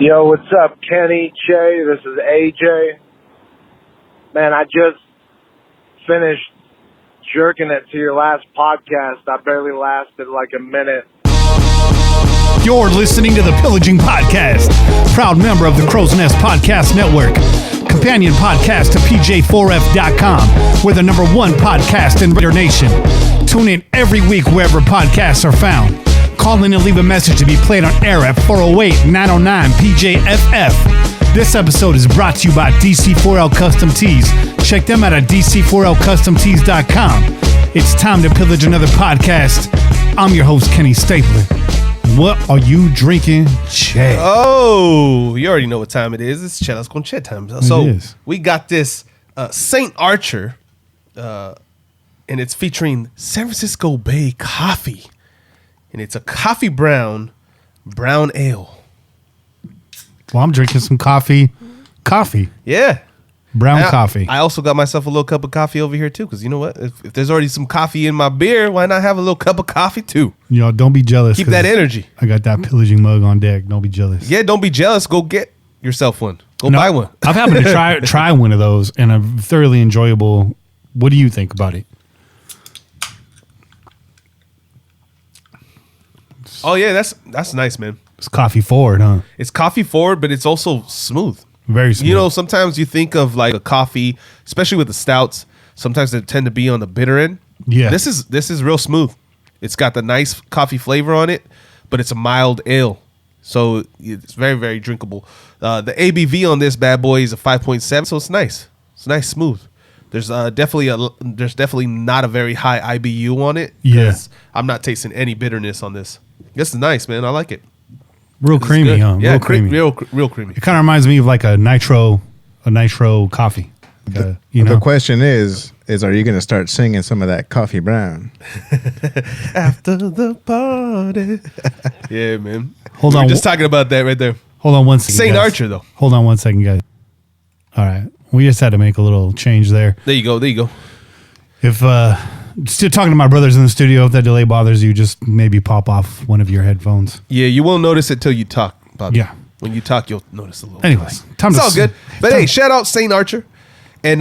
Yo, what's up, Kenny, Che? This is AJ. Man, I just finished jerking it to your last podcast. I barely lasted like a minute. You're listening to the Pillaging Podcast, proud member of the Crow's Nest Podcast Network, companion podcast to PJ4F.com. We're the #1 podcast in Raider Nation. Tune in every week wherever podcasts are found. Call in and leave a message to be played on air at 408-909-PJFF. This episode is brought to you by DC4L Custom Tees. Check them out at DC4LCustomTees.com. It's time to pillage another podcast. I'm your host, Kenny Stapler. What are you drinking, Che? Oh, you already know what time it is. It's Chet. Let's go Chet time. So we got this St. Archer, and it's featuring San Francisco Bay coffee. And it's a coffee brown ale. Well, I'm drinking some coffee. Yeah. Brown coffee. I also got myself a little cup of coffee over here, too, because you know what? If there's already some coffee in my beer, why not have a little cup of coffee, too? Y'all, don't be jealous. Keep that energy. I got that pillaging mug on deck. Don't be jealous. Yeah, don't be jealous. Go get yourself one. Go buy one. I've happened to try one of those, and a thoroughly enjoyable. What do you think about it? Oh, yeah, that's nice, man. It's coffee forward, huh? It's coffee forward, but it's also smooth. Very smooth. You know, sometimes you think of like a coffee, especially with the stouts, sometimes they tend to be on the bitter end. Yeah. This is real smooth. It's got the nice coffee flavor on it, but it's a mild ale. So it's very, very drinkable. The ABV on this bad boy is a 5.7, so it's nice. It's nice, smooth. There's definitely not a very high IBU on it. Yeah. I'm not tasting any bitterness on this. This is nice, man. I like it. Real creamy, huh? Yeah, real creamy. Real creamy. It kind of reminds me of like a nitro coffee. The question is are you going to start singing some of that coffee brown? After the party. Yeah, man. Hold on. We're just talking about that right there. Hold on one second. St. Archer, though. Hold on one second, guys. All right. We just had to make a little change there. There you go. If still talking to my brothers in the studio, if that delay bothers you, just maybe pop off one of your headphones. Yeah, you won't notice it till you talk, Bobby. Yeah. When you talk, you'll notice a little. Anyways, it's all good. But hey, shout out St. Archer. And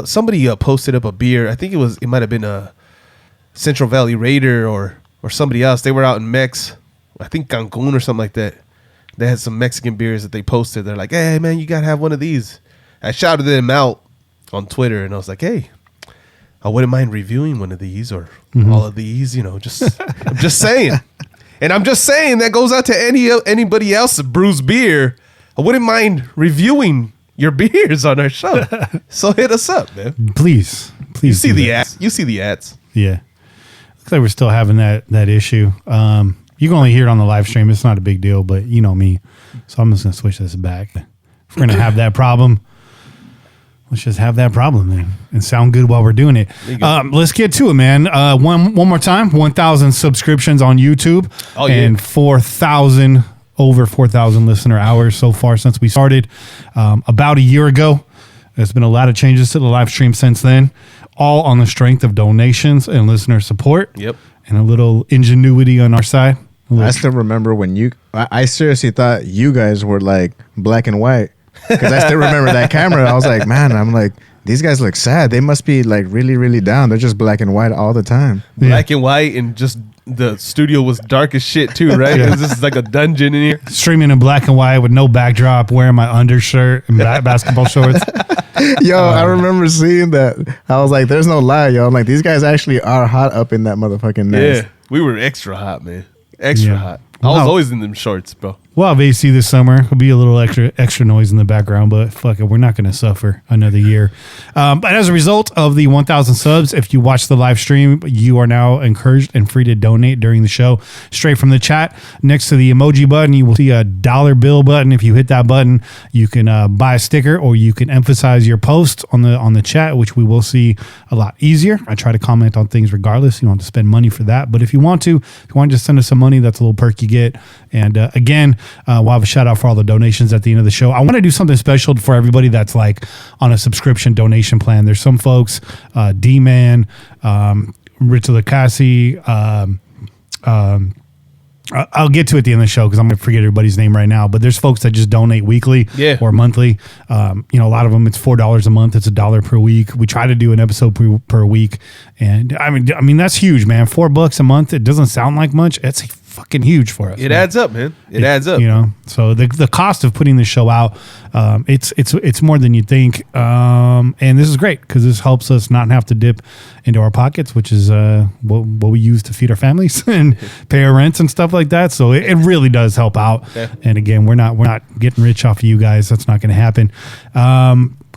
somebody posted up a beer. I think it might have been a Central Valley Raider or somebody else. They were out in Mex, I think Cancun or something like that. They had some Mexican beers that they posted. They're like, hey, man, you got to have one of these. I shouted them out on Twitter, and I was like, hey, I wouldn't mind reviewing one of these or all of these, I'm just saying. And I'm just saying that goes out to anybody else that brews beer. I wouldn't mind reviewing your beers on our show. So hit us up, man. Please. You see the ads. You see the ads. Yeah. Looks like we're still having that issue. You can only hear it on the live stream. It's not a big deal, but you know me. So I'm just going to switch this back. If we're going to have that problem, let's just have that problem, man, and sound good while we're doing it. Let's get to it, man. One more time, 1,000 subscriptions on YouTube and over 4,000 listener hours so far since we started about a year ago. There's been a lot of changes to the live stream since then, all on the strength of donations and listener support. Yep. And a little ingenuity on our side. I still remember when I seriously thought you guys were like black and white. Because I still remember that camera. I was like, man, these guys look sad. They must be like really, really down. They're just black and white all the time. Black and white, and just the studio was dark as shit too, right? Yeah. This is like a dungeon in here. Streaming in black and white with no backdrop, wearing my undershirt and basketball shorts. Yo, I remember seeing that. I was like, there's no lie, yo. I'm like, these guys actually are hot up in that motherfucking nest. Yeah, we were extra hot, man. Extra hot. I was always in them shorts, bro. We'll have AC this summer. There'll be a little extra noise in the background, but fuck it, we're not going to suffer another year. But as a result of the 1,000 subs, if you watch the live stream, you are now encouraged and free to donate during the show straight from the chat. Next to the emoji button, you will see a dollar bill button. If you hit that button, you can buy a sticker, or you can emphasize your post on the chat, which we will see a lot easier. I try to comment on things regardless. You don't have to spend money for that, but if you want to just send us some money, that's a little perk you get. And again, we'll have a shout out for all the donations at the end of the show. I want to do something special for everybody that's like on a subscription donation plan. There's some folks, D-Man, Rich Lacassi, I'll get to it at the end of the show because I'm going to forget everybody's name right now. But there's folks that just donate weekly or monthly. A lot of them, it's $4 a month. It's $1 per week. We try to do an episode per week. And I mean, that's huge, man. $4 a month. It doesn't sound like much. It's fucking huge for us. It adds up, man. It adds up. So the cost of putting this show out, it's more than you think. And this is great because this helps us not have to dip into our pockets, which is what we use to feed our families and pay our rents and stuff like that. So it really does help out. Yeah. And again, we're not getting rich off of you guys. That's not going to happen.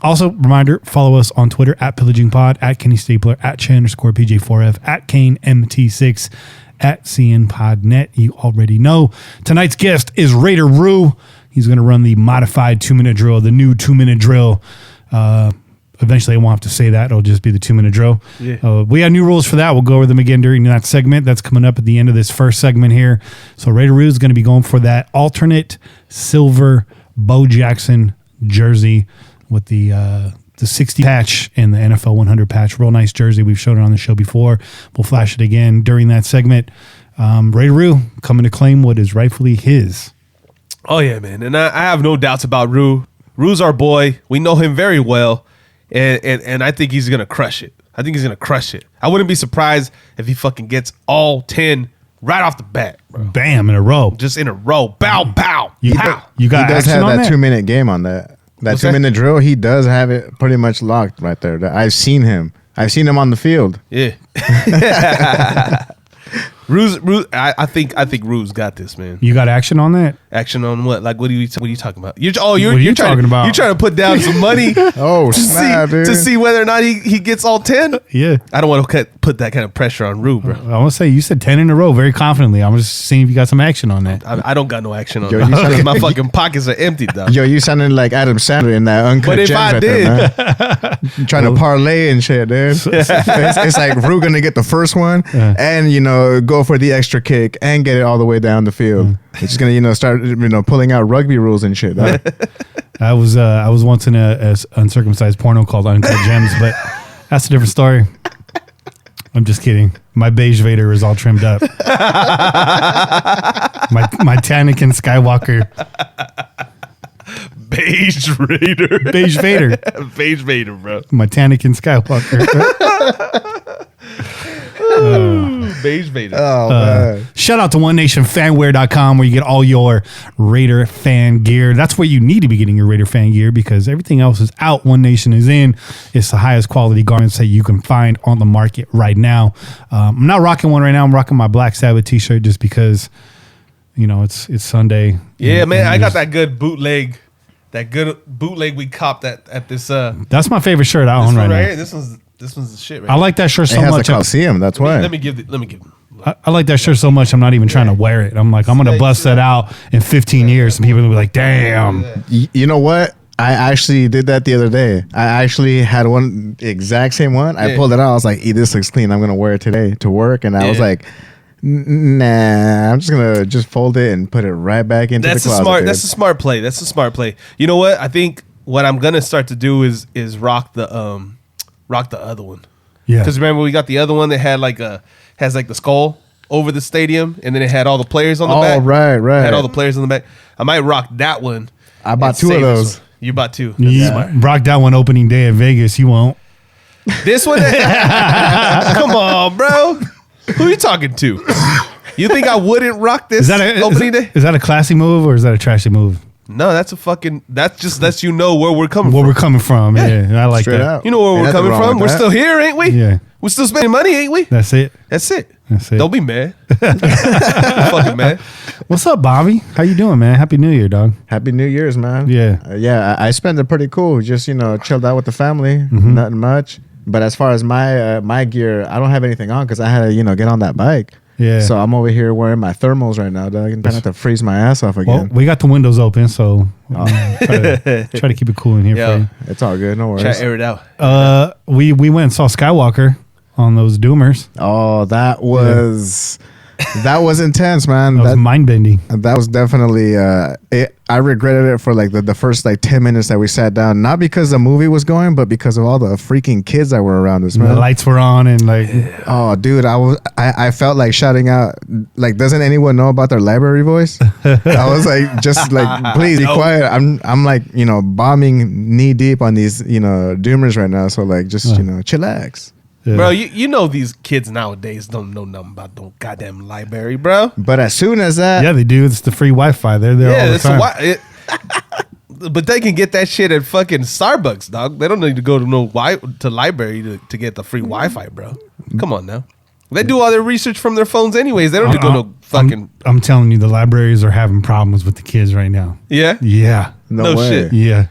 Also, reminder, follow us on Twitter at PillagingPod, at Kenny Stapler, at Chan_PJ4F, at KaneMT6, at CNPodNet. You already know. Tonight's guest is Raider Rue. He's going to run the modified 2-minute drill, the new 2-minute drill. Eventually, I won't have to say that. It'll just be the 2-minute drill. Yeah. We have new rules for that. We'll go over them again during that segment. That's coming up at the end of this first segment here. So Raider Rue is going to be going for that alternate silver Bo Jackson jersey with the 60 patch and the NFL 100 patch. Real nice jersey. We've showed it on the show before. We'll flash it again during that segment. Raider Rue coming to claim what is rightfully his. Oh, yeah, man. And I have no doubts about Rue. Rue's our boy. We know him very well. And I think he's going to crush it. I wouldn't be surprised if he fucking gets all 10 right off the bat, bro. Bam, in a row. Just in a row. Bow, pow. You got he does have that 2-minute game on that. That 2-minute drill, he does have it pretty much locked right there. I've seen him on the field. Yeah. Rue's, I think Rue's got this, man. You got action on that? Action on what? Like, what are you talking about? You're talking about? You're trying to put down some money. To see whether or not he gets all 10. Yeah. I don't want to put that kind of pressure on Rue, bro. I want to say you said 10 in a row very confidently. I'm just seeing if you got some action on that. I don't got no action on that. My fucking pockets are empty, though. Yo, you sounded like Adam Sandler in that Uncut But if Gems I right did, there, man. Trying to parlay and shit, dude. It's like Rue gonna get the first one and go for the extra kick and get it all the way down the field. It's just gonna start pulling out rugby rules and shit. I was once in a uncircumcised porno called Uncut Gems, but that's a different story. I'm just kidding. My beige Vader is all trimmed up. my Tanakin Skywalker. Beige Raider. Beige Vader. Beige Vader, bro. My Tanakin Skywalker. Beige Vader. Oh, man. Shout out to onnationfanwear.com where you get all your Raider fan gear. That's where you need to be getting your Raider fan gear because everything else is out. One Nation is in. It's the highest quality garments that you can find on the market right now. I'm not rocking one right now. I'm rocking my Black Sabbath t-shirt just because, it's Sunday. Yeah, man. I got that good bootleg. That good bootleg we copped at this. That's my favorite shirt I own right now. This one's the shit. Right I like that shirt so much. The Coliseum. That's why. Let me give. I like that shirt so much. I'm not even trying to wear it. I'm like, I'm gonna bust that out in 15 years, and people will be like, "Damn." You know what? I actually did that the other day. I actually had one exact same one. I pulled it out. I was like, "This looks clean. I'm gonna wear it today to work." And I was like, "Nah, I'm just gonna fold it and put it right back into the closet." That's a smart play. You know what? I think what I'm gonna start to do is rock the other one. Yeah. Because remember we got the other one that had has the skull over the stadium, and then it had all the players on the back. Oh, right. Had all the players on the back. I might rock that one. I bought 2 of those. You bought 2. Yeah, rock that one opening day at Vegas. You won't. This one? Come on, bro. Who are you talking to? You think I wouldn't rock this opening day? Is that a classy move or is that a trashy move? No, that's just lets you know where we're coming from. Where we're coming from, yeah. I like Straight that. Out. You know where we're coming from. We're still here, ain't we? Yeah. We're still spending money, ain't we? That's it. Don't be mad. Fucking mad. What's up, Bobby? How you doing, man? Happy New Year, dog. Happy New Year's, man. Yeah. I spent it pretty cool. Just chilled out with the family. Nothing much. But as far as my gear, I don't have anything on because I had to get on that bike. Yeah. So I'm over here wearing my thermals right now, dog. I'm trying not to freeze my ass off again. Well, we got the windows open, so try to keep it cool in here for you. It's all good. No worries. Try to air it out. We went and saw Skywalker on those Doomers. Oh, that was That was intense, man. That was mind bending. That was definitely. I regretted it for like the first like 10 minutes that we sat down, not because the movie was going, but because of all the freaking kids that were around us, man. The lights were on and like, oh, dude, I felt like shouting out, like, doesn't anyone know about their library voice? I was like, just like, please be quiet. I'm like, bombing knee deep on these, doomers right now. So like, just chillax. yeah. Bro, you know these kids nowadays don't know nothing about no goddamn library, bro. But as soon as that, Yeah, they do. It's the free Wi-Fi. They're there all the time. But they can get that shit at fucking Starbucks, dog. They don't need to go to library to get the free Wi-Fi, bro. Come on now. They do all their research from their phones anyways. They don't need to go to fucking... I'm telling you, the libraries are having problems with the kids right now. Yeah? Yeah. no way. shit. Yeah.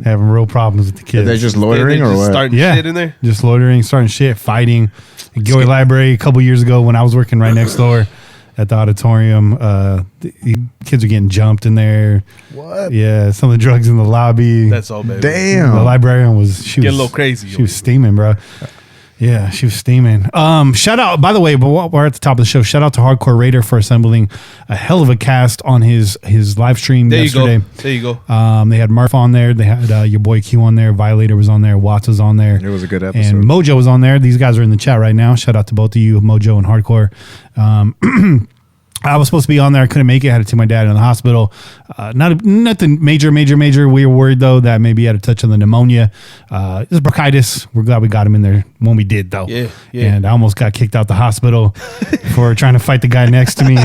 Having real problems with the kids. They're just loitering They're or just what? starting shit in there? Just loitering, starting shit, fighting. At Gilroy Library a couple years ago when I was working right next door at the auditorium, the kids are getting jumped in there. What? Yeah, some of the drugs in the lobby. That's all, baby. Damn. The librarian was Getting a little crazy. She was steaming, bro. Yeah, she was steaming. Shout out, by the way, but while we're at the top of the show, shout out to Hardcore Raider for assembling a hell of a cast on his live stream yesterday. There you go. They had Murph on there. They had your boy Q on there. Violator was on there. Watts was on there. It was a good episode. And Mojo was on there. These guys are in the chat right now. Shout out to both of you, Mojo and Hardcore. I was supposed to be on there. I couldn't make it. I had to take my dad in the hospital. Nothing major. We were worried, though, that maybe he had a touch of the pneumonia. It was bronchitis. We're glad we got him in there when we did, though. Yeah. And I almost got kicked out the hospital for trying to fight the guy next to me.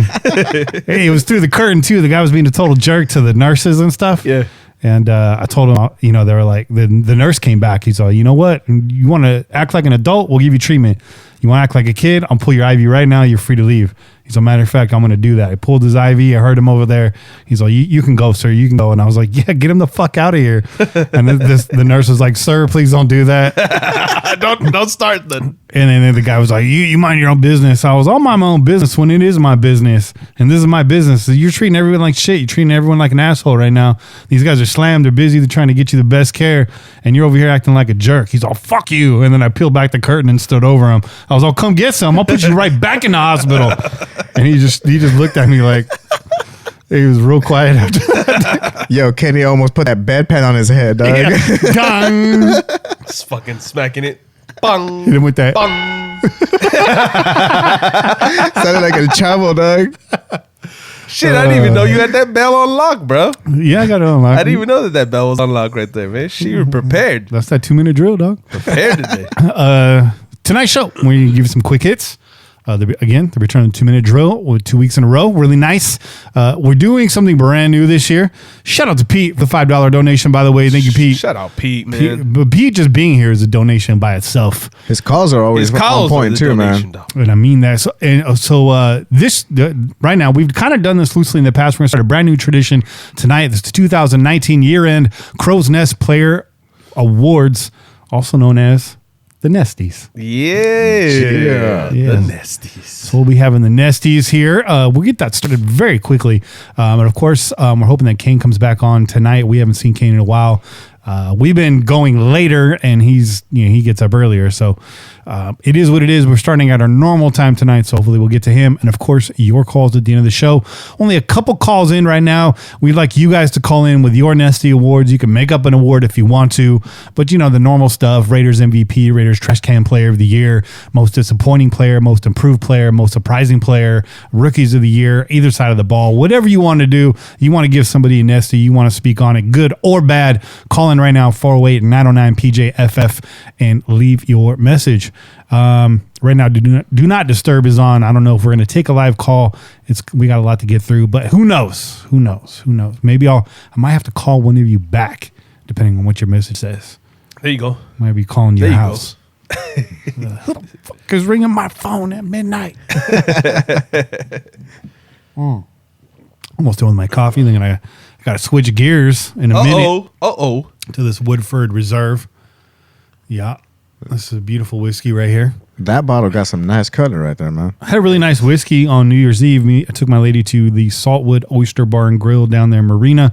Hey, it was through the curtain, too. The guy was being a total jerk to the nurses and stuff. Yeah. And I told him, they were like, the nurse came back. He's like, you know what? You want to act like an adult? We'll give you treatment. You want to act like a kid? I'll pull your IV right now. You're free to leave. He's a matter of fact, I'm going to do that. I pulled his IV. I heard him over there. He's like, you can go, sir. You can go. And I was like, yeah, get him the fuck out of here. And then the nurse was like, sir, please don't do that. don't start then. And then the guy was like, you mind your own business. I was on my own business when it is my business. And this is my business. So you're treating everyone like shit. You're treating everyone like an asshole right now. These guys are slammed. They're busy. They're trying to get you the best care. And you're over here acting like a jerk. He's all, fuck you. And then I peeled back the curtain and stood over him. I was all, come get some. I'll put you right back in the hospital. And he just looked at me like, he was real quiet after that. Yo, Kenny almost put that bedpan on his head, dog. Yeah. Dong. Just fucking smacking it. Bang. Hit him with that. Bang. Sounded like a chavo, dog. Shit, I didn't even know you had that bell on lock, bro. Yeah, I got it unlocked. I didn't even know that bell was on lock right there, man. She was prepared. That's that 2-minute drill, dog. Prepared today. Tonight's show, we give you some quick hits. The return of the 2-minute drill with 2 weeks in a row. Really nice. We're doing something brand new this year. Shout out to Pete for the $5 donation, by the way. Thank you, Pete. Shout out Pete, man. But Pete just being here is a donation by itself. His calls are always on point, too, man. And I mean that. Right now, we've kind of done this loosely in the past. We're going to start a brand new tradition tonight. This is the 2019 year-end Crow's Nest Player Awards, also known as the Nesties. Yeah. The Nesties. So we'll be having the Nesties here. We'll get that started very quickly. And of course, we're hoping that Kane comes back on tonight. We haven't seen Kane in a while. We've been going later and he gets up earlier. So it is what it is. We're starting at our normal time tonight. So hopefully we'll get to him. And of course, your calls at the end of the show. Only a couple calls in right now. We'd like you guys to call in with your Nesty Awards. You can make up an award if you want to. But the normal stuff, Raiders MVP, Raiders Trash Can Player of the Year, most disappointing player, most improved player, most surprising player, rookies of the year, either side of the ball, whatever you want to do. You want to give somebody a Nesty, you want to speak on it, good or bad, call in right now, 408-909-PJFF, and leave your message. Right now, do not disturb is on. I don't know if we're going to take a live call. We got a lot to get through, but who knows? Maybe I might have to call one of you back, depending on what your message says. There you go. Might be calling your house. Who the fuck is ringing my phone at midnight? Almost done with my coffee. Then I got to switch gears in a minute. To this Woodford Reserve. Yeah. This is a beautiful whiskey right here. That bottle got some nice color right there, man. I had a really nice whiskey on New Year's Eve. I took my lady to the Saltwood Oyster Bar and Grill down there in Marina.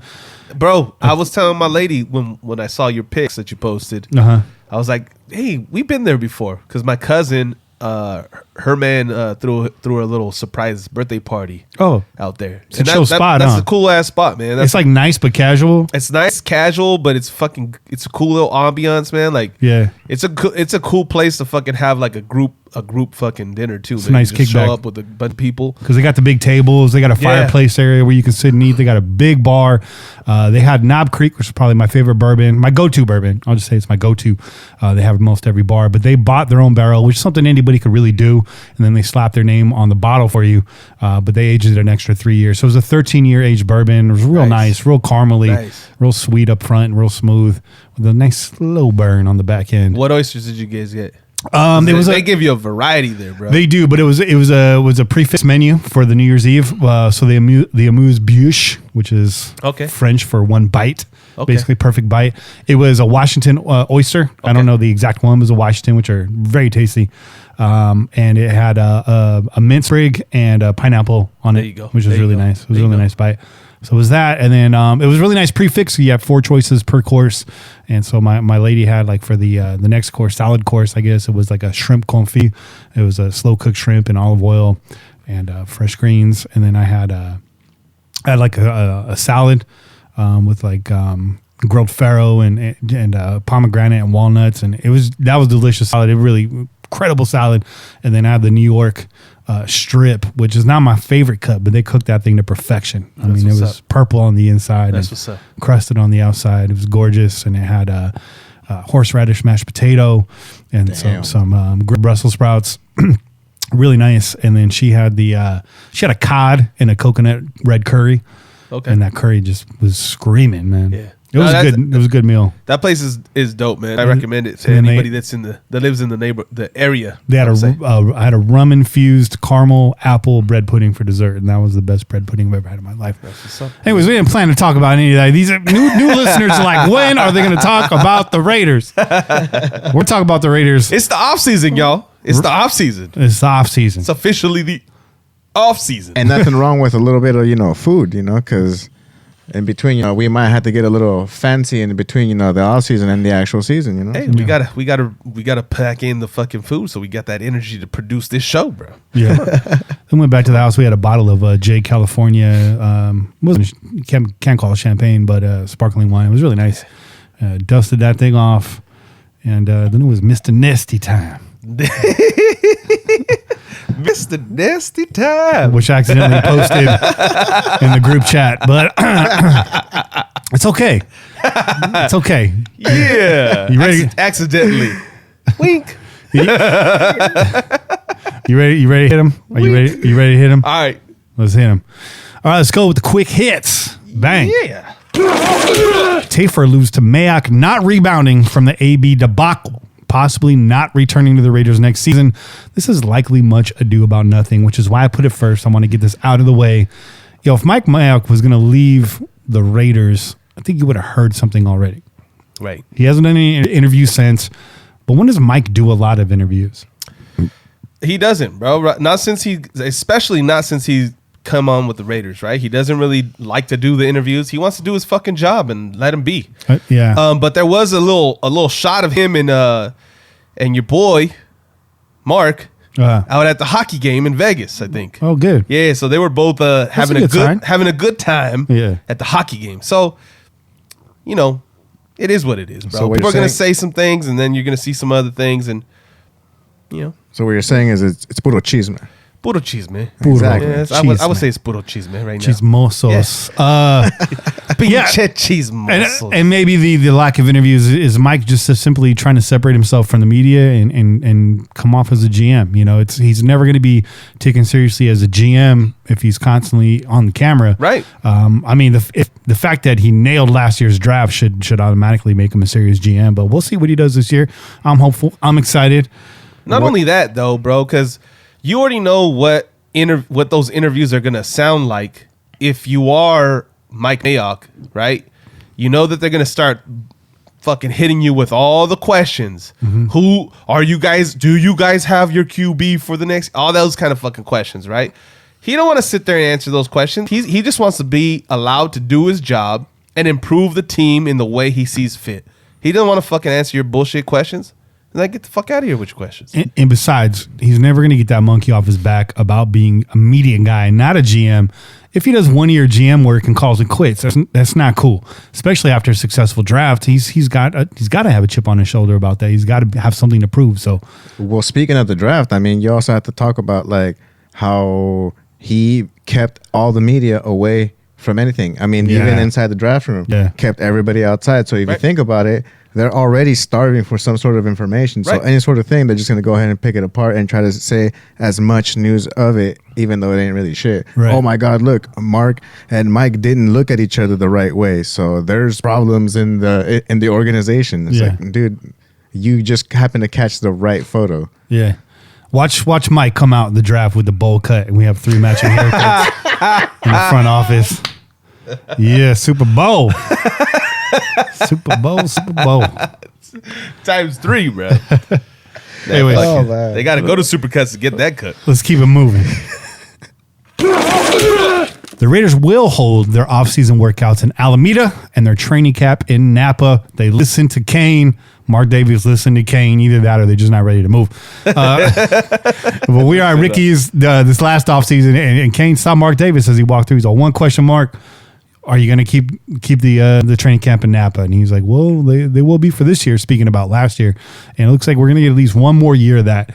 Bro, I was telling my lady when I saw your pics that you posted, Uh-huh. I was like, hey, we've been there before. Because my cousin, her man threw a little surprise birthday party. Oh, out there. It's a chill spot. That's a cool ass spot, man. It's like nice but casual. It's nice, casual, but it's a cool little ambiance, man. Like, yeah, it's a cool place to fucking have like a group fucking dinner too. It's a nice kickback. Show up with a bunch of people because they got the big tables. They got a fireplace area where you can sit and eat. They got a big bar. They had Knob Creek, which is probably my favorite bourbon, my go-to bourbon. I'll just say it's my go-to. They have most every bar, but they bought their own barrel, which is something anybody could really do. And then they slap their name on the bottle for you. But they aged it an extra 3 years. So it was a 13-year aged bourbon. It was real nice, real caramely, real sweet up front, and real smooth with a nice slow burn on the back end. What oysters did you guys get? They give you a variety there, bro. They do, but it was a prefix menu for the New Year's Eve. So the amuse-bouche, which is French for one bite, basically perfect bite. It was a Washington oyster. I don't know the exact one. It was a Washington, which are very tasty. And it had a mint sprig and a pineapple on it, which was really nice. It was a really nice bite. So it was that, and then it was really nice prefix. You have 4 choices per course, and so my lady had like for the next course, salad course, I guess it was like a shrimp confit. It was a slow cooked shrimp in olive oil and fresh greens, and then I had like a salad with like grilled farro and pomegranate and walnuts, and that was delicious salad. It really incredible salad, and then I had the New York strip, which is not my favorite cut, but they cooked that thing to perfection. I mean, it was purple on the inside and crusted on the outside. It was gorgeous, and it had horseradish mashed potato and some grilled Brussels sprouts. Really nice. And then she had a cod and a coconut red curry. Okay, and that curry just was screaming, man. Yeah. It was good. It was a good meal. That place is dope, man. I recommend it to anybody that lives in the area. They had I had a rum infused caramel apple bread pudding for dessert, and that was the best bread pudding I've ever had in my life. Anyways, we didn't plan to talk about any of that. These are new listeners are like, when are they going to talk about the Raiders? We're talking about the Raiders. It's the off season, y'all. It's the off season. It's the off season. It's officially the off season, and nothing wrong with a little bit of food, because. In between, we might have to get a little fancy in between, the off season and the actual season, Hey, we gotta pack in the fucking food so we got that energy to produce this show, bro. Yeah. Then went back to the house. We had a bottle of J. California. Can't call it champagne, but sparkling wine. It was really nice. Dusted that thing off, and then it was Mr. Nesty Time. Mr. Nesty Time, which I accidentally posted in the group chat, but it's okay. It's okay. Yeah, you ready? Accidentally. Wink. You ready? You ready to hit him? Are you ready? You ready to hit him? All right, let's hit him. All right, let's go with the quick hits. Bang. Yeah. Tafer loses to Mayock, not rebounding from the AB debacle. Possibly not returning to the Raiders next season. This is likely much ado about nothing, which is why I put it first. I want to get this out of the way. If Mike Mayock was going to leave the Raiders, I think you would have heard something already. Right. He hasn't done any interviews since. But when does Mike do a lot of interviews? He doesn't, bro. Especially not since he's come on with the Raiders, right? He doesn't really like to do the interviews. He wants to do his fucking job and let him be. Yeah. But there was a little shot of him and your boy Mark out at the hockey game in Vegas, I think. Oh, good. Yeah, so they were both having a good time at the hockey game. So, it is what it is, bro. So people are going to say some things, and then you're going to see some other things, and So what you're saying is it's puro chisme. Puro chisme. Exactly. Yes, I would say it's puro chisme right now. Chismosos. Pinche chismosos. And maybe the lack of interviews is Mike just simply trying to separate himself from the media and come off as a GM. He's never going to be taken seriously as a GM if he's constantly on the camera. Right. I mean, the fact that he nailed last year's draft should automatically make him a serious GM. But we'll see what he does this year. I'm hopeful. I'm excited. Not only that, though, bro, because you already know what those interviews are going to sound like if you are Mike Mayock, right? You know that they're going to start fucking hitting you with all the questions. Mm-hmm. Who are you guys? Do you guys have your QB for the next? All those kind of fucking questions, right? He don't want to sit there and answer those questions. He just wants to be allowed to do his job and improve the team in the way he sees fit. He doesn't want to fucking answer your bullshit questions. Like, get the fuck out of here with your questions. And besides, he's never going to get that monkey off his back about being a media guy, not a GM. If he does 1 year GM work and calls it quits, that's not cool. Especially after a successful draft, he's got to have a chip on his shoulder about that. He's got to have something to prove. So, well, speaking of the draft, I mean, you also have to talk about like how he kept all the media away from anything. I mean, even inside the draft room, kept everybody outside. So if you think about it, they're already starving for some sort of information. So any sort of thing, they're just going to go ahead and pick it apart and try to say as much news of it, even though it ain't really shit. Right. Oh my God, look, Mark and Mike didn't look at each other the right way. So there's problems in the organization. It's like, dude, you just happen to catch the right photo. Yeah. Watch Mike come out in the draft with the bowl cut, and we have 3 matching haircuts in the front office. Yeah, Super Bowl. Super Bowl. Times 3, bro. Anyway, they got to go to Supercuts to get that cut. Let's keep it moving. The Raiders will hold their offseason workouts in Alameda and their training camp in Napa. They listen to Kane. Mark Davis listened to Kane. Either that or they're just not ready to move. But we are at Ricky's this last offseason, and Kane saw Mark Davis as he walked through. He's like, one question mark. Are you going to keep the training camp in Napa? And he's like, well, they will be for this year, speaking about last year. And it looks like we're going to get at least one more year of that.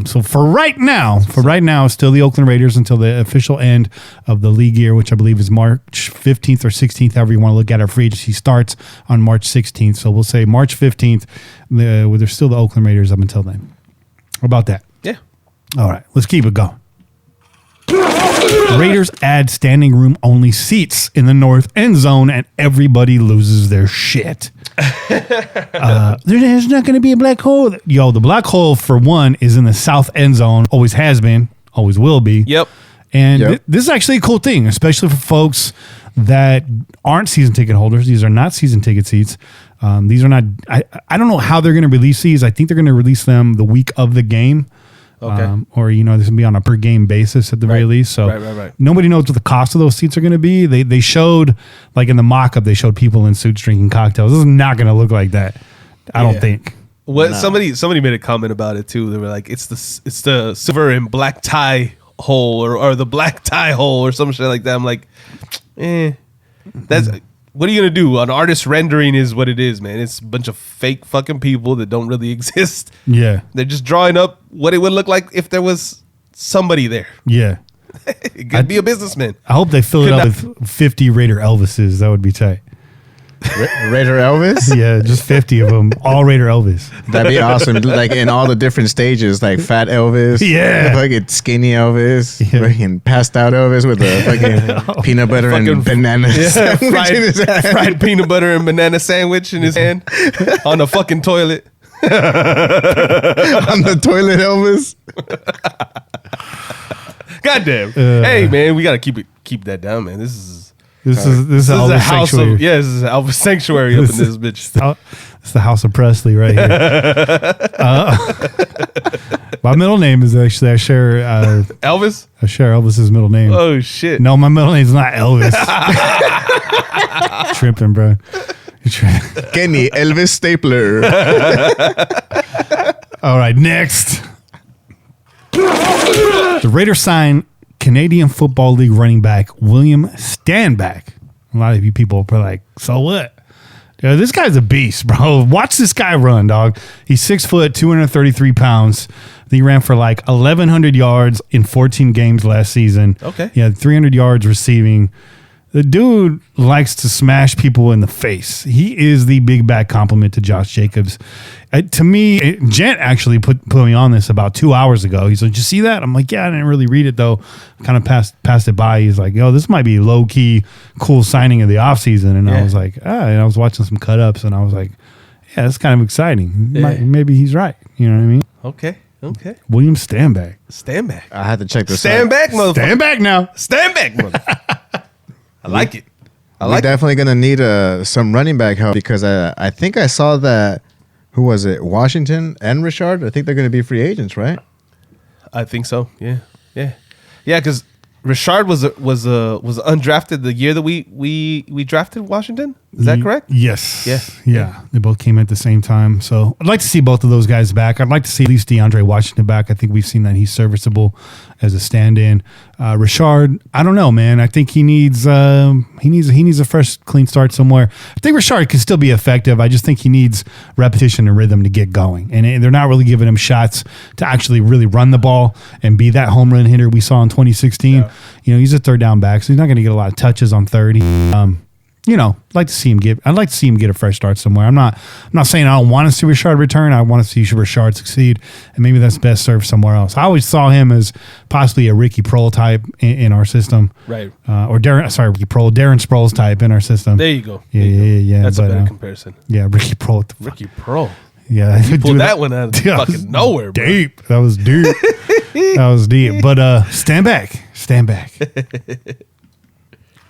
So for right now, it's still the Oakland Raiders until the official end of the league year, which I believe is March 15th or 16th, however you want to look at it. Free agency starts on March 16th. So we'll say March 15th, they're still the Oakland Raiders up until then. How about that? Yeah. All right, let's keep it going. Raiders add standing room only seats in the north end zone, and everybody loses their shit. There's not going to be a black hole. Yo, the black hole, for one, is in the south end zone. Always has been. Always will be. Yep. And this is actually a cool thing, especially for folks that aren't season ticket holders. These are not season ticket seats. These are not. I don't know how they're going to release these. I think they're going to release them the week of the game. Okay. Or, this will be on a per game basis at the very least. So right. Nobody knows what the cost of those seats are going to be. They showed, like in the mock-up, they showed people in suits drinking cocktails. This is not going to look like that. I don't think. What somebody made a comment about it too. They were like, it's the silver and black tie hole or the black tie hole or some shit like that. I'm like, that's what are you gonna do? An artist rendering is what it is, man. It's a bunch of fake fucking people that don't really exist. Yeah, they're just drawing up what it would look like if there was somebody there. Yeah, it could be a businessman. I hope they fill it up with 50 Raider Elvises. That would be tight. Raider Elvis? Yeah, just 50 of them. All Raider Elvis. That'd be awesome. Like in all the different stages, like fat Elvis. Yeah. Fucking skinny Elvis. Yeah. Fucking passed out Elvis with a fucking peanut butter and banana sandwich in his hand. Fried peanut butter and banana sandwich in his hand on the fucking toilet. On the toilet, Elvis. Goddamn. Hey, man, we got to keep that down, man. This is a house sanctuary. This is an Elvis sanctuary up in this bitch. It's the House of Presley right here. My middle name is actually I share Elvis. I share Elvis's middle name. Oh shit! No, my middle name is not Elvis. Tripping, bro. Kenny Elvis Stapler. All right, next. The Raiders sign Canadian Football League running back William Stanback. A lot of you people are like, so what? Yeah, this guy's a beast, bro. Watch this guy run, dog. He's 6 foot, 233 pounds. He ran for like 1,100 yards in 14 games last season. Okay. He had 300 yards receiving. The dude likes to smash people in the face. He is the big back compliment to Josh Jacobs. To me, Gent actually put me on this about 2 hours ago. He's like, "Did you see that?" I'm like, "Yeah, I didn't really read it though." Kind of passed it by. He's like, "Yo, this might be low key cool signing of the offseason." And I was like, and I was watching some cut ups, and I was like, "Yeah, that's kind of exciting. Maybe he's right." You know what I mean? Okay. William Stanback. Stanback. I had to check this Stand out. back, motherfucker. Stand back now. Stand back, motherfucker. I like it. We're definitely going to need some running back help because I think I saw that, who was it, Washington and Richard? I think they're going to be free agents, right? I think so, yeah. Because Richard was undrafted the year that we drafted Washington. Is that correct? Yes. Yeah. They both came at the same time. So I'd like to see both of those guys back. I'd like to see at least DeAndre Washington back. I think we've seen that he's serviceable as a stand-in. Richard, I don't know, man. I think he needs a fresh, clean start somewhere. I think Richard can still be effective. I just think he needs repetition and rhythm to get going. And they're not really giving him shots to actually really run the ball and be that home run hitter we saw in 2016. Yeah. You know, he's a third down back, so he's not going to get a lot of touches on 30. You know, I'd like to see him get a fresh start somewhere. I'm not saying I don't want to see Richard return. I want to see Richard succeed, and maybe that's best served somewhere else. I always saw him as possibly a Ricky Prohl type in our system, right? Ricky Prohl, Darren Sproles type in our system. There you go. Yeah. That's a better comparison. Yeah, Ricky Prohl. Ricky Prohl. Yeah, you pulled that one out of fucking nowhere, bro. Deep. That was deep. That was deep. But stand back.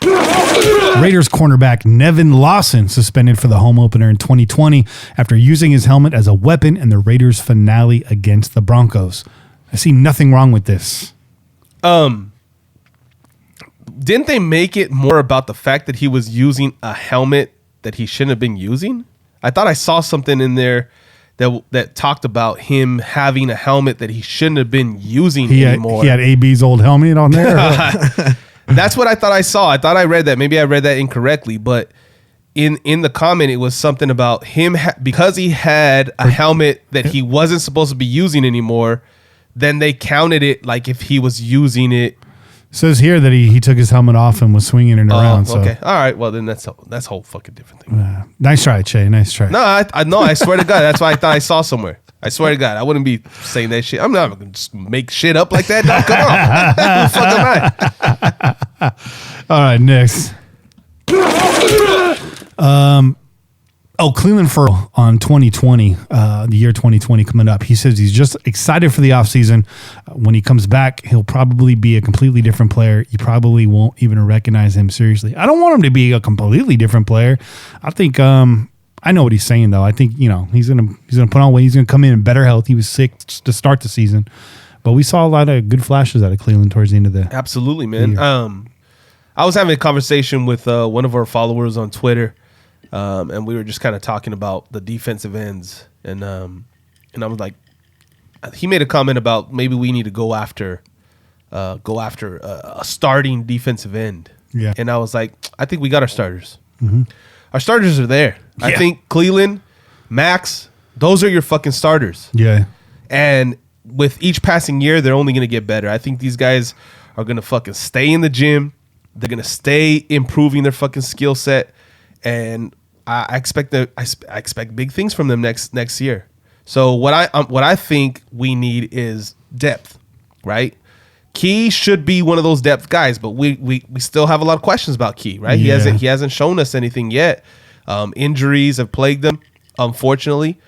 Raiders cornerback Nevin Lawson suspended for the home opener in 2020 after using his helmet as a weapon in the Raiders finale against the Broncos. I see nothing wrong with this. Didn't they make it more about the fact that he was using a helmet that he shouldn't have been using? I thought I saw something in there that talked about him having a helmet that he shouldn't have been using anymore. He had AB's old helmet on there. That's what I thought I saw. I thought I read that. Maybe I read that incorrectly, but in the comment, it was something about him because he had a helmet that he wasn't supposed to be using anymore. Then they counted it like if he was using it. Says here that he took his helmet off and was swinging it around. Okay. So. All right. Well, then that's a whole fucking different thing. Nice try, Che. Nice try. No, I swear to God, that's what I thought I saw somewhere. I swear to God, I wouldn't be saying that shit. I'm not going to just make shit up like that. No, come on. Who the fuck am I? All right, next. Cleveland Ferrell on 2020, the year 2020 coming up. He says he's just excited for the offseason. When he comes back, he'll probably be a completely different player. You probably won't even recognize him seriously. I don't want him to be a completely different player. I think I know what he's saying though. I think he's gonna put on weight. He's gonna come in better health. He was sick to start the season, but we saw a lot of good flashes out of Cleveland towards the end of the. Absolutely, man. I was having a conversation with one of our followers on Twitter. And we were just kind of talking about the defensive ends, and I was like, he made a comment about maybe we need to go after a starting defensive end. Yeah, and I was like, I think we got our starters. Mm-hmm. Our starters are there. Yeah. I think Cleveland, Max, those are your fucking starters. Yeah, and with each passing year, they're only going to get better. I think these guys are going to fucking stay in the gym. They're going to stay improving their fucking skill set. And I expect big things from them next year. So what I think we need is depth, right? Key should be one of those depth guys, but we still have a lot of questions about Key, right? Yeah. He hasn't shown us anything yet. Injuries have plagued them, unfortunately.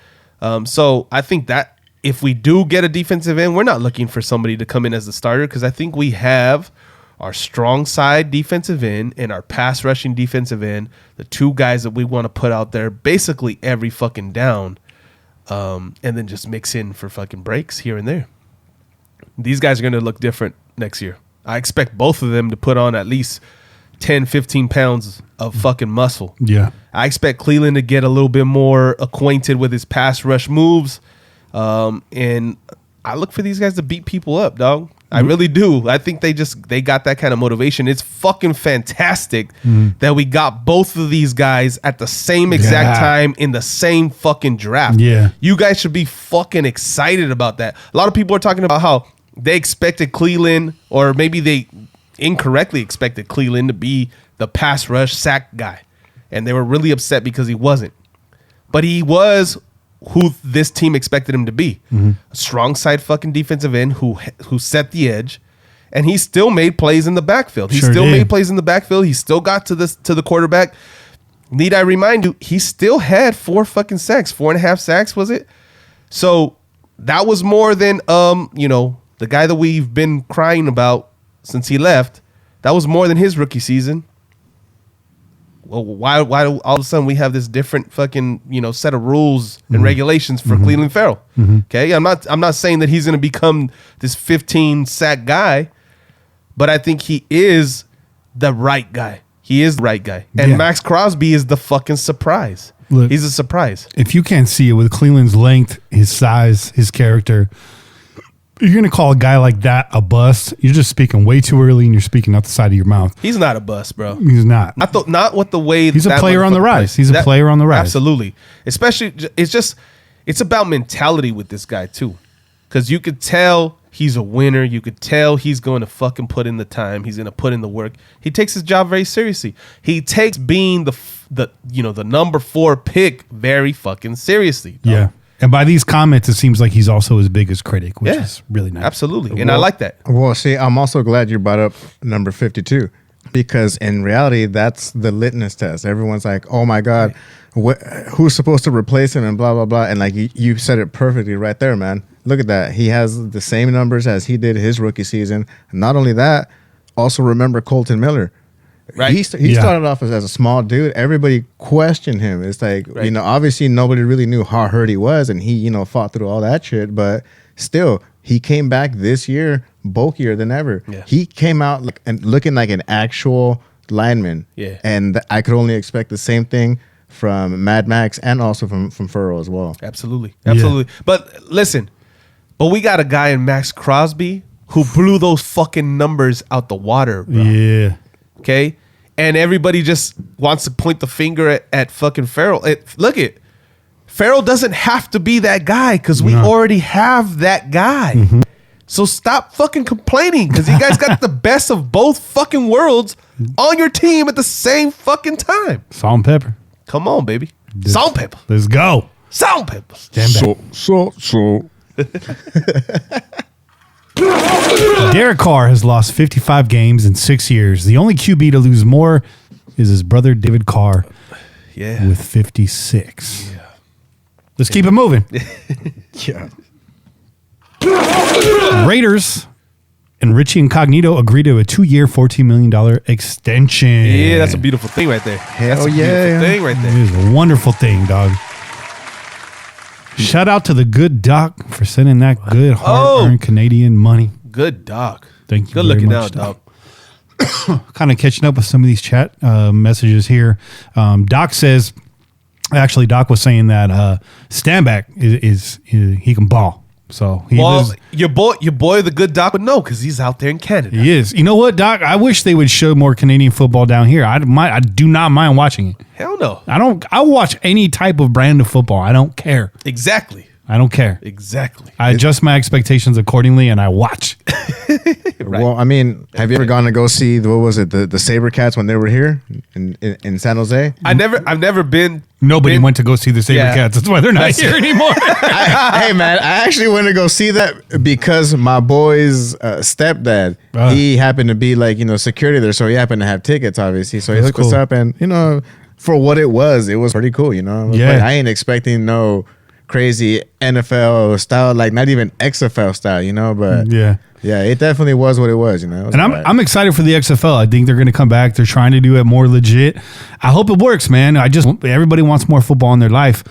So I think that if we do get a defensive end, we're not looking for somebody to come in as the starter because I think we have our strong side defensive end and our pass rushing defensive end, the two guys that we want to put out there basically every fucking down, and then just mix in for fucking breaks here and there. These guys are going to look different next year. I expect both of them to put on at least 10, 15 pounds of fucking muscle. Yeah. I expect Cleveland to get a little bit more acquainted with his pass rush moves, and I look for these guys to beat people up, dog. I really do. I think they got that kind of motivation. It's fucking fantastic that we got both of these guys at the same exact time in the same fucking draft. Yeah. You guys should be fucking excited about that. A lot of people are talking about how they expected Cleveland, or maybe they incorrectly expected Cleveland to be the pass rush sack guy. And they were really upset because he wasn't. But he was who this team expected him to be. A strong side fucking defensive end who set the edge, and he still made plays in the backfield. He made plays in the backfield. He still got to the quarterback. Need I remind you, he still had 4 fucking sacks, 4.5 sacks, was it? So that was more than the guy that we've been crying about since he left. That was more than his rookie season. Well, why do all of a sudden we have this different fucking set of rules and regulations for Cleveland Ferrell? Okay, I'm not saying that he's going to become this 15 sack guy, but I think he is the right guy. He is the right guy. And Yeah. Max Crosby is the fucking surprise. Look, He's a surprise. if you can't see it with Cleveland's length, his size, his character, you're going to call a guy like that a bust. You're just speaking way too early and you're speaking out the side of your mouth. He's not a bust, bro. He's not. I thought not what the way He's a that player on the motherfucker rise. plays. He's a player on the rise. Absolutely. Especially, it's about mentality with this guy too, because you could tell he's a winner. You could tell he's going to fucking put in the time. He's going to put in the work. He takes his job very seriously. He takes being the number 4 pick very fucking seriously. Dog. Yeah. And by these comments, it seems like he's also his biggest critic, which Yeah. is really nice. Absolutely, and I like that. Well, see, I'm also glad you brought up number 52 because in reality, that's the litmus test. Everyone's like, "Oh my God, who's supposed to replace him?" and blah blah blah. And like you said it perfectly right there, man. Look at that. He has the same numbers as he did his rookie season. Not only that, also remember Colton Miller. Right. He started off as a small dude. Everybody questioned him. It's like, Right. Obviously nobody really knew how hurt he was, and he, fought through all that shit. But still, he came back this year bulkier than ever. Yeah. He came out looking like an actual lineman. Yeah. And I could only expect the same thing from Mad Max and also from Furrow as well. Absolutely. But listen, we got a guy in Max Crosby who blew those fucking numbers out the water, bro. Yeah. Okay? And everybody just wants to point the finger at fucking Farrell. Farrell doesn't have to be that guy because we already have that guy. Mm-hmm. So stop fucking complaining because you guys got the best of both fucking worlds on your team at the same fucking time. Salt and pepper. Come on, baby. Salt and pepper. Let's go. Salt and pepper. Stand back. Derek Carr has lost 55 games in 6 years. The only QB to lose more is his brother David Carr Yeah. with 56. Yeah. Let's keep it moving. Yeah. Raiders and Richie Incognito agreed to a 2-year, $14 million extension. Yeah, that's a beautiful thing right there. That's a beautiful thing right It there. is a wonderful thing, dog. Shout out to the good doc for sending that good hard-earned Canadian money. Good dog. Thank you Good very looking much, out, Doc. dog. Kind of catching up with some of these chat messages here. Doc says, actually, Doc was saying that Stanback is he can ball. So he lives. Your boy, the good doc would know because he's out there in Canada. He is. You know what, Doc? I wish they would show more Canadian football down here. I do not mind watching it. Hell no. I'll watch any type of brand of football. I don't care. Exactly. I don't care. Exactly. I adjust my expectations accordingly and I watch. Right. Well, I mean, have you ever gone to go see the SaberCats when they were here in San Jose? I've never been. Nobody went to go see the SaberCats. Yeah. That's why they're not here anymore. Hey man, I actually went to go see that because my boy's stepdad, he happened to be security there, so he happened to have tickets, obviously. So he hooked us up, and for what it was pretty cool. Yeah. Like, I ain't expecting no crazy NFL style, like not even XFL style, but yeah, it definitely was what it was, And I'm excited for the XFL. I think they're going to come back. They're trying to do it more legit. I hope it works, man. Everybody wants more football in their life,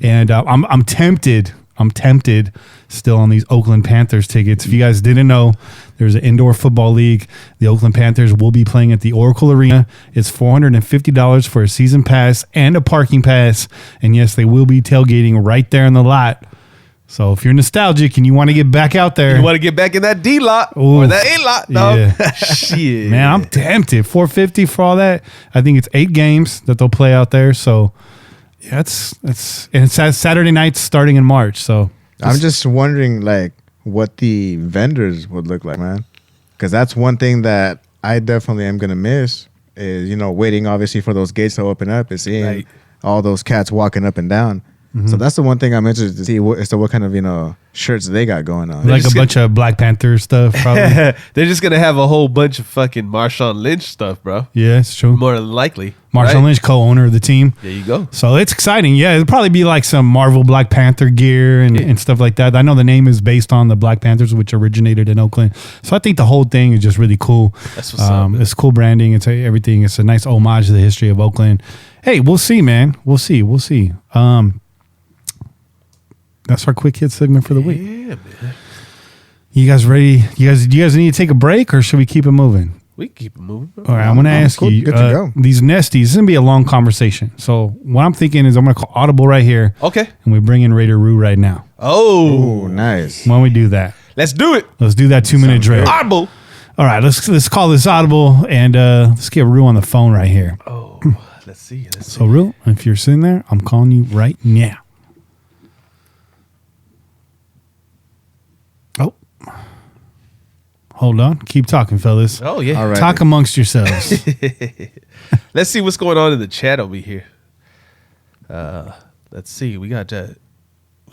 and I'm tempted. I'm tempted still on these Oakland Panthers tickets. If you guys didn't know, there's an indoor football league. The Oakland Panthers will be playing at the Oracle Arena. It's $450 for a season pass and a parking pass. And yes, they will be tailgating right there in the lot. So if you're nostalgic and you want to get back out there, You want to get back in that D lot or that A lot, dog. Yeah. Shit, man, I'm tempted. $450 for all that. I think it's 8 games that they'll play out there. So yeah, it's Saturday nights starting in March. So I'm just wondering what the vendors would look like, man. Because that's one thing that I definitely am gonna miss is waiting obviously for those gates to open up and seeing all those cats walking up and down. So that's the one thing I'm interested to see as to what kind of shirts they got going on. like a bunch of Black Panther stuff, probably. They're just gonna have a whole bunch of fucking Marshawn Lynch stuff, bro. Yeah, it's true. More than likely. Marshawn Lynch, co-owner of the team. There you go. So it's exciting. Yeah, it'll probably be like some Marvel Black Panther gear and stuff like that. I know the name is based on the Black Panthers, which originated in Oakland. So I think the whole thing is just really cool. That's what's up. It's cool branding. It's everything. It's a nice homage to the history of Oakland. Hey, we'll see, man. We'll see. That's our quick hit segment for the week. Yeah, man. You guys ready? Do you guys need to take a break, or should we keep it moving? We can keep it moving, bro. All right, I'm going to ask cool. you. Good to go. These nesties. This is going to be a long conversation. So what I'm thinking is I'm going to call audible right here. Okay. And we bring in Raider Roo right now. Oh, Ooh, nice. Why don't we do that? let's do it. Let's do that 2-minute drill. Audible. All right, let's call this audible, and let's get Roo on the phone right here. Oh, let's see. So Roo, if you're sitting there, I'm calling you right now. Oh, hold on. Keep talking, fellas. Oh yeah. All right. Talk amongst yourselves. Let's see what's going on in the chat over here. Let's see. We got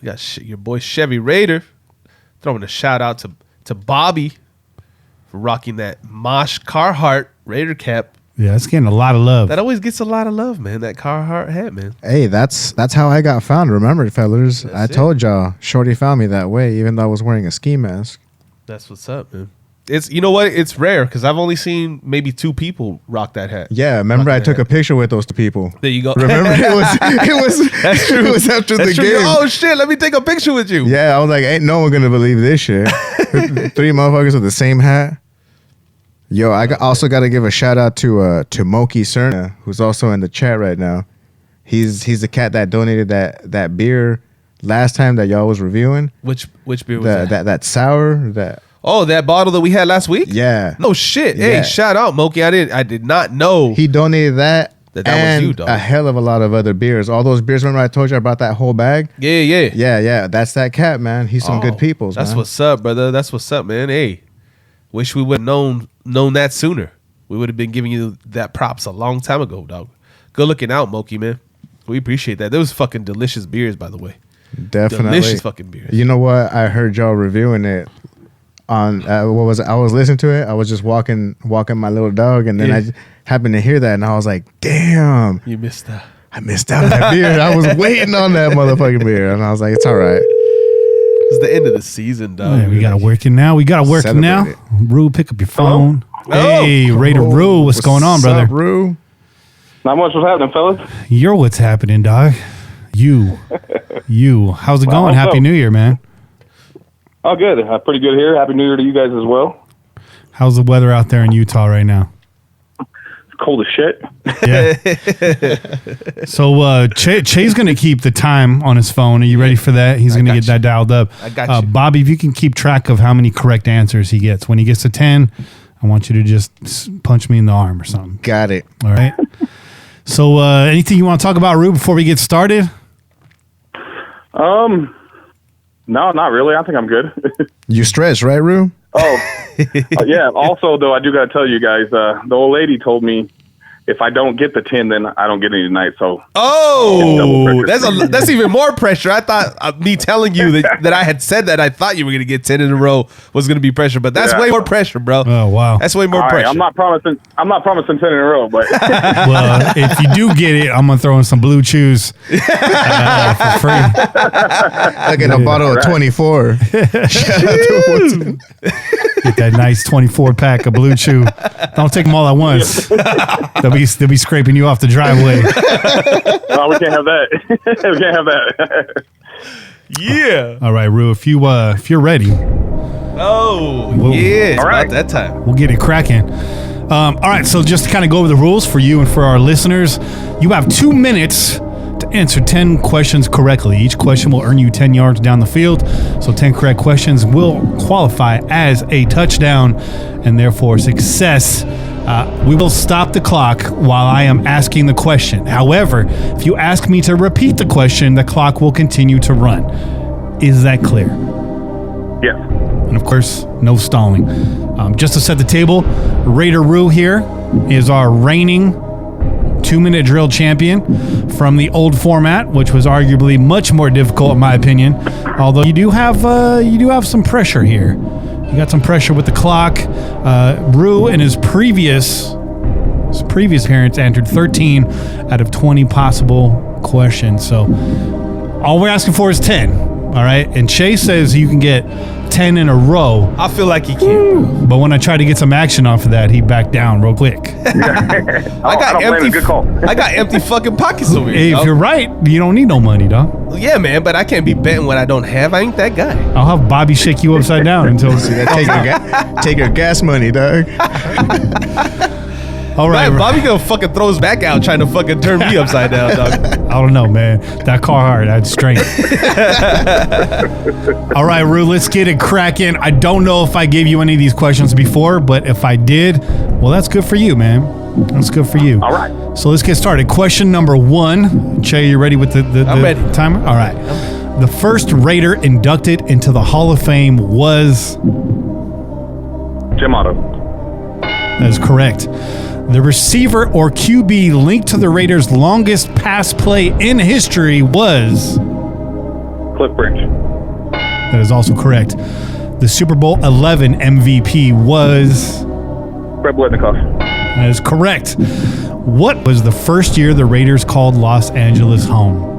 your boy Chevy Raider throwing a shout out to Bobby for rocking that Mosh Carhartt Raider cap. Yeah, it's getting a lot of love. That always gets a lot of love, man. That Carhartt hat, man. Hey, that's how I got found. Remember, fellas? I told y'all, Shorty found me that way, even though I was wearing a ski mask. That's what's up, man. It's, you know what? It's rare because I've only seen maybe 2 people rock that hat. Yeah, remember I took a picture with those 2 people. There you go. Remember, it was That's true. It was after That's the true. game. Oh shit! Let me take a picture with you. Yeah, I was like, ain't no one gonna believe this shit. 3 motherfuckers with the same hat. Yo, also got to give a shout out to Moki Cerna, who's also in the chat right now. He's the cat that donated that beer last time that y'all was reviewing. Which beer was that? That sour that. Oh, that bottle that we had last week? Yeah. No shit. Yeah. Hey, shout out, Moki. I did not know. He donated that That and was you, dog. a hell of a lot of other beers. All those beers. Remember I told you I brought that whole bag? Yeah. Yeah. That's that cat, man. He's some good peoples, That's man. what's up, brother. That's what's up, man. Hey, wish we would have known that sooner. We would have been giving you that props a long time ago, dog. Good looking out, Moki, man. We appreciate that. Those fucking delicious beers, by the way. Definitely. Delicious fucking beers. You know what? I heard y'all reviewing it on what was it? I was listening to it. I was just walking my little dog, and then I happened to hear that, and I was like, "Damn, You missed that. I missed out on that beer. I was waiting on that motherfucking beer," and I was like, "It's all right." It's the end of the season, dog. Yeah, we got to work it now. Celebrate it. Roo, pick up your phone. Hello? Hey, Raider Roo, what's going on, brother? Up, Roo? Not much was happening, fellas. You're what's happening, dog. You. How's it Wow, going? what's Happy up? New Year, man. Oh, good. Pretty good here. Happy New Year to you guys as well. How's the weather out there in Utah right now? It's cold as shit. Yeah. So Che's going to keep the time on his phone. Are you ready for that? He's going to get that dialed up. I got you. Bobby, if you can keep track of how many correct answers he gets. When he gets to 10, I want you to just punch me in the arm or something. Got it. All right. So anything you want to talk about, Rue, before we get started? No, not really. I think I'm good. You stressed, right, Roo? Yeah. Also, though, I do got to tell you guys, the old lady told me if I don't get the 10, then I don't get any tonight. So, Oh, that's even more pressure. I thought me telling you that I had said that I thought you were going to get 10 in a row was going to be pressure, but that's Yeah. way more pressure, bro. Oh, wow. That's way more all pressure. right, I'm not promising 10 in a row, but Well, if you do get it, I'm going to throw in some blue chews for free. I get a bottle of 24. Shout out to Woodson. Get that nice 24-pack of Blue Chew. Don't take them all at once. They'll be scraping you off the driveway. no, we can't have that. We can't have that. Yeah. All right, Rue, if you're ready, Oh, Whoa. yeah. It's All right. about that time. we'll get it cracking. All right, so just to kind of go over the rules for you and for our listeners, you have 2 minutes to answer 10 questions correctly. Each question will earn you 10 yards down the field. So 10 correct questions will qualify as a touchdown and therefore success. We will stop the clock while I am asking the question. However, if you ask me to repeat the question, the clock will continue to run. Is that clear? Yes. And of course, no stalling. Just to set the table, Raider Roo here is our reigning 2-minute drill champion from the old format, which was arguably much more difficult in my opinion. Although you do have some pressure here. You got some pressure with the clock. Roo in his previous appearance entered 13 out of 20 possible questions. So all we're asking for is 10. All right. And Chase says you can get 10 in a row. I feel like he can. But when I tried to get some action off of that, he backed down real quick. I got empty. Good call. I got empty fucking pockets over here. Hey, if dog. you're right, you don't need no money, dog. Yeah, man, but I can't be betting what I don't have. I ain't that guy. I'll have Bobby shake you upside down until. Take your gas money, dog. All right. Man, Bobby gonna fucking throw his back out trying to fucking turn me upside down, dog. I don't know, man. That Carhartt had strength. All right, Rue, let's get it cracking. I don't know if I gave you any of these questions before, but if I did, well, that's good for you, man. That's good for you. All right. So let's get started. Question number 1. Che, you ready with the I'm ready. timer? All right. The first Raider inducted into the Hall of Fame was... Jim Otto. That is correct. The receiver or QB linked to the Raiders' longest pass play in history was... Cliff Branch. That is also correct. The Super Bowl 11 MVP was... Fred Blitnikoff. That is correct. What was the first year the Raiders called Los Angeles home?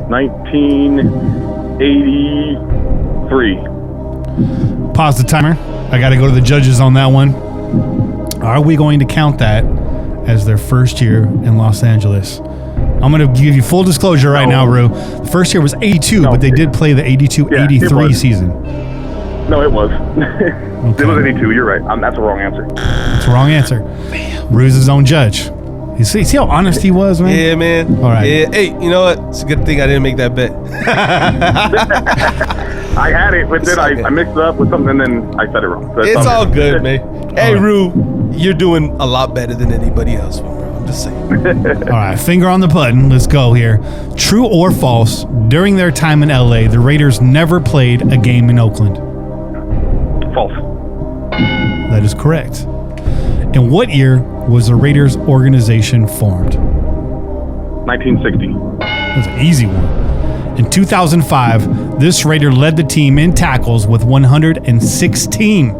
1983. Pause the timer. I got to go to the judges on that one. Are we going to count that as their first year in Los Angeles? I'm going to give you full disclosure right now, Rue. The first year was 82, but they did play the 82-83 season. No, it was. It was 82. You're right. That's the wrong answer. That's the wrong answer. Rue's his own judge. You see how honest he was, man? Yeah, man. All right. Yeah. Hey, you know what? It's a good thing I didn't make that bet. I had it, but then I mixed it up with something, and then I said it wrong. So It's all good, man. Hey, right. Rue, you're doing a lot better than anybody else, bro. I'm just saying. All right, finger on the button. Let's go here. True or false, during their time in LA, the Raiders never played a game in Oakland? False. That is correct. In what year was the Raiders organization formed? 1960. That's an easy one. In 2005, this Raider led the team in tackles with 116.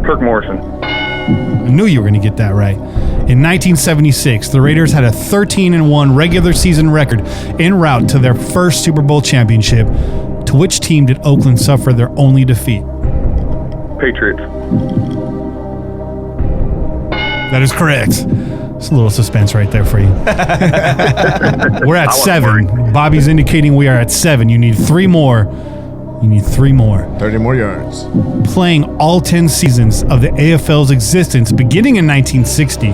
Kirk Morrison. I knew you were going to get that right. In 1976, the Raiders had a 13-1 regular season record en route to their first Super Bowl championship. To which team did Oakland suffer their only defeat? Patriots. That is correct. It's a little suspense right there for you. We're at 7. Bobby's indicating we are at 7. You need 3 more. 30 more yards. Playing all 10 seasons of the AFL's existence beginning in 1960,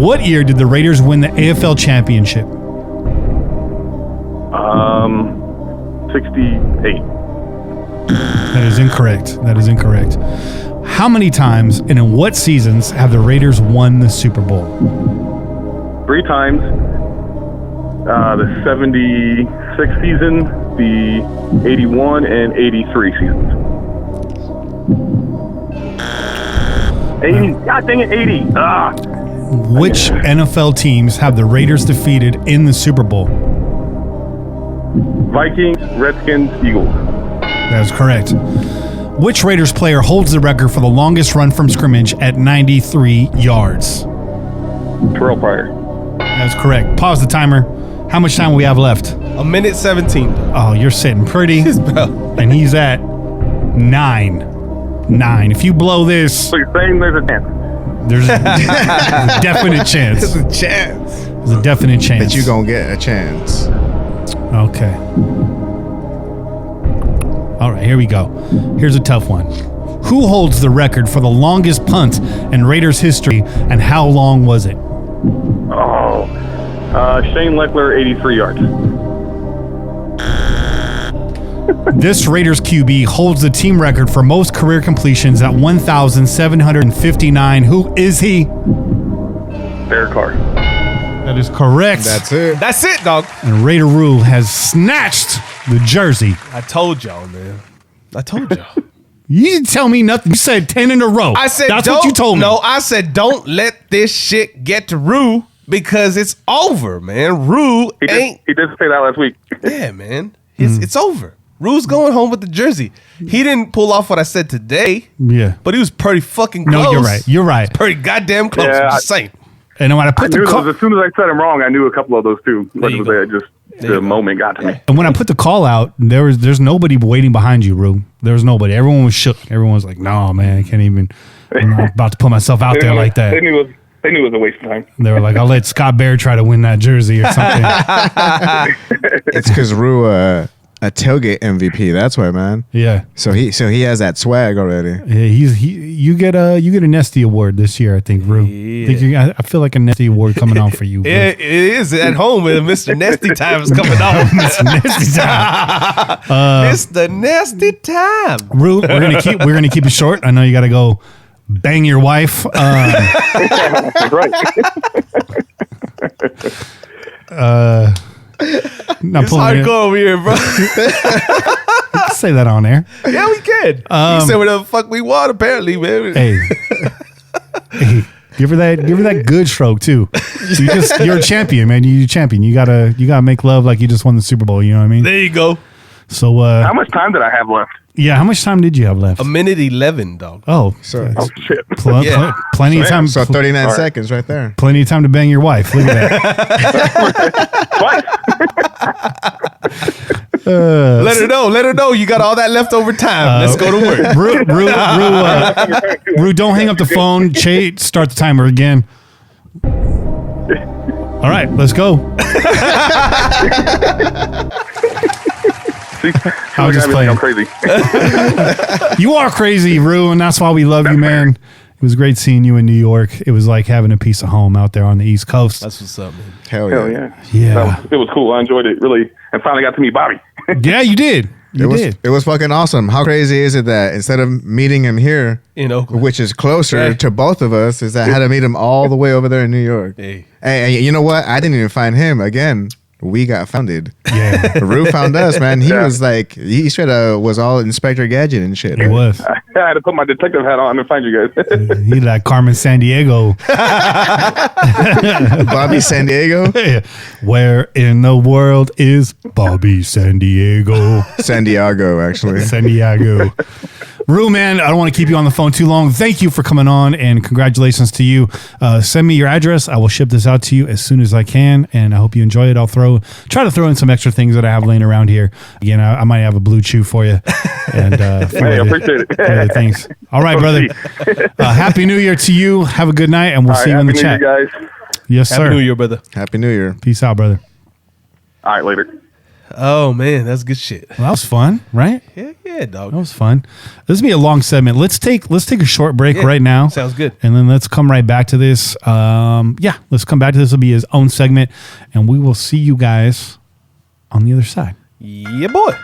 what year did the Raiders win the AFL championship? 68. That is incorrect. How many times and in what seasons have the Raiders won the Super Bowl? 3 times. The 76 season, the 81 and 83 seasons. 80. God dang it, 80. Which NFL teams have the Raiders defeated in the Super Bowl? Vikings, Redskins, Eagles. That is correct. Which Raiders player holds the record for the longest run from scrimmage at 93 yards? Terrell Pryor. That's correct. Pause the timer. How much time we have left? 1:17. Oh, you're sitting pretty. And he's at 9. If you blow this, So you're saying there's a chance? there's a definite chance. There's a chance There's a definite chance. that you're going to get a chance. Okay. All right, here we go. Here's a tough one. Who holds the record for the longest punt in Raiders history, and how long was it? Shane Leckler, 83 yards. This Raiders QB holds the team record for most career completions at 1,759. Who is he? Derek Carr. That is correct. That's it. That's it, dog. And Raider Rule has snatched the jersey. I told y'all, man. I told y'all. You didn't tell me nothing. You said 10 in a row. I said that's don't, what you told me. No, I said don't let this shit get to Rue because it's over, man. Rue He ain't. did say that last week. Yeah, man. It's over. Rue's going home with the jersey. He didn't pull off what I said today. Yeah. But he was pretty fucking close. No, you're right. You're right. Pretty goddamn close. Yeah, I'm just saying. And when I put as soon as I said them wrong, I knew a couple of those too. But the moment got to me. And when I put the call out, there's nobody waiting behind you, Rue. There was nobody. Everyone was shook. Everyone was like, "No, man, I can't even. I'm not about to put myself out there like that." They knew it was a waste of time. They were like, "I'll let Scott Bear try to win that jersey or something." It's because Rue a tailgate MVP. That's why, man. Yeah. So he has that swag already. Yeah, you get a Nesty Award this year, I think, Rue. Yeah. I feel like a Nesty Award coming on for you. Rue. It is at home with Mr. Nesty Time is coming on. Mr. Nesty Time. Mr. Nesty Time. Rue, we're gonna keep it short. I know you got to go bang your wife. That's right. It's hardcore over here, bro. Say that on air. Yeah, we can. We say whatever the fuck we want, apparently, man. Hey, give her that good stroke too. You're a champion, man. You're a champion. You gotta make love like you just won the Super Bowl. You know what I mean? There you go. So How much time did I have left? yeah, how much time did you have left? 1:11, dog. Oh, So Oh shit. Yeah. plenty of time. so 39 seconds right there. Plenty of time to bang your wife. Look at that. Twice. Let her know you got all that leftover time. Let's go to work. Rue, don't hang up the phone. Che, start the timer again. All right, let's go. I was just playing. I'm crazy. You are crazy, Rue, and that's why we love you, man. It was great seeing you in New York. It was like having a piece of home out there on the East Coast. That's what's up, man. Hell Hell yeah. yeah. Yeah. It was cool. I enjoyed it really, and finally got to meet Bobby. Yeah, you did. You did. It was fucking awesome. How crazy is it that instead of meeting him here, In Oakland. which is closer Hey. to both of us, is that I had to meet him all the way over there in New York. Hey. Hey, you know what? I didn't even find him. Again, we got founded. Yeah, Rue found us, man. He Yeah. was like, he straight was all Inspector Gadget and shit. it was. I had to put my detective hat on and find you guys. He like Carmen San Diego. Bobby San Diego. Where in the world is Bobby San Diego? San Diego, actually. San Diego. Rue, man, I don't want to keep you on the phone too long. Thank you for coming on, and congratulations to you. Send me your address. I will ship this out to you as soon as I can, and I hope you enjoy it. I'll try to throw in some extra things that I have laying around here. Again, I might have a blue chew for you. And Hey, I appreciate it. other things. All right, brother. Happy New Year to you. Have a good night, and we'll All see you right, in the Happy chat. New Year, guys. Yes, sir. Happy New Year, brother. Happy New Year. Peace out, brother. All right, later. Oh, man, that's good shit. Well, that was fun, right? Yeah, dog. That was fun. This will be a long segment. Let's take a short break Yeah, right now. sounds good. And then let's come right back to this. Let's come back to this. Will be his own segment, and we will see you guys on the other side. Yeah, boy.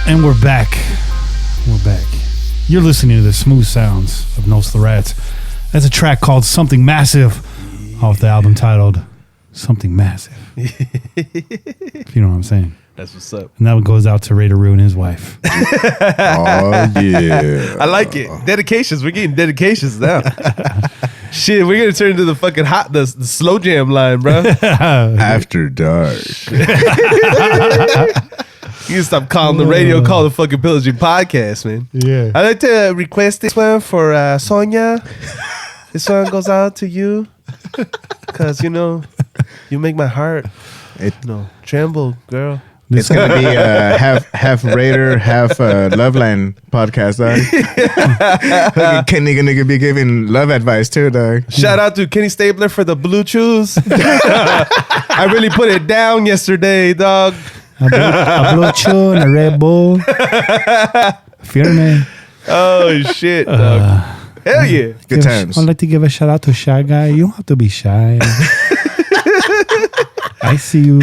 And we're back. We're back. You're listening to the smooth sounds of Nosferatu. That's a track called Something Massive off the album titled Something Massive. If you know what I'm saying. That's what's up. And that one goes out to Raideroo and his wife. Oh, yeah. I like it. Dedications. We're getting dedications now. Shit, we're gonna turn into the fucking the slow jam line, bro. After dark. You can stop calling the radio, call the fucking Pillaging podcast, man. Yeah. I'd like to request this one for Sonia. This song goes out to you because you make my heart tremble, girl. It's gonna be half Raider, half Loveland podcast, dog. Kenny gonna be giving love advice too, dog. Shout out to Kenny Stabler for the blue chews. I really put it down yesterday, dog. A blue chew and a Red Bull. Firme. Oh shit, dog. Hell yeah. Good times. I'd like to give a shout out to Shy Guy. You don't have to be shy. I see you.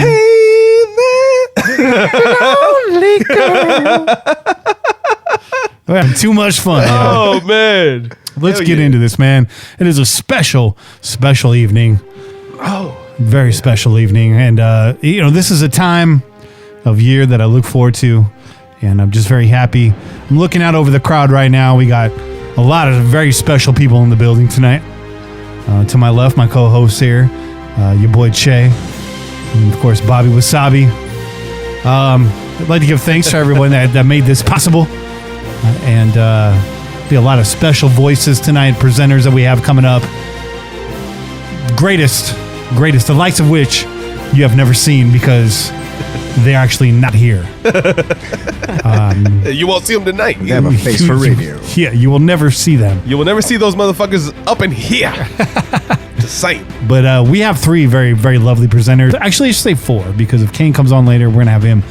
Lonely girl. We're having too much fun. Oh man. Let's Hell get yeah. into this, man. It is a special evening. Oh. Very special evening. And, this is a time of year that I look forward to. And I'm just very happy. I'm looking out over the crowd right now. We got a lot of very special people in the building tonight. To my left, my co-host here, your boy Che. And, of course, Bobby Wasabi. I'd like to give thanks to everyone that made this possible. And be a lot of special voices tonight, presenters that we have coming up. Greatest, the likes of which you have never seen because they're actually not here. You won't see them tonight. They have a face for radio. Yeah, you will never see them. You will never see those motherfuckers up in here. Just saying. But we have three very, very lovely presenters. Actually, I should say four, because if Kane comes on later, we're going to have him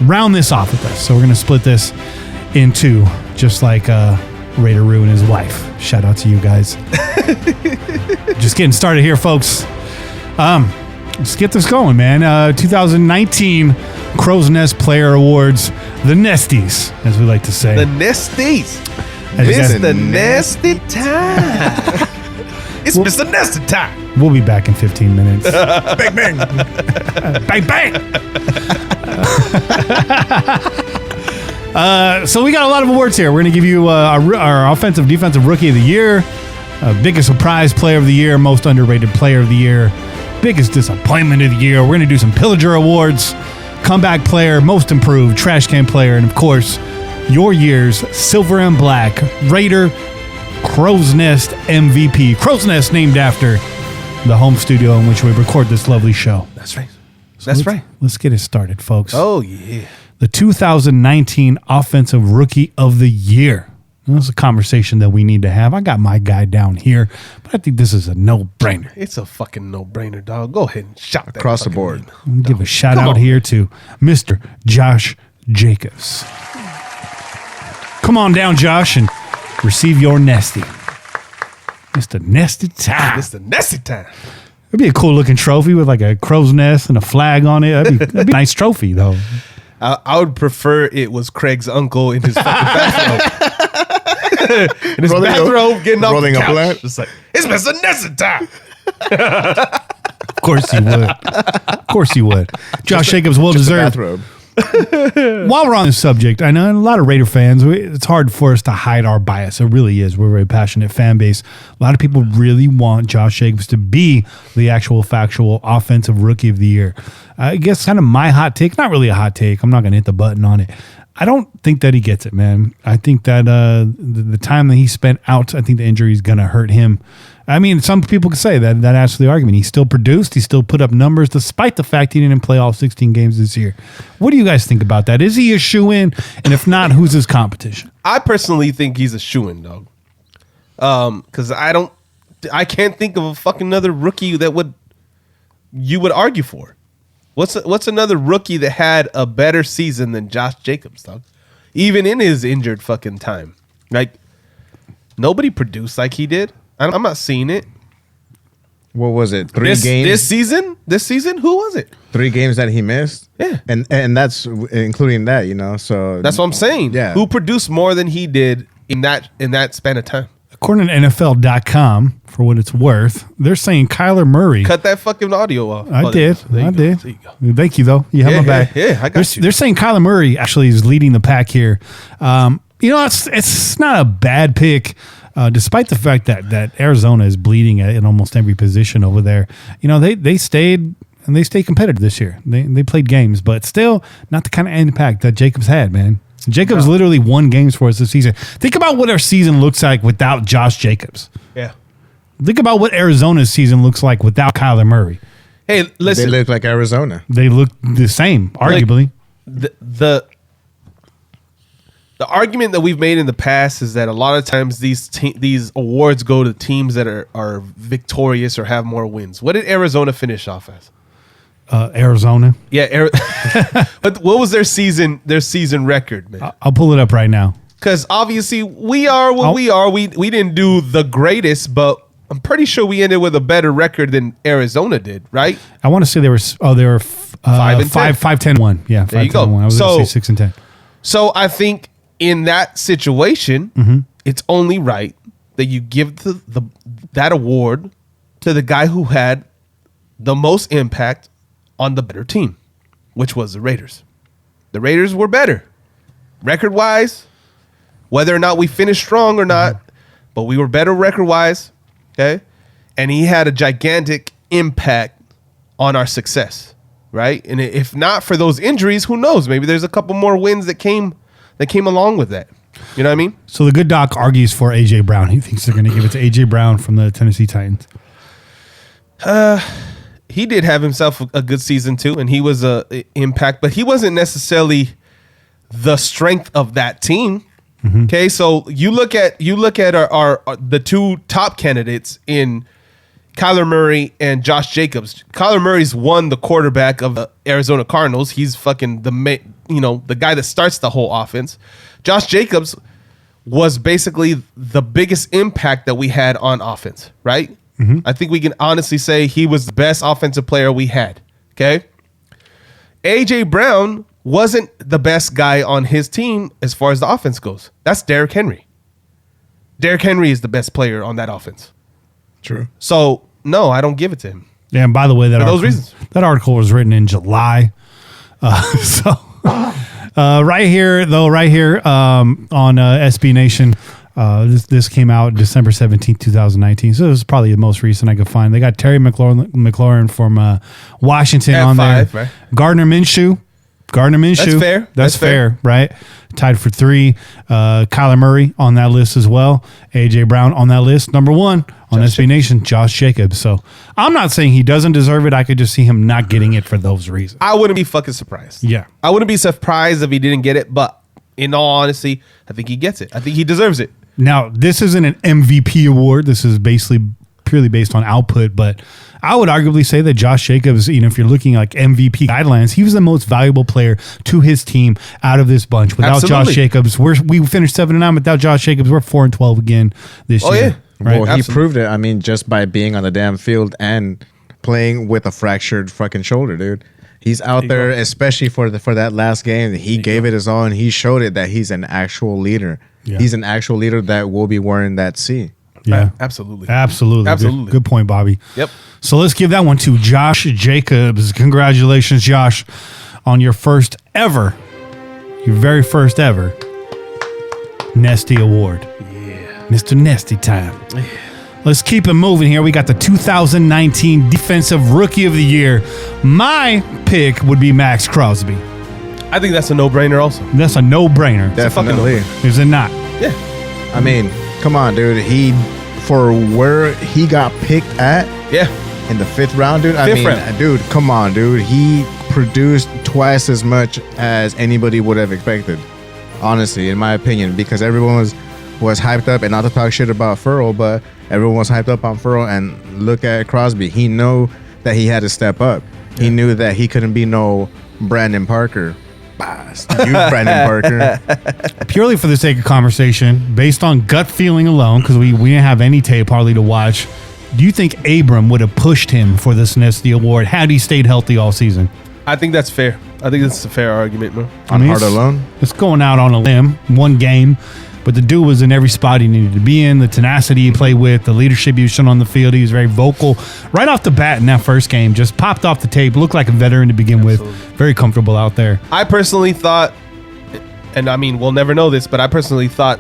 round this off with us. So we're going to split this in two, just like Raider Rue and his wife. Shout out to you guys. Just getting started here, folks. Let's get this going, man. 2019 Crow's Nest Player Awards, the Nesties, as we like to say. The Nesties. As you It's guys- the Nesty Time. It's Mr. Nesty Time. We'll be back in 15 minutes. Bang, bang. Bang, bang. So we got a lot of awards here. We're going to give you our offensive, defensive rookie of the year, biggest surprise player of the year, most underrated player of the year, biggest disappointment of the year. We're going to do some Pillager awards, comeback player, most improved, trash can player, and of course, your year's silver and black Raider Crow's Nest MVP. Crow's Nest named after the home studio in which we record this lovely show. That's right. Let's get it started, folks. Oh, yeah. The 2019 Offensive Rookie of the Year. This is a conversation that we need to have. I got my guy down here, but I think this is a no-brainer. It's a fucking no-brainer, dog. Go ahead and shout that Across the fucking board. name. I'm gonna give a shout Come out on. here to Mr. Josh Jacobs. Come on down, Josh, and receive your Nesty. Mr. Nesty Time. It's the Nesty Time. It'd be a cool looking trophy with like a crow's nest and a flag on it. That'd be a nice trophy, though. I would prefer it was Craig's uncle in his fucking bathrobe. In his bathrobe, getting off rolling the a couch. blunt. Just like, it's Mr. Nesty Time. Of course you would. Of course you would. Josh Jacobs, well Just a deserved. bathrobe. While we're on this subject, I know a lot of Raider fans, it's hard for us to hide our bias. It really is. We're a very passionate fan base. A lot of people really want Josh Jacobs to be the actual factual offensive rookie of the year. I guess kind of my hot take, not really a hot take. I'm not going to hit the button on it. I don't think that he gets it, man. I think that the time that he spent out, I think the injury is going to hurt him. I mean, some people could say that adds to the argument. He still produced. He still put up numbers despite the fact he didn't play all 16 games this year. What do you guys think about that? Is he a shoo-in? And if not, who's his competition? I personally think he's a shoo-in, dog. Because I can't think of a fucking another rookie that you would argue for. What's another rookie that had a better season than Josh Jacobs, dog? Even in his injured fucking time. Like, nobody produced like he did. I'm not seeing it. What was it? This games? This season, who was it? 3 games that he missed? Yeah. And that's including that, so. That's what I'm saying. Yeah. Who produced more than he did in that span of time? According to NFL.com, for what it's worth, they're saying Kyler Murray. Cut that fucking audio off. I did. There you go. There you go. Thank you, though. You have my back. Yeah, I got you. They're saying Kyler Murray actually is leading the pack here. It's not a bad pick. Despite the fact that Arizona is bleeding in almost every position over there, they stayed and they stayed competitive this year. They played games, but still not the kind of impact that Jacobs had, man. Jacobs literally won games for us this season. Think about what our season looks like without Josh Jacobs. Yeah. Think about what Arizona's season looks like without Kyler Murray. Hey, listen. They look like Arizona. They look the same, arguably. The argument that we've made in the past is that a lot of times these awards go to teams that are victorious or have more wins. What did Arizona finish off as? Arizona. Yeah, but what was their season record, man? I'll pull it up right now. Because obviously we are what we are. We didn't do the greatest, but I'm pretty sure we ended with a better record than Arizona did, right? I want to say they were 5-10-1. Yeah, There you go. 5-10-1. I was going to say 6-10. So I think in that situation, it's only right that you give that award to the guy who had the most impact on the better team, which was the Raiders. The Raiders were better, record-wise, whether or not we finished strong or not, but we were better record-wise, okay? And he had a gigantic impact on our success, right? And if not for those injuries, who knows? Maybe there's a couple more wins that came along with that. You know what I mean? So the good doc argues for A.J. Brown. He thinks they're going to give it to A.J. Brown from the Tennessee Titans. He did have himself a good season too, and he was a impact, but he wasn't necessarily the strength of that team. Okay, so you look at our the two top candidates in Kyler Murray and Josh Jacobs. Kyler Murray's won the quarterback of the Arizona Cardinals. He's fucking the guy that starts the whole offense. Josh Jacobs was basically the biggest impact that we had on offense, right? I think we can honestly say he was the best offensive player we had. Okay. A.J. Brown wasn't the best guy on his team as far as the offense goes. That's Derrick Henry. Derrick Henry is the best player on that offense. True. So, no, I don't give it to him. Yeah, and by the way, For those reasons. That article was written in July. Right here on SB Nation, this came out December 17th, 2019. So it was probably the most recent I could find. They got Terry McLaurin from Washington At on 5, there. right? Gardner Minshew. That's fair. That's fair, right? Tied for 3. Kyler Murray on that list as well. A.J. Brown on that list. Number 1 on SB Nation, Josh Jacobs. So I'm not saying he doesn't deserve it. I could just see him not getting it for those reasons. I wouldn't be fucking surprised. Yeah. I wouldn't be surprised if he didn't get it, but in all honesty, I think he gets it. I think he deserves it. Now, this isn't an MVP award. This is basically purely based on output, but I would arguably say that Josh Jacobs, if you're looking like MVP guidelines, he was the most valuable player to his team out of this bunch. Without Absolutely. Josh Jacobs, we finished 7-9. Without Josh Jacobs, we're 4-12 again this year. Yeah. Right? Well, he Absolutely. proved it. I mean, just by being on the damn field and playing with a fractured fucking shoulder, dude. He's out there, especially for that last game. He gave it his all, and he showed it that he's an actual leader. Yeah. He's an actual leader that will be wearing that C. Yeah, Absolutely. Absolutely. Good point, Bobby. Yep. So let's give that one to Josh Jacobs. Congratulations, Josh, on your very first ever Nesty Award. Yeah. Mr. Nesty Time. Let's keep it moving here. We got the 2019 Defensive Rookie of the Year. My pick would be Max Crosby. I think that's a no-brainer also. That's a no-brainer. Definitely. Is it not? Yeah. I mean, come on, dude. For where he got picked at Yeah. in the 5th round, dude. Fifth round. Dude, come on, dude. He produced twice as much as anybody would have expected. Honestly, in my opinion, because everyone was hyped up, and not to talk shit about Furl, but everyone was hyped up on Furl, and look at Crosby. He knew that he had to step up. He knew that he couldn't be no Brandon Parker. You, Brandon Parker. Purely for the sake of conversation, based on gut feeling alone, because we didn't have any tape hardly to watch, do you think Abram would have pushed him for this Nesty Award had he stayed healthy all season? I think that's fair. I think that's a fair argument, man. On heart alone? It's going out on a limb, one game. But the dude was in every spot he needed to be in. The tenacity he played with, the leadership he was shown on the field. He was very vocal. Right off the bat in that first game, just popped off the tape. Looked like a veteran to begin with. Very comfortable out there. I personally thought, and I mean, we'll never know this, but I personally thought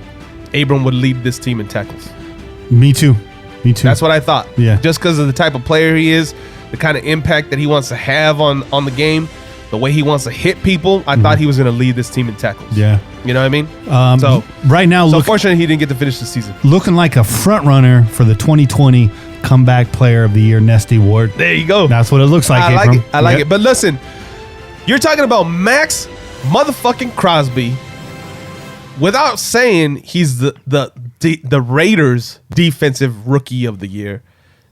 Abram would lead this team in tackles. Me too. That's what I thought. Yeah. Just because of the type of player he is, the kind of impact that he wants to have on the game, the way he wants to hit people, I thought he was going to lead this team in tackles. Yeah. You know what I mean? So right now, unfortunately, he didn't get to finish the season. Looking like a front runner for the 2020 Comeback Player of the Year Nesty Award. There you go. That's what it looks like. I like it. But listen, you're talking about Max motherfucking Crosby without saying he's the Raiders Defensive Rookie of the Year.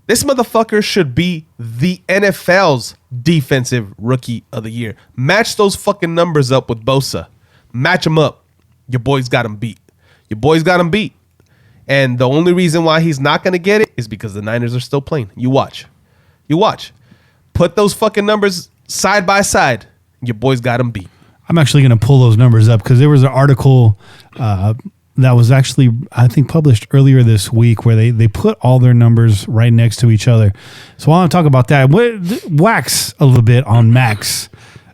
This motherfucker should be the NFL's Defensive Rookie of the Year. Match those fucking numbers up with Bosa. Match them up. Your boy's got him beat. Your boy's got him beat. And the only reason why he's not going to get it is because the Niners are still playing. You watch. Put those fucking numbers side by side. Your boy's got him beat. I'm actually going to pull those numbers up because there was an article that was actually, I think, published earlier this week where they put all their numbers right next to each other. So I want to talk about that. Wax a little bit on Max,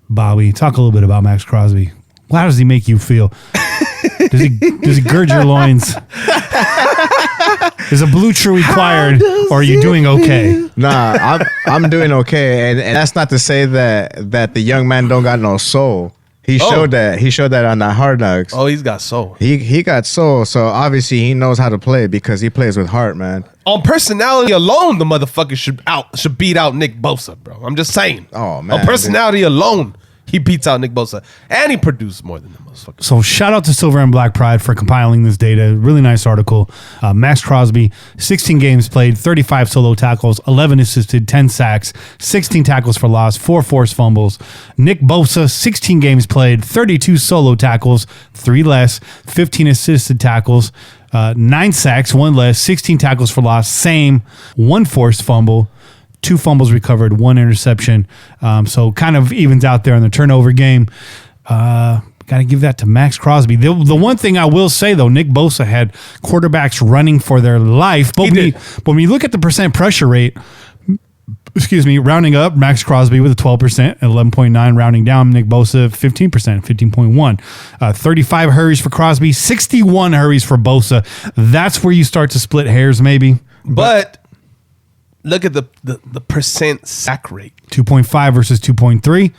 Bobby. Talk a little bit about Max Crosby. How does he make you feel? Does he gird your loins? Is a blue chew required, or are you doing okay? Nah, I'm doing okay, and that's not to say that the young man don't got no soul. He showed that on that Hard Knocks. Oh, he's got soul. He got soul, so obviously he knows how to play because he plays with heart, man. On personality alone, the motherfucker should beat out Nick Bosa, bro. I'm just saying. Oh, man. On personality alone, he beats out Nick Bosa, and he produced more than the motherfucker. So shout out to Silver and Black Pride for compiling this data. Really nice article. Max Crosby, 16 games played, 35 solo tackles, 11 assisted, 10 sacks, 16 tackles for loss, 4 forced fumbles. Nick Bosa, 16 games played, 32 solo tackles, 3 less, 15 assisted tackles, 9 sacks, 1 less, 16 tackles for loss, same, 1 forced fumble. 2 fumbles recovered, 1 interception. So kind of evens out there in the turnover game. Got to give that to Max Crosby. The one thing I will say, though, Nick Bosa had quarterbacks running for their life. But when you look at the percent pressure rate, rounding up, Max Crosby with a 12%, 11.9. Rounding down, Nick Bosa, 15%, 15.1. 35 hurries for Crosby, 61 hurries for Bosa. That's where you start to split hairs, maybe. But look at the percent sack rate. 2.5 versus 2.3,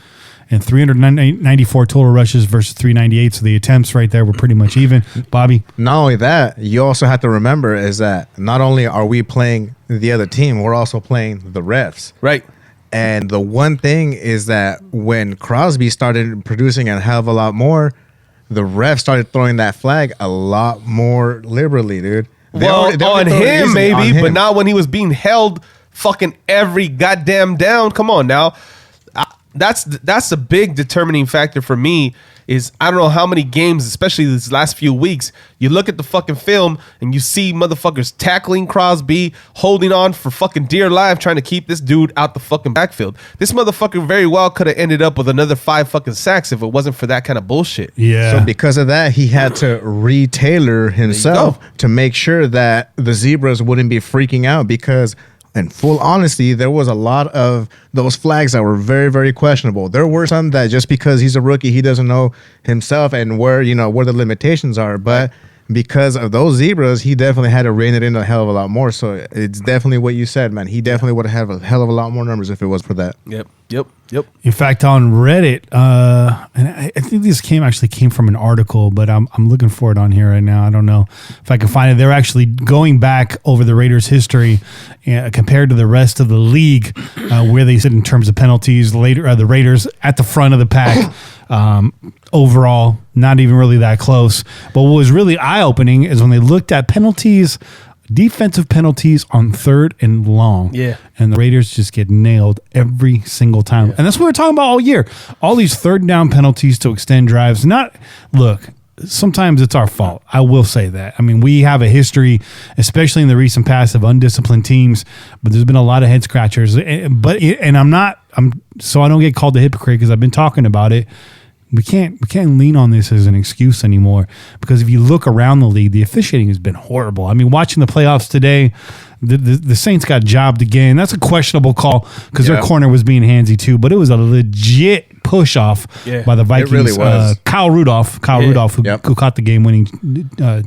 and 394 total rushes versus 398. So the attempts right there were pretty much even. Bobby? Not only that, you also have to remember is that not only are we playing the other team, we're also playing the refs. Right. And the one thing is that when Crosby started producing a hell of a lot more, the refs started throwing that flag a lot more liberally, dude. On him, maybe, but not when he was being held fucking every goddamn down. Come on now. That's a big determining factor for me is I don't know how many games, especially these last few weeks, you look at the fucking film and you see motherfuckers tackling Crosby, holding on for fucking dear life, trying to keep this dude out the fucking backfield. This motherfucker very well could have ended up with another 5 fucking sacks if it wasn't for that kind of bullshit. Yeah. So because of that, he had to retailor himself to make sure that the Zebras wouldn't be freaking out because in full honesty, there was a lot of those flags that were very, very questionable. There were some that just because he's a rookie, he doesn't know himself and where the limitations are. But because of those Zebras, he definitely had to rein it in a hell of a lot more. So it's definitely what you said, man. He definitely would have had a hell of a lot more numbers if it was for that. Yep. In fact, on Reddit, and I think this came from an article, but I'm looking for it on here right now. I don't know if I can find it. They're actually going back over the Raiders' history compared to the rest of the league, where they sit in terms of penalties. The Raiders at the front of the pack. Overall, not even really that close. But what was really eye-opening is when they looked at penalties, defensive penalties on 3rd and long. Yeah. And the Raiders just get nailed every single time. Yeah. And that's what we're talking about all year. All these 3rd down penalties to extend drives. Sometimes it's our fault. I will say that. I mean, we have a history, especially in the recent past, of undisciplined teams, but there's been a lot of head scratchers. So I don't get called a hypocrite because I've been talking about it. We can't lean on this as an excuse anymore because if you look around the league, the officiating has been horrible. I mean, watching the playoffs today, the Saints got jobbed again. That's a questionable call because their corner was being handsy too, but it was a legit push off by the Vikings. It really was. Kyle Rudolph, who caught the game-winning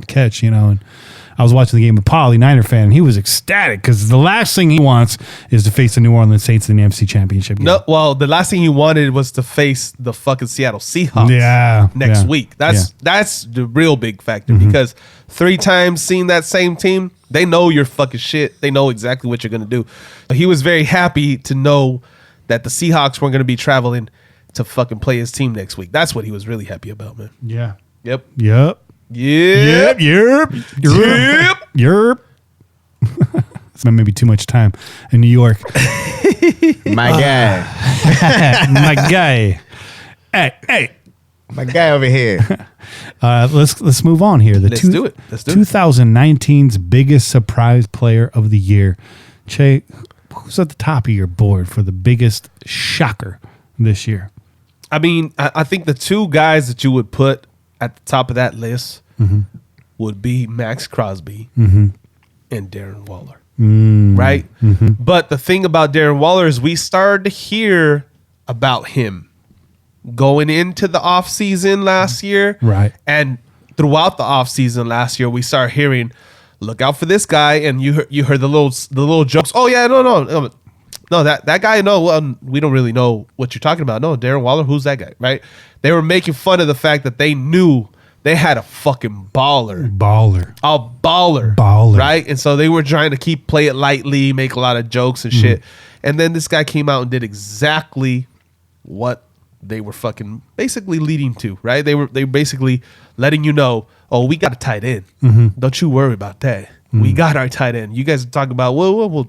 catch, and I was watching the game with Polly, Niner fan, and he was ecstatic because the last thing he wants is to face the New Orleans Saints in the NFC Championship game. No, well, the last thing he wanted was to face the fucking Seattle Seahawks next week. That's the real big factor because 3 times seeing that same team, they know you're fucking shit. They know exactly what you're going to do. But he was very happy to know that the Seahawks weren't going to be traveling to fucking play his team next week. That's what he was really happy about, man. Yeah. Yep. It's maybe too much time in New York. My guy. My guy. Hey. My guy over here. Let's move on here. Let's do it. 2019's biggest surprise player of the year. Che, who's at the top of your board for the biggest shocker this year? I mean, I think the two guys that you would put at the top of that list would be Max Crosby and Darren Waller. Right? But the thing about Darren Waller is we started to hear about him going into the offseason last year. Right. And throughout the offseason last year, we started hearing, look out for this guy. And you heard the little jokes. Oh, yeah, no, that guy, no, we don't really know what you're talking about. No, Darren Waller, who's that guy? Right? They were making fun of the fact that they knew they had a fucking baller. A baller. Right? And so they were trying to play it lightly, make a lot of jokes and shit. And then this guy came out and did exactly what they were fucking basically leading to, right? They were basically letting you know, oh, we got a tight end. Don't you worry about that. We got our tight end. You guys talk about, will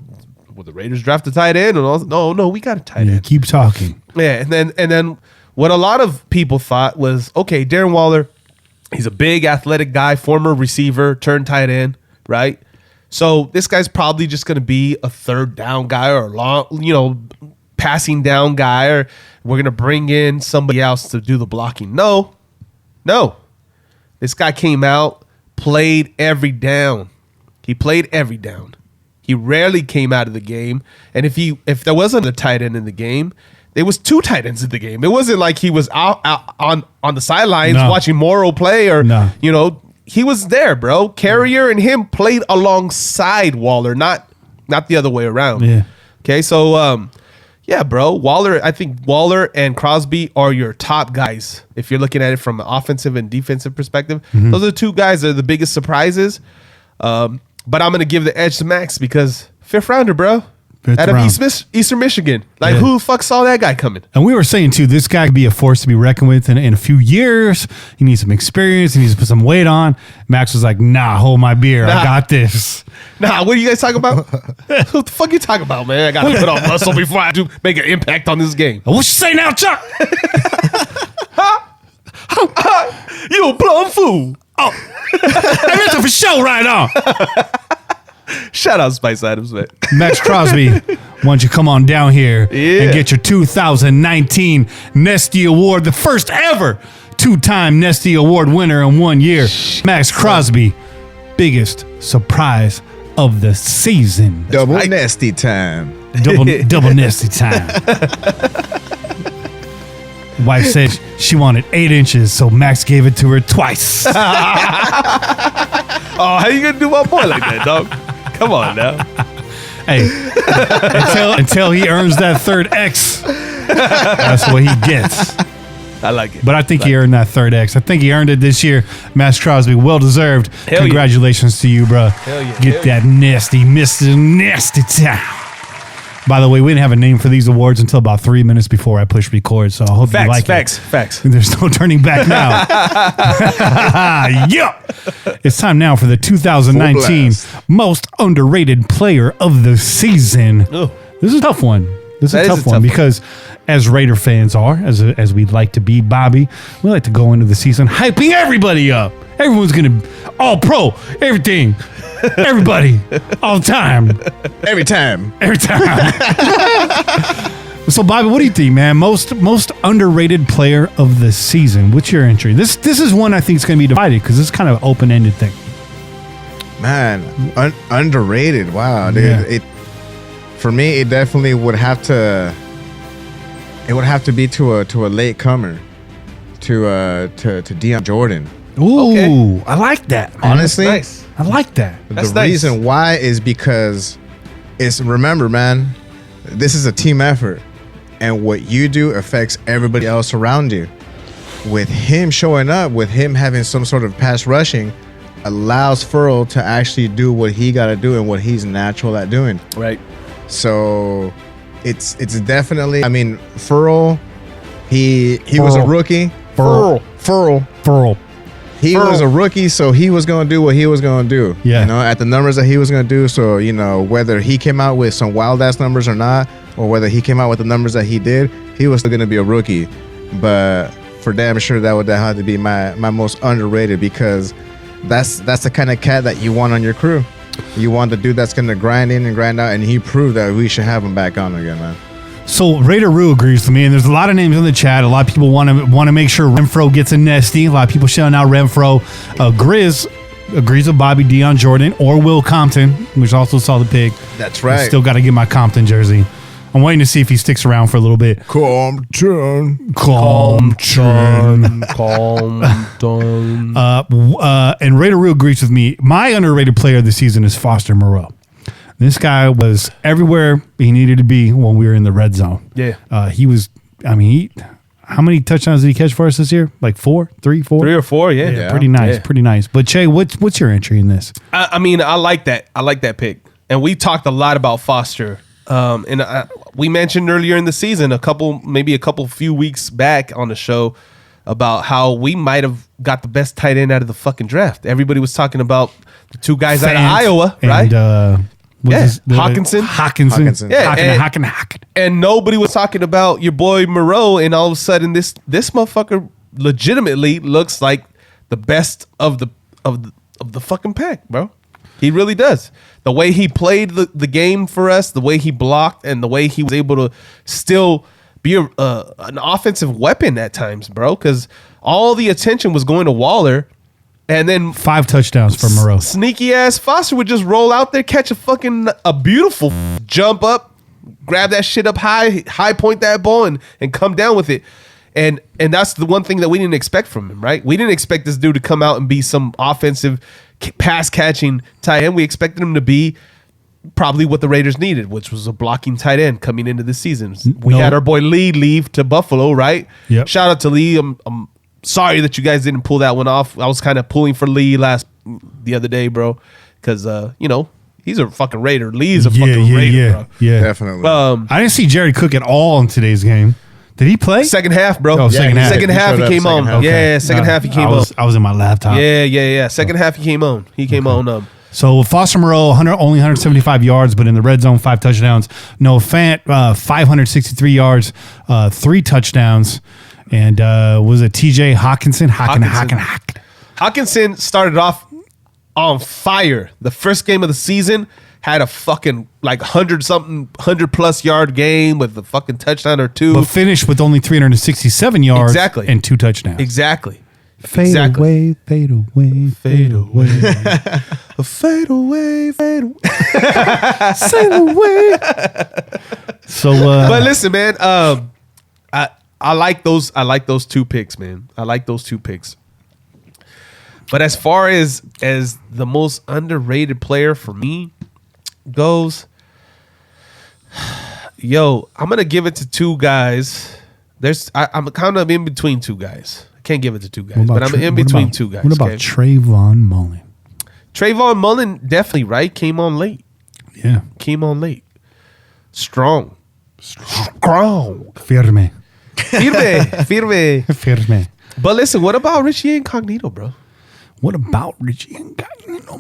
the Raiders draft a tight end? No, we got a tight end. Keep talking. Yeah, and then what a lot of people thought was, okay, Darren Waller, he's a big athletic guy, former receiver, turned tight end, right? So this guy's probably just going to be a third down guy or a long, passing down guy, or we're going to bring in somebody else to do the blocking. No. This guy came out, played every down. He played every down. He rarely came out of the game. And if there wasn't a tight end in the game, there was two tight ends in the game. It wasn't like he was out on the sidelines watching Morrow play or, he was there, bro. Carrier and him played alongside Waller, not the other way around. Yeah. Okay, so, yeah, bro. I think Waller and Crosby are your top guys. If you're looking at it from an offensive and defensive perspective, those are the two guys that are the biggest surprises. But I'm going to give the edge to Max because 5th rounder, bro. Out of Eastern Michigan. Like, who the fuck saw that guy coming? And we were saying, too, this guy could be a force to be reckoned with in a few years. He needs some experience. He needs to put some weight on. Max was like, nah, hold my beer. I got this. Nah, what are you guys talking about? What the fuck you talking about, man? I got to put on muscle before I do make an impact on this game. What you say now, Chuck? You a plum fool. Oh, that's for show right on. Shout out Spice Adams, man. Max Crosby, why don't you come on down here and get your 2019 Nesty Award, the first ever 2-time Nesty Award winner in 1 year. Max Crosby, biggest surprise of the season. Double Nesty Time. Double Nesty Time. Wife said she wanted 8 inches, so Max gave it to her twice. Oh, how you gonna do my boy like that, dog? Come on now. Hey, until he earns that third X, that's what he gets. I like it. But I think he earned that third X. I think he earned it this year. Max Crosby, well deserved. Hell Congratulations to you, bro. Hell yeah. Get that nasty, Mr. Nesty Time. By the way, we didn't have a name for these awards until about 3 minutes before I pushed record, so I hope you like it. Facts. There's no turning back now. Yeah. It's time now for the 2019 most underrated player of the season. Oh. This is a tough one. This is a tough one because as Raider fans are, as we'd like to be, Bobby, we like to go into the season hyping everybody up. Everyone's going to all pro, everything. Everybody, all the time. Every time. So, Bobby, what do you think, man? Most underrated player of the season. What's your entry? This is one I think is going to be divided because it's kind of an open-ended thing. Man, underrated. Wow, dude. Yeah. For me, it definitely would have to. It would have to be to a late comer, to Deion Jordan. Ooh, Okay. I like that, man. Honestly, Nice. I like that. That's the nice. reason why is because remember, man, this is a team effort, and what you do affects everybody else around you. With him showing up, with him having some sort of pass rushing, allows Furl to actually do what he got to do and what he's natural at doing. Right. So it's definitely. I mean, Furl, he was a rookie. Furl. He was a rookie, so he was going to do what he was going to do. Yeah. At the numbers that he was going to do. So, whether he came out with some wild-ass numbers or not, or whether he came out with the numbers that he did, he was still going to be a rookie. But for damn sure that would have to be my most underrated, because that's the kind of cat that you want on your crew. You want the dude that's gonna grind in and grind out, and he proved that we should have him back on again, man. So Raider Roo agrees with me, and there's a lot of names in the chat. A lot of people want to make sure Renfro gets a Nesty. A lot of people shouting out Renfro. Grizz agrees with Bobby D on Jordan or Will Compton, which also saw the pick. That's right. Still got to get my Compton jersey. I'm waiting to see if he sticks around for a little bit. Compton. And Raider Roo agrees with me. My underrated player of the season is Foster Moreau. This guy was everywhere he needed to be when we were in the red zone. Yeah. He was, how many touchdowns did he catch for us this year? Like 4? 3, 4? 3 or 4, yeah. Yeah, pretty nice, pretty nice. But Che, what's your entry in this? I like that. I like that pick. And we talked a lot about Foster. We mentioned earlier in the season, maybe a few weeks back on the show, about how we might have got the best tight end out of the fucking draft. Everybody was talking about the 2 guys out of Iowa, right? Hawkinson. Yeah, Hawkinson. And nobody was talking about your boy Moreau, and all of a sudden this motherfucker legitimately looks like the best of the fucking pack, bro. He really does. The way he played the game for us, the way he blocked, and the way he was able to still be an offensive weapon at times, bro, because all the attention was going to Waller. And then 5 touchdowns for Moreau. Sneaky ass Foster would just roll out there, catch a beautiful jump up, grab that shit up high point that ball and come down with it. And that's the one thing that we didn't expect from him, right? We didn't expect this dude to come out and be some offensive pass catching tight end. We expected him to be probably what the Raiders needed, which was a blocking tight end coming into the season. We had our boy Lee leave to Buffalo, right? Yep. Shout out to Lee. I'm sorry that you guys didn't pull that one off. I was kind of pulling for Lee the other day, bro, because he's a fucking Raider. Lee's a fucking Raider, bro. Yeah, definitely. I didn't see Jerry Cook at all in today's game. Did he play? Second half, bro. Oh, second half. Second half he came on. Okay. Yeah, second half he came on. I was in my laptop. Yeah. Second half he came on. He came on. So Foster Moreau, only 175 yards, but in the red zone, 5 touchdowns. Noah Fant, 563 yards, 3 touchdowns. And was it TJ Hawkinson? Hawkinson started off on fire. The first game of the season had a fucking 100+ yard game with a fucking touchdown or 2. But finished with only 367 yards and 2 touchdowns. Exactly. Fade away, fade away, fade away. Fade away, fade away. Sail away. So, but listen, man, I like those 2 picks, man. I like those 2 picks. But as far as the most underrated player for me goes, I'm gonna give it to 2 guys. I'm kind of in between 2 guys. I can't give it to 2 guys, but I'm in between 2 guys. What about Trayvon Mullen? Trayvon Mullen, definitely, right? Came on late. Yeah. Came on late. Strong. Firme. But listen, what about Richie Incognito, bro? What about Richie Incognito,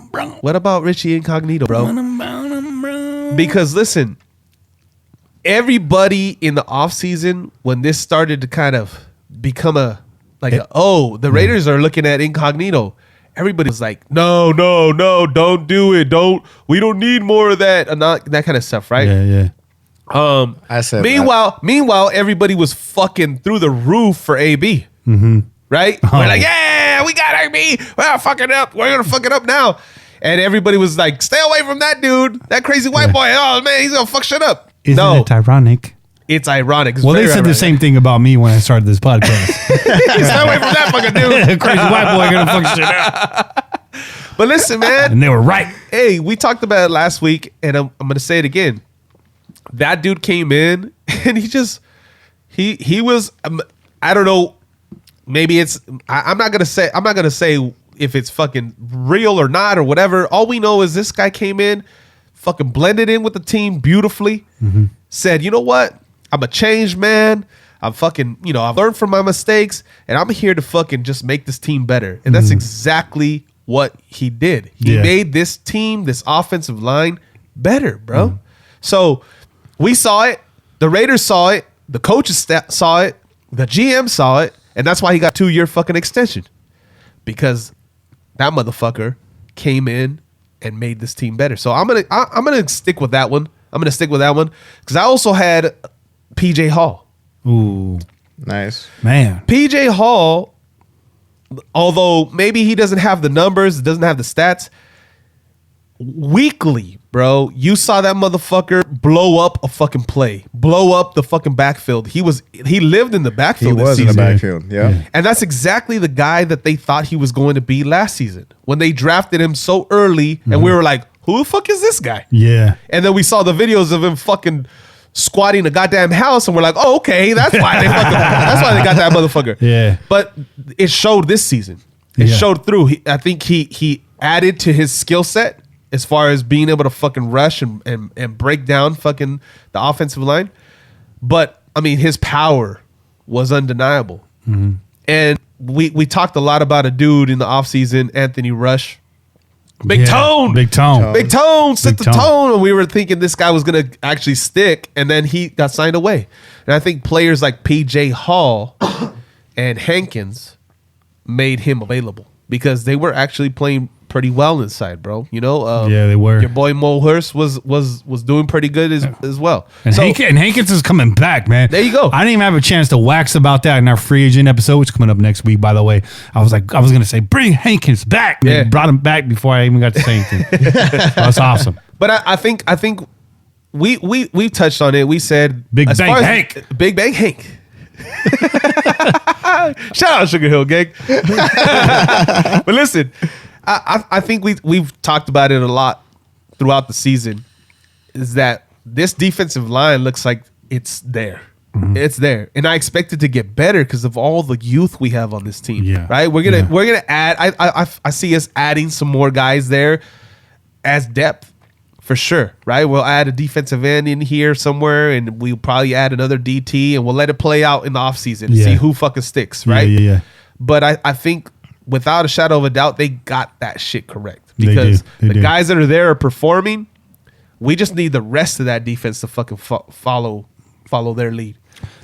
bro? Because listen, everybody in the offseason, when this started to kind of become the Raiders are looking at Incognito, everybody was like, no, don't do it. We don't need more of that. And that kind of stuff, right? Yeah. I said meanwhile, everybody was fucking through the roof for AB. Mm-hmm. Right? Oh. We're like, yeah, we got AB. We're fucking up. We're gonna fuck it up now. And everybody was like, stay away from that dude, that crazy white boy. Oh man, he's gonna fuck shit up. Isn't it ironic? It's ironic. Well, they said the same thing about me when I started this podcast. Stay away from that fucking dude. Crazy white boy gonna fuck shit up. But listen, man, and they were right. Hey, we talked about it last week, and I'm gonna say it again. That dude came in, and he was. I don't know. Maybe it's. I'm not gonna say if it's fucking real or not or whatever. All we know is this guy came in, fucking blended in with the team beautifully. Mm-hmm. Said, you know what? I'm a changed man. I'm fucking. I've learned from my mistakes, and I'm here to fucking just make this team better. And that's exactly what he did. He made this team, this offensive line, better, bro. Mm-hmm. So we saw it. The Raiders saw it. The coaches saw it. The GM saw it. And that's why he got 2-year fucking extension. Because that motherfucker came in and made this team better. So I'm gonna stick with that one. Because I also had PJ Hall. Ooh, Nice. man. PJ Hall, although maybe he doesn't have the numbers, doesn't have the stats, weekly, bro, you saw that motherfucker blow up a fucking play, blow up the fucking backfield. He lived in the He backfield this was in the season. backfield. Yeah. And that's exactly the guy that they thought he was going to be last season when they drafted him so early. And we were like, who the fuck is this guy? Yeah. And then we saw the videos of him fucking squatting a goddamn house, and we're like, oh, okay, that's why they got that motherfucker. Yeah. But it showed this season. It showed through. I think he added to his skill set as far as being able to fucking rush and break down fucking the offensive line. But I mean, his power was undeniable. Mm-hmm. And we talked a lot about a dude in the offseason, Anthony Rush. Big tone. Set the tone. And we were thinking this guy was going to actually stick, and then he got signed away. And I think players like PJ Hall and Hankins made him available because they were actually playing pretty well inside, bro. You know, Yeah, they were. Your boy Mo Hurst was doing pretty good as well. And, Hankins is coming back, man. There you go. I didn't even have a chance to wax about that in our free agent episode, which is coming up next week, by the way. I was going to say, bring Hankins back. And Yeah. they brought him back before I even got to say anything. That's awesome. But I think we touched on it. We said Big as Bang far as- Hank. Big Bang Hank. Shout out Sugar Hill gang. But listen, I think we've talked about it a lot throughout the season. Is that this defensive line looks like it's there. Mm-hmm. It's there, and I expect it to get better because of all the youth we have on this team. Yeah. Right, we're gonna add. I see us adding some more guys there as depth. For sure, right? We'll add a defensive end in here somewhere, and we'll probably add another DT, and we'll let it play out in the offseason to see who fucking sticks, right? Yeah. But I think without a shadow of a doubt, they got that shit correct. They Because do. the guys that are there are performing. We just need the rest of that defense to fucking follow their lead.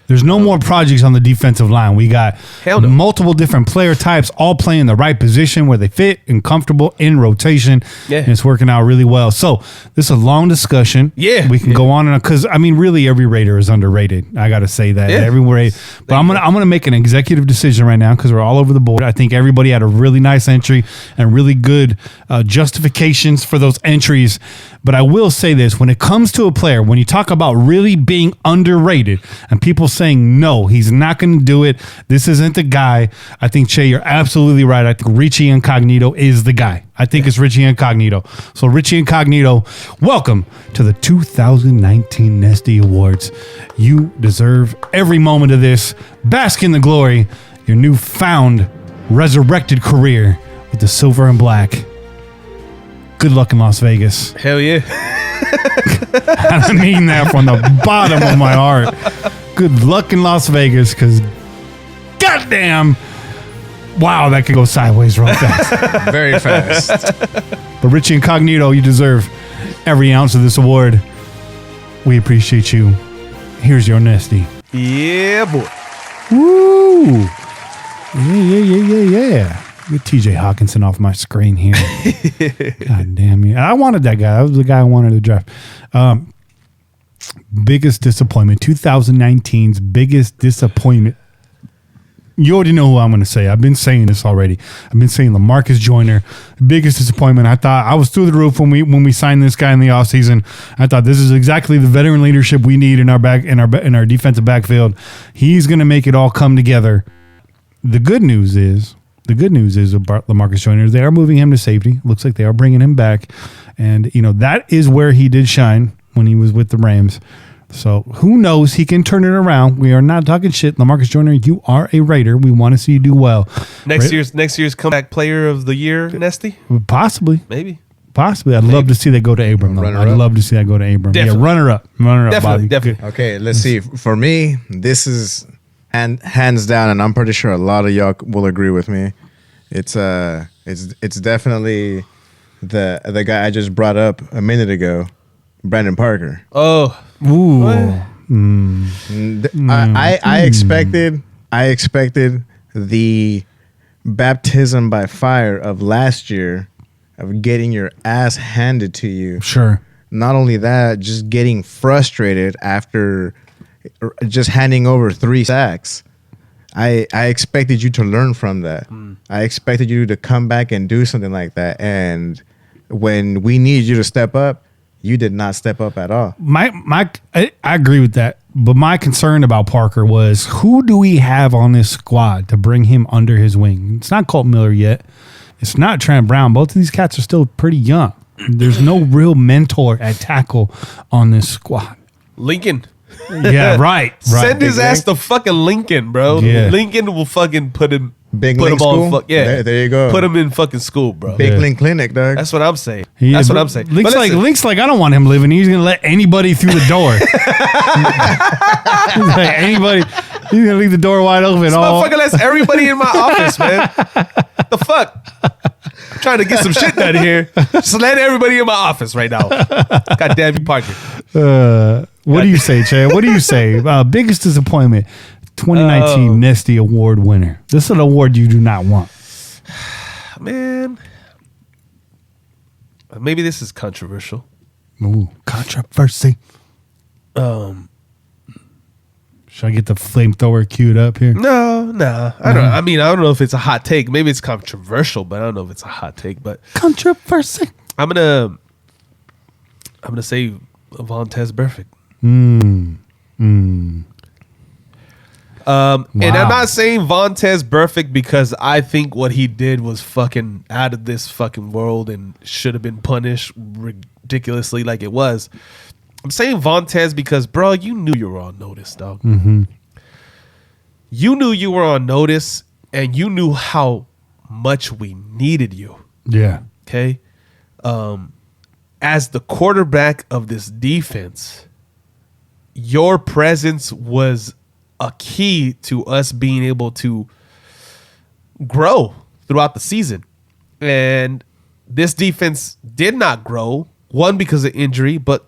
There's no more projects on the defensive line. We got Hell no. multiple different player types all playing the right position where they fit and comfortable in rotation. Yeah. And it's working out really well. So this is a long discussion. Yeah. We can go on and because I mean, really every Raider is underrated. I got to say that. Yeah. Every Raider. But I'm gonna make an executive decision right now because we're all over the board. I think everybody had a really nice entry and really good justifications for those entries. But I will say this, when it comes to a player, when you talk about really being underrated and people saying, no, he's not going to do it, this isn't the guy, I think, Che, you're absolutely right. I think Richie Incognito is the guy. I think it's Richie Incognito. So Richie Incognito, welcome to the 2019 Nesty Awards. You deserve every moment of this. Bask in the glory, your newfound resurrected career with the silver and black. Good luck in Las Vegas. Hell yeah. I mean that from the bottom of my heart. Good luck in Las Vegas, because goddamn, wow, that could go sideways real fast. Very fast. But Richie Incognito, you deserve every ounce of this award. We appreciate you. Here's your Nesty. Yeah, boy. Woo! Yeah. Get TJ Hawkinson off my screen here. God damn you. I wanted that guy. That was the guy I wanted to draft. Biggest disappointment. 2019's biggest disappointment. You already know who I'm going to say. I've been saying this already. I've been saying LaMarcus Joyner. Biggest disappointment. I thought I was through the roof when we signed this guy in the offseason. I thought this is exactly the veteran leadership we need in our defensive backfield. He's going to make it all come together. The good news is about LaMarcus Joyner, they are moving him to safety. Looks like they are bringing him back. And, that is where he did shine when he was with the Rams. So who knows? He can turn it around. We are not talking shit. LaMarcus Joyner, you are a Raider. We want to see you do well. Next year's comeback player of the year, Nesty? Possibly. Maybe. I'd love to see that go to Abram. Though. Runner-up? I'd love to see that go to Abram. Definitely. Yeah, runner up. Definitely. Bobby. Okay, let's see. For me, this is hands down, and I'm pretty sure a lot of y'all will agree with me. It's definitely the guy I just brought up a minute ago, Brandon Parker. Oh. Ooh. What? I expected the baptism by fire of last year of getting your ass handed to you. Sure. Not only that, just getting frustrated after just handing over 3 sacks. I expected you to learn from that. I expected you to come back and do something like that. And when we need you to step up, you did not step up at all. I agree with that. But my concern about Parker was, who do we have on this squad to bring him under his wing? It's not Colt Miller yet. It's not Trent Brown. Both of these cats are still pretty young. There's no real mentor at tackle on this squad. Lincoln. Yeah, right. Send his ass to fucking Lincoln, bro. Yeah. Lincoln will fucking put him Big Link School? There you go. Put him in fucking school, bro. Big Link Clinic, dog. That's what I'm saying. Yeah, That's what I'm saying. Link's like, I don't want him living. He's gonna let anybody through the door. He's like, anybody. He's gonna leave the door wide open. This motherfucker lets everybody in my office, man. The fuck? I'm trying to get some shit done here. Just let everybody in my office right now. God damn you, Parker. What do you say, Chad? What do you say? Biggest disappointment, 2019 Nesty Award winner. This is an award you do not want. Man. Maybe this is controversial. Ooh, controversy. Should I get the flamethrower queued up here? No. I don't. I mean, I don't know if it's a hot take. Maybe it's controversial, but I don't know if it's a hot take. But Controversy. I'm gonna say Vontez Burfict. Wow. And I'm not saying Vontez Burfict because I think what he did was fucking out of this fucking world and should have been punished ridiculously like it was. I'm saying Vontez because, bro, you knew you were on notice, dog. Mm-hmm. You knew you were on notice, and you knew how much we needed you. Yeah. Okay? As the quarterback of this defense, your presence was a key to us being able to grow throughout the season. And this defense did not grow, one, because of injury, but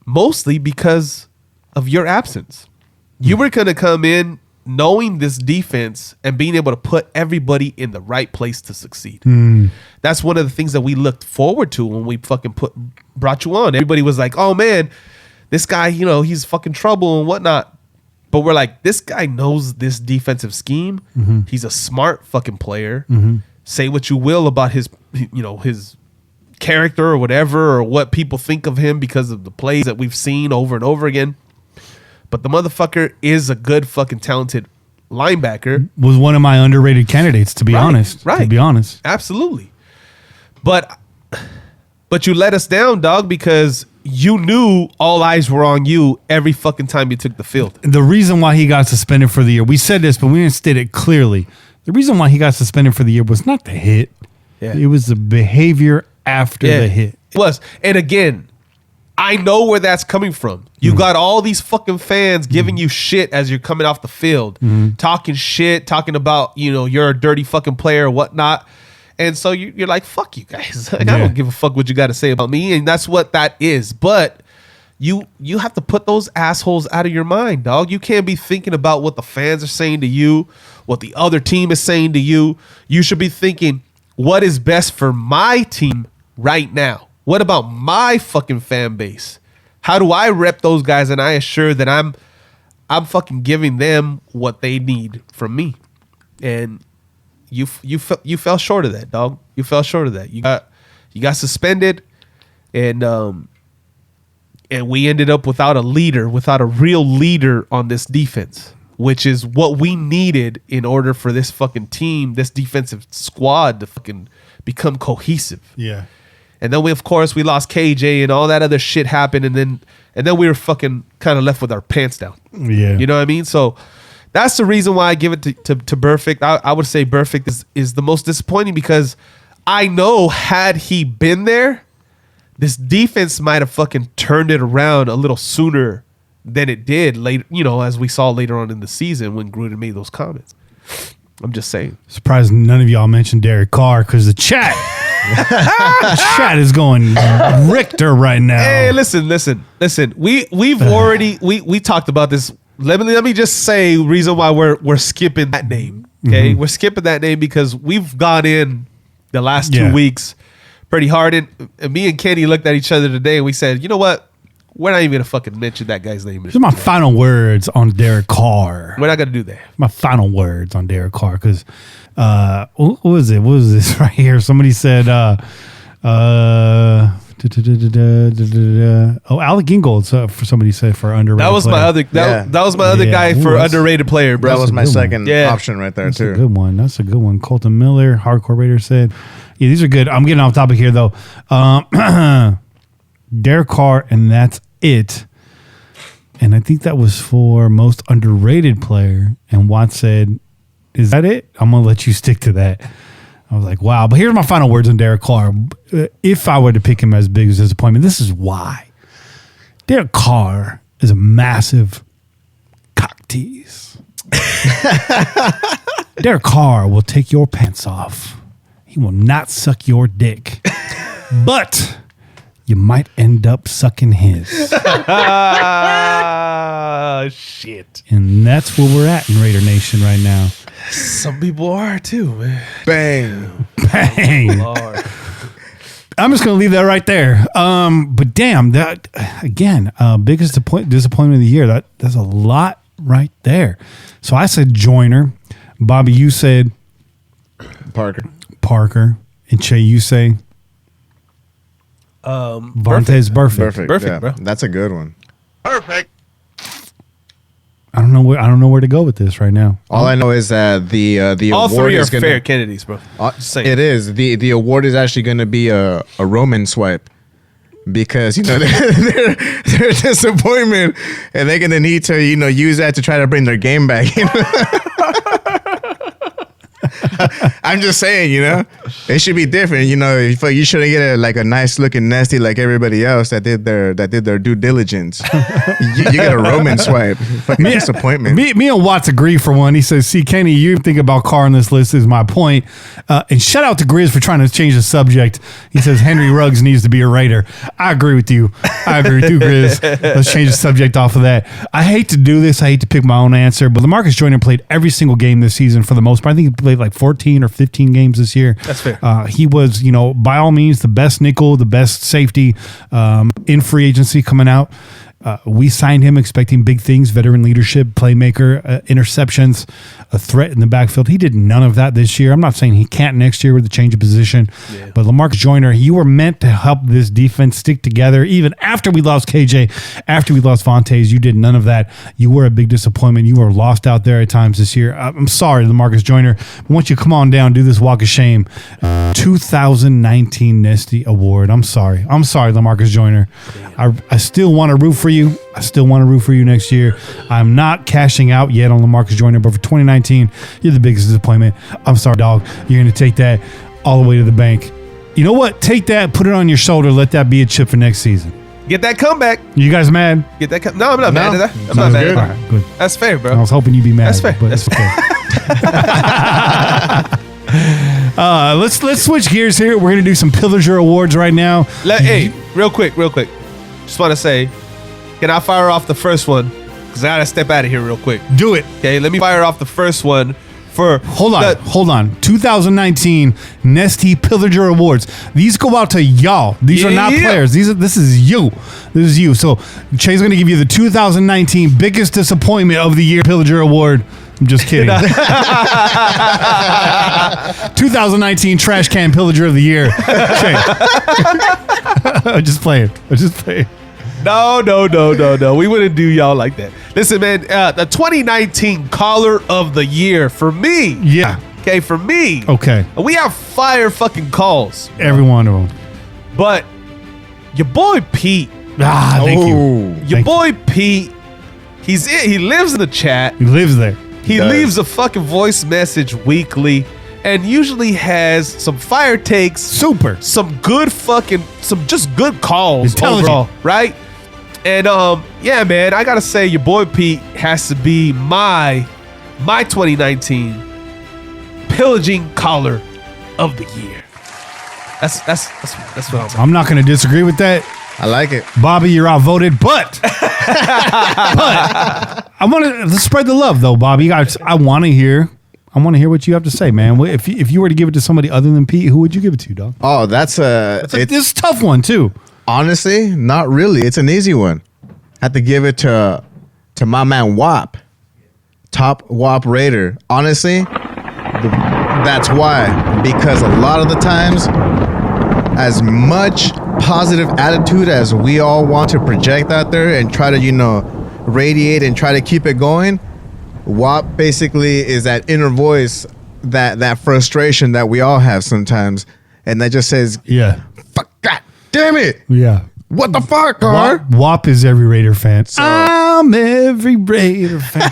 mostly because of your absence. You were going to come in knowing this defense and being able to put everybody in the right place to succeed. That's one of the things that we looked forward to when we fucking brought you on. Everybody was like, oh man, this guy, he's fucking trouble and whatnot. But we're like, this guy knows this defensive scheme. He's a smart fucking player. Say what you will about his character or whatever, or what people think of him because of the plays that we've seen over and over again. But the motherfucker is a good fucking talented linebacker. Was one of my underrated candidates, to be honest. Right. To be honest. Absolutely. But you let us down, dog, because you knew all eyes were on you every fucking time you took the field. The reason why he got suspended for the year, we said this, but we didn't state it clearly. The reason why he got suspended for the year was not the hit. Yeah. It was the behavior after the hit. It was. And again, I know where that's coming from. You got all these fucking fans giving you shit as you're coming off the field, talking shit, talking about, you're a dirty fucking player or whatnot. And so you're like, fuck you guys. Like, I don't give a fuck what you got to say about me. And that's what that is. But you have to put those assholes out of your mind, dog. You can't be thinking about what the fans are saying to you, what the other team is saying to you. You should be thinking, what is best for my team right now? What about my fucking fan base? How do I rep those guys and I assure that I'm fucking giving them what they need from me? And you fell short of that, dog. You fell short of that. You got suspended, and we ended up without a leader, without a real leader on this defense, which is what we needed in order for this fucking team, this defensive squad, to fucking become cohesive. Yeah. And then we lost KJ and all that other shit happened, and then we were fucking kind of left with our pants down. Yeah. You know what I mean? So that's the reason why I give it to Burfict. I would say Burfict is the most disappointing because I know had he been there, this defense might have fucking turned it around a little sooner than it did later, as we saw later on in the season when Gruden made those comments. I'm just saying. Surprised none of y'all mentioned Derek Carr because the chat is going Richter right now. Hey, listen. We've already we talked about this. Let me just say reason why we're skipping that name. Okay, we're skipping that name because we've gone in the last 2 weeks pretty hard. And me and Kenny looked at each other today and we said, you know what? We're not even going to fucking mention that guy's name. These are my final words on Derek Carr. We're not going to do that. My final words on Derek Carr because what was it? What was this right here? Somebody said, Alec Ingold. For somebody said for underrated. That was player. my other. That was my other guy for underrated player, bro. That was my second Yeah. option right there That's too. a good one. That's a good one. Colton Miller, Hardcore Raider said, "Yeah, these are good." I'm getting off topic here though. Derek Carr, and that's it. And I think that was for most underrated player. And Watt said, "Is that it?" I'm gonna let you stick to that. I was like, wow. But here's my final words on Derek Carr. If I were to pick him as big as disappointment, this is why. Derek Carr is a massive cock tease. Derek Carr will take your pants off. He will not suck your dick. But you might end up sucking his. Shit. And that's where we're at in Raider Nation right now. Some people are too, man. Bang. Bang. Lord. I'm just going to leave that right there. But damn, that again, biggest disappointment of the year. That's a lot right there. So I said Joyner. Bobby, you said Parker. And Che, you say Vontaze Burfict. Perfect, yeah. bro. That's a good one. Perfect. I don't know where to go with this right now. All I know is that the All award three are is gonna, fair Kennedys, bro. Just saying. It is. The award is actually going to be a Roman swipe because, you know, they're a disappointment and they're going to need to, you know, use that to try to bring their game back. You know? I'm just saying, you know, it should be different. You know, you shouldn't get a nice looking Nesty like everybody else that did their due diligence. you get a Roman swipe. Fucking disappointment. Me and Watts agree for one. He says, "See, Kenny, you think about Carr on this list is my point." And shout out to Grizz for trying to change the subject. He says Henry Ruggs needs to be a Raider. I agree with you. Grizz. Let's change the subject off of that. I hate to do this. I hate to pick my own answer, but LaMarcus Joyner played every single game this season for the most part. I think he played like 14 or 15 games this year. That's fair. He was, you know, by all means, the best nickel, the best safety in free agency coming out. We signed him expecting big things, veteran leadership, playmaker, interceptions, a threat in the backfield. He did none of that this year. I'm not saying he can't next year with the change of position, but LaMarcus Joyner, you were meant to help this defense stick together. Even after we lost KJ, after we lost Vontaze, you did none of that. You were a big disappointment. You were lost out there at times this year. I'm sorry, LaMarcus Joyner. But once you come on down, do this walk of shame. 2019 Nesty Award. I'm sorry, LaMarcus Joyner. I still want to root for you. I still want to root for you next year. I'm not cashing out yet on LaMarcus Joyner, but for 2019, you're the biggest disappointment. I'm sorry, dog. You're going to take that all the way to the bank. You know what? Take that, put it on your shoulder. Let that be a chip for next season. Get that comeback. You guys mad? Get that. No, I'm not mad at that. I'm not mad at All that. right, good. That's fair, bro. I was hoping you'd be mad. That's fair. But it's okay. Let's switch gears here. We're going to do some Pillager Awards right now. Hey, real quick. Just want to say, can I fire off the first one? Because I got to step out of here real quick. Do it. Okay, let me fire off the first one for... Hold on. 2019 Nesty Pillager Awards. These go out to y'all. These are not players. This is you. So Che's going to give you the 2019 biggest disappointment of the year Pillager Award. I'm just kidding. 2019 Trash Can Pillager of the Year. Che. I'm just playing. No. We wouldn't do y'all like that. Listen, man, the 2019 Caller of the Year for me. Yeah. Okay, for me. Okay. We have fire fucking calls. Every one of them. But your boy Pete. Thank you. Your boy Pete. He lives in the chat. He lives there. He leaves a fucking voice message weekly and usually has some fire takes. Super. Some just good calls Intelligent. overall, right? And yeah, man, I gotta say your boy Pete has to be my 2019 Pillaging Caller of the Year. That's what I'm saying. I'm not going to disagree with that. I like it. Bobby, you're outvoted, but I want to spread the love, though, Bobby. I want to hear I want to hear what you have to say, man. If you were to give it to somebody other than Pete, who would you give it to, dog? Oh, it's It's a tough one too. honestly not really. It's an easy one. I have to give it to my man Wop, top Wop Raider. Honestly, that's why, because a lot of the times, as much positive attitude as we all want to project out there and try to radiate and try to keep it going, WAP basically is that inner voice, that frustration that we all have sometimes, and that just says, Yeah. "Fuck, God damn it! Yeah. What the fuck, Carr?" WAP is every Raider fan. I'm every Raider fan.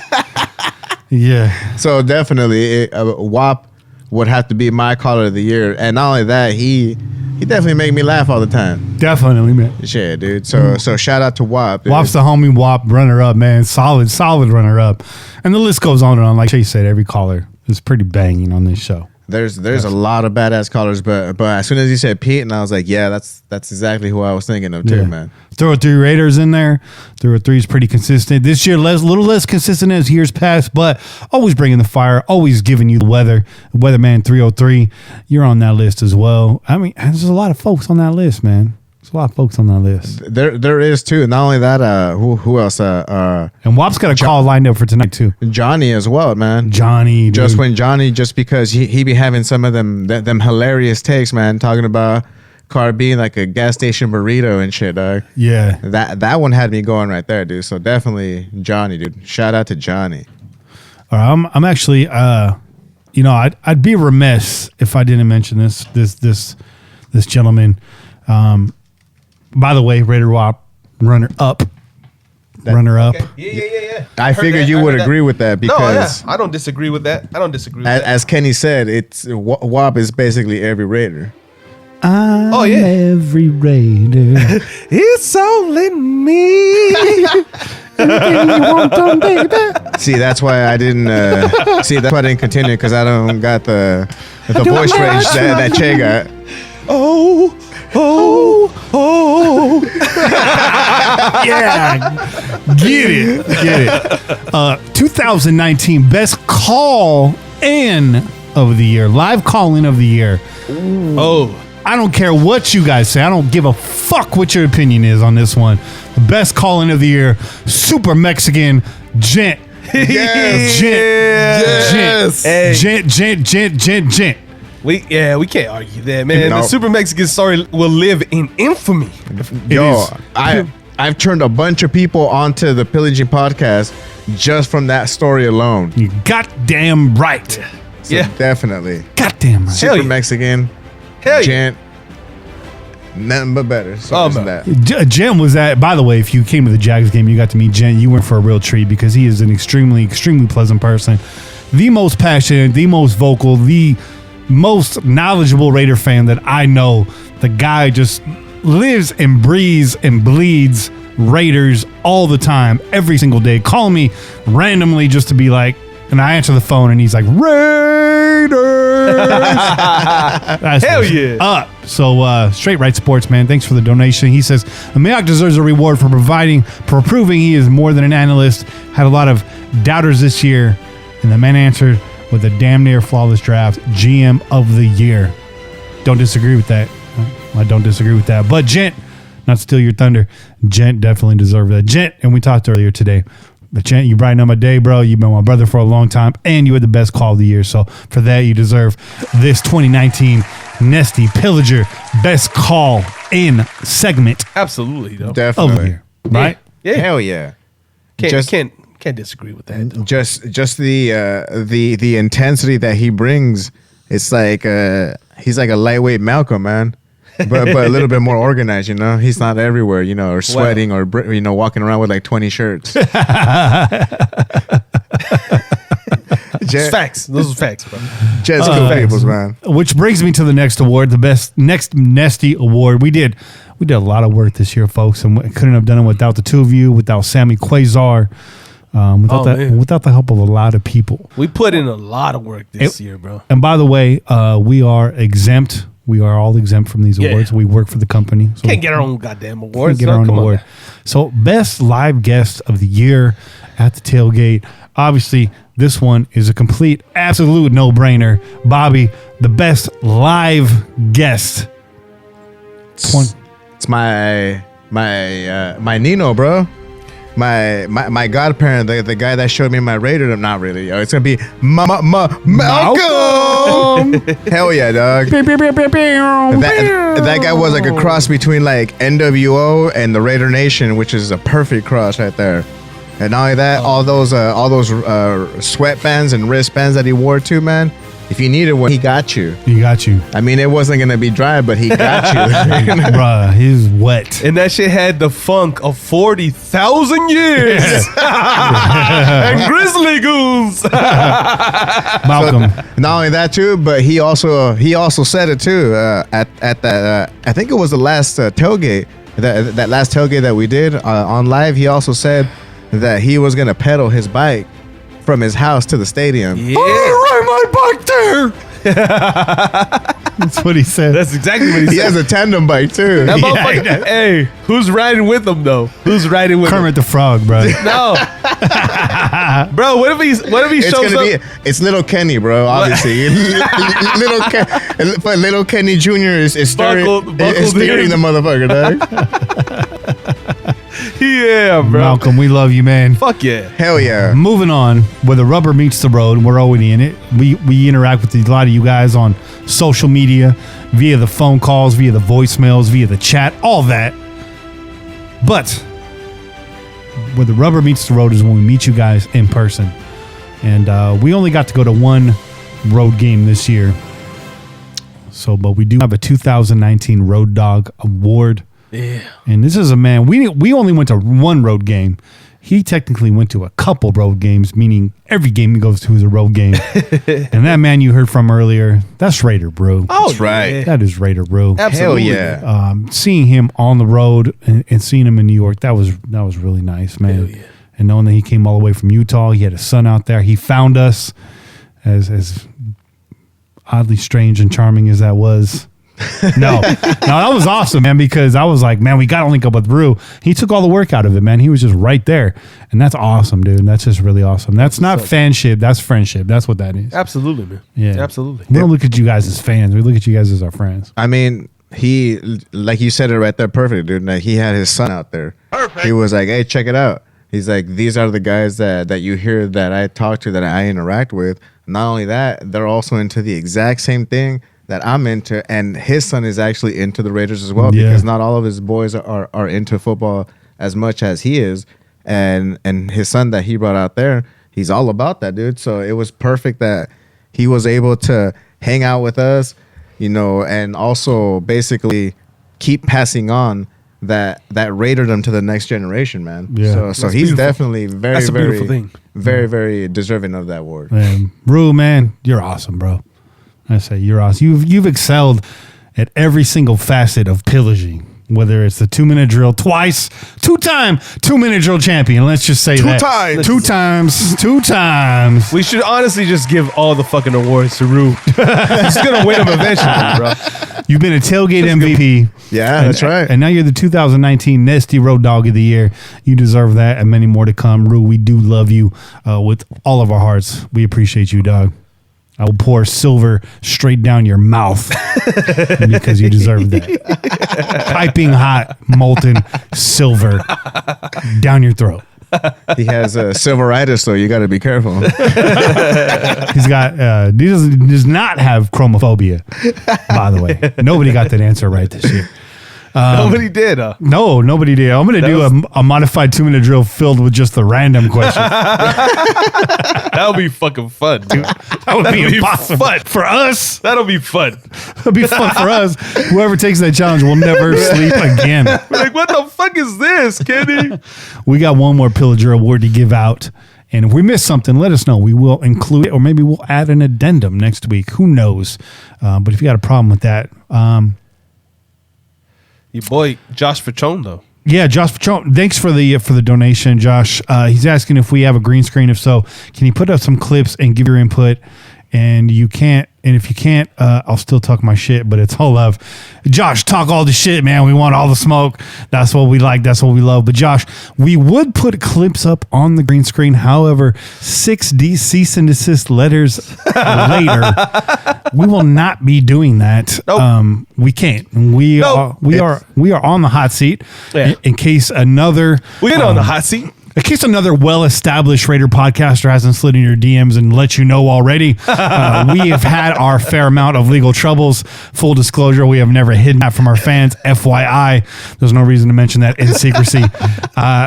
Yeah. So definitely, WAP would have to be my caller of the year, and not only that, he definitely make me laugh all the time. Definitely, man. Shit, dude. So shout out to WAP. Dude. WAP's the homie WAP runner up, man. Solid runner up. And the list goes on and on. Like Chase said, every caller is pretty banging on this show. There's a lot of badass callers, but as soon as you said Pete, and I was like, yeah, that's exactly who I was thinking of too, man. Throw 3 Raiders in there. Throw 3 is pretty consistent. This year, a little less consistent as years past, but always bringing the fire, always giving you the weather. Weatherman 303, you're on that list as well. I mean, there's a lot of folks on that list, man. There's a lot of folks on that list. There is too. Not only that, who else? And WAP's got a call lined up for tonight too. Johnny as well, man. Johnny, dude. Just because he be having some of them hilarious takes, man, talking about Carr being like a gas station burrito and shit, dog. Yeah. That one had me going right there, dude. So definitely Johnny, dude. Shout out to Johnny. All right, I'm actually I'd be remiss if I didn't mention this gentleman. By the way, Raider WAP runner up. Okay. Yeah. I figured you would agree with that because I don't disagree with that. As Kenny said, it's WAP is basically every Raider. I'm every Raider. It's only me. Anything you want done, baby. See, that's why I didn't. That's why I didn't continue because I don't got the voice range that Che got. Oh. Yeah, get it. 2019 best call in of the year, live call in of the year. Oh. I don't care what you guys say. I don't give a fuck what your opinion is on this one. The best call in of the year, Super Mexican Gent. Yes. Gent. We can't argue that, man. No. The Super Mexican story will live in infamy. Yo, I've turned a bunch of people onto the Pillaging podcast just from that story alone. You goddamn right. So definitely. Goddamn right. Super Mexican. Hell yeah. Gent. Nothing but better. So that. Jen was at, by the way, if you came to the Jags game, you got to meet Jen. You went for a real treat because he is an extremely, extremely pleasant person. The most passionate, the most vocal, the most knowledgeable Raider fan that I know. The guy just lives and breathes and bleeds Raiders all the time, every single day. Calling me randomly just to be like, and I answer the phone and he's like, Raiders! That's Hell yeah. So Straight Right Sports, man, thanks for the donation. He says, Mayock deserves a reward for proving he is more than an analyst. Had a lot of doubters this year. And the man answered with a damn near flawless draft, GM of the year. Don't disagree with that. I don't disagree with that. But Gent, not steal your thunder, Gent definitely deserved that. Gent, and we talked earlier today. But Gent, you brighten up my day, bro. You've been my brother for a long time, and you had the best call of the year. So for that, you deserve this 2019 Nesty Pillager Best Call in segment. Absolutely, though. Definitely. Of the year, right? Yeah. Hell yeah. Can't disagree with that, though. Just the intensity that he brings. It's like he's like a lightweight Malcolm, man. but a little bit more organized, you know. He's not everywhere, you know, or sweating or walking around with like 20 shirts. It's facts. Those are facts, bro. Just cool peoples, man. Which brings me to the next award, the next Nesty Award. We did a lot of work this year, folks, and we couldn't have done it without the two of you, without Sammy Quasar, without the help of a lot of people. We put in a lot of work this year, bro. And by the way, we are exempt We are all exempt from these awards. We work for the company. So Can't get our own goddamn awards. Can't get our own award. So best live guest of the year at the tailgate. Obviously, this one is a complete, absolute no-brainer. Bobby, the best live guest. It's my Nino, bro. My godparent, the guy that showed me my Raider. Not really. It's gonna be Malcolm. Hell yeah, dog. That guy was like a cross between like NWO and the Raider Nation, which is a perfect cross right there. And not only that, all those sweatbands and wristbands that he wore too, man. If you needed one, he got you. He got you. I mean, it wasn't gonna be dry, but he got you. Bruh, he's wet. And that shit had the funk of 40,000 years. And grizzly goons. Malcolm. So, not only that too, but he also said it too at that. I think it was the last tailgate. That last tailgate that we did on live. He also said that he was gonna pedal his bike from his house to the stadium. Yeah. Ride my bike there. That's what he said. That's exactly what he said. He has a tandem bike too. That motherfucker, hey, who's riding with him though? Who's riding with Kermit the Frog, bro. No. Bro, what if he shows up? It's little Kenny, bro, obviously. little Kenny Jr. is steering the motherfucker, dog. Yeah, bro. Malcolm, we love you, man. Fuck yeah. Hell yeah. Moving on, where the rubber meets the road, we're already in it. We interact with a lot of you guys on social media, via the phone calls, via the voicemails, via the chat, all that. But where the rubber meets the road is when we meet you guys in person. And we only got to go to one road game this year. So, but we do have a 2019 Road Dog Award. Yeah. And this is a man, we only went to one road game. He technically went to a couple road games, meaning every game he goes to is a road game. And that man you heard from earlier, that's Raider Bro. Oh, That's right. That is Raider Bro. Absolutely. Hell yeah. Seeing him on the road and seeing him in New York, that was really nice, man. Hell yeah. And knowing that he came all the way from Utah, he had a son out there. He found us, as oddly strange and charming as that was. No, that was awesome, man, because I was like, man, we got to link up with Brew. He took all the work out of it, man. He was just right there. And that's awesome, dude. That's just really awesome. That's not fanship. That's friendship. That's what that is. Absolutely, man. Yeah. Absolutely. We don't look at you guys as fans. We look at you guys as our friends. I mean, he, like you said it right there, perfect, dude. Like, he had his son out there. Perfect. He was like, hey, check it out. He's like, these are the guys that you hear that I talk to, that I interact with. Not only that, they're also into the exact same thing that I'm into, and his son is actually into the Raiders as well, because not all of his boys are into football as much as he is, and his son that he brought out there, he's all about that, dude. So it was perfect that he was able to hang out with us, you know, and also basically keep passing on that Raiderdom to the next generation, man. Yeah. So he's beautiful. Definitely very, That's a beautiful very, thing. very, very deserving of that award. Rue, man, you're awesome, bro. I say you're awesome. You've excelled at every single facet of pillaging, whether it's the 2-minute drill twice, 2-minute drill champion. Let's just say that. Two times. We should honestly just give all the fucking awards to Rue. He's going to win them eventually, bro. You've been a tailgate MVP. Yeah, that's right. And now you're the 2019 Nesty Road Dog of the Year. You deserve that and many more to come. Rue, we do love you with all of our hearts. We appreciate you, dog. I will pour silver straight down your mouth because you deserve that. Piping hot, molten silver down your throat. He has silveritis, so you got to be careful. He's got, he does not have chromophobia, by the way. Nobody got that answer right this year. Nobody did, huh? No, nobody did. I'm going to do a modified 2-minute drill filled with just the random questions. That'll be fucking fun, dude. That would be impossible. Fun. For us. That'll be fun. That'll be fun for us. Whoever takes that challenge will never sleep again. We're like, what the fuck is this, Kenny? We got one more Pillager award to give out. And if we miss something, let us know. We will include it, or maybe we'll add an addendum next week. Who knows? But if you got a problem with that, Your boy Josh Fachon, though. yeah, Josh Patron, thanks for the donation, Josh. He's asking if we have a green screen. If so, can you put up some clips and give your input? And you can't And if you can't, I'll still talk my shit, but it's all love. Josh, talk all the shit, man. We want all the smoke. That's what we like. That's what we love. But Josh, we would put clips up on the green screen. However, 6D cease and desist letters later, we will not be doing that. Nope. We can't. We are on the hot seat in case another. We're on the hot seat. In case another well-established Raider podcaster hasn't slid in your DMs and let you know already, we have had our fair amount of legal troubles. Full disclosure, we have never hidden that from our fans. FYI, there's no reason to mention that in secrecy.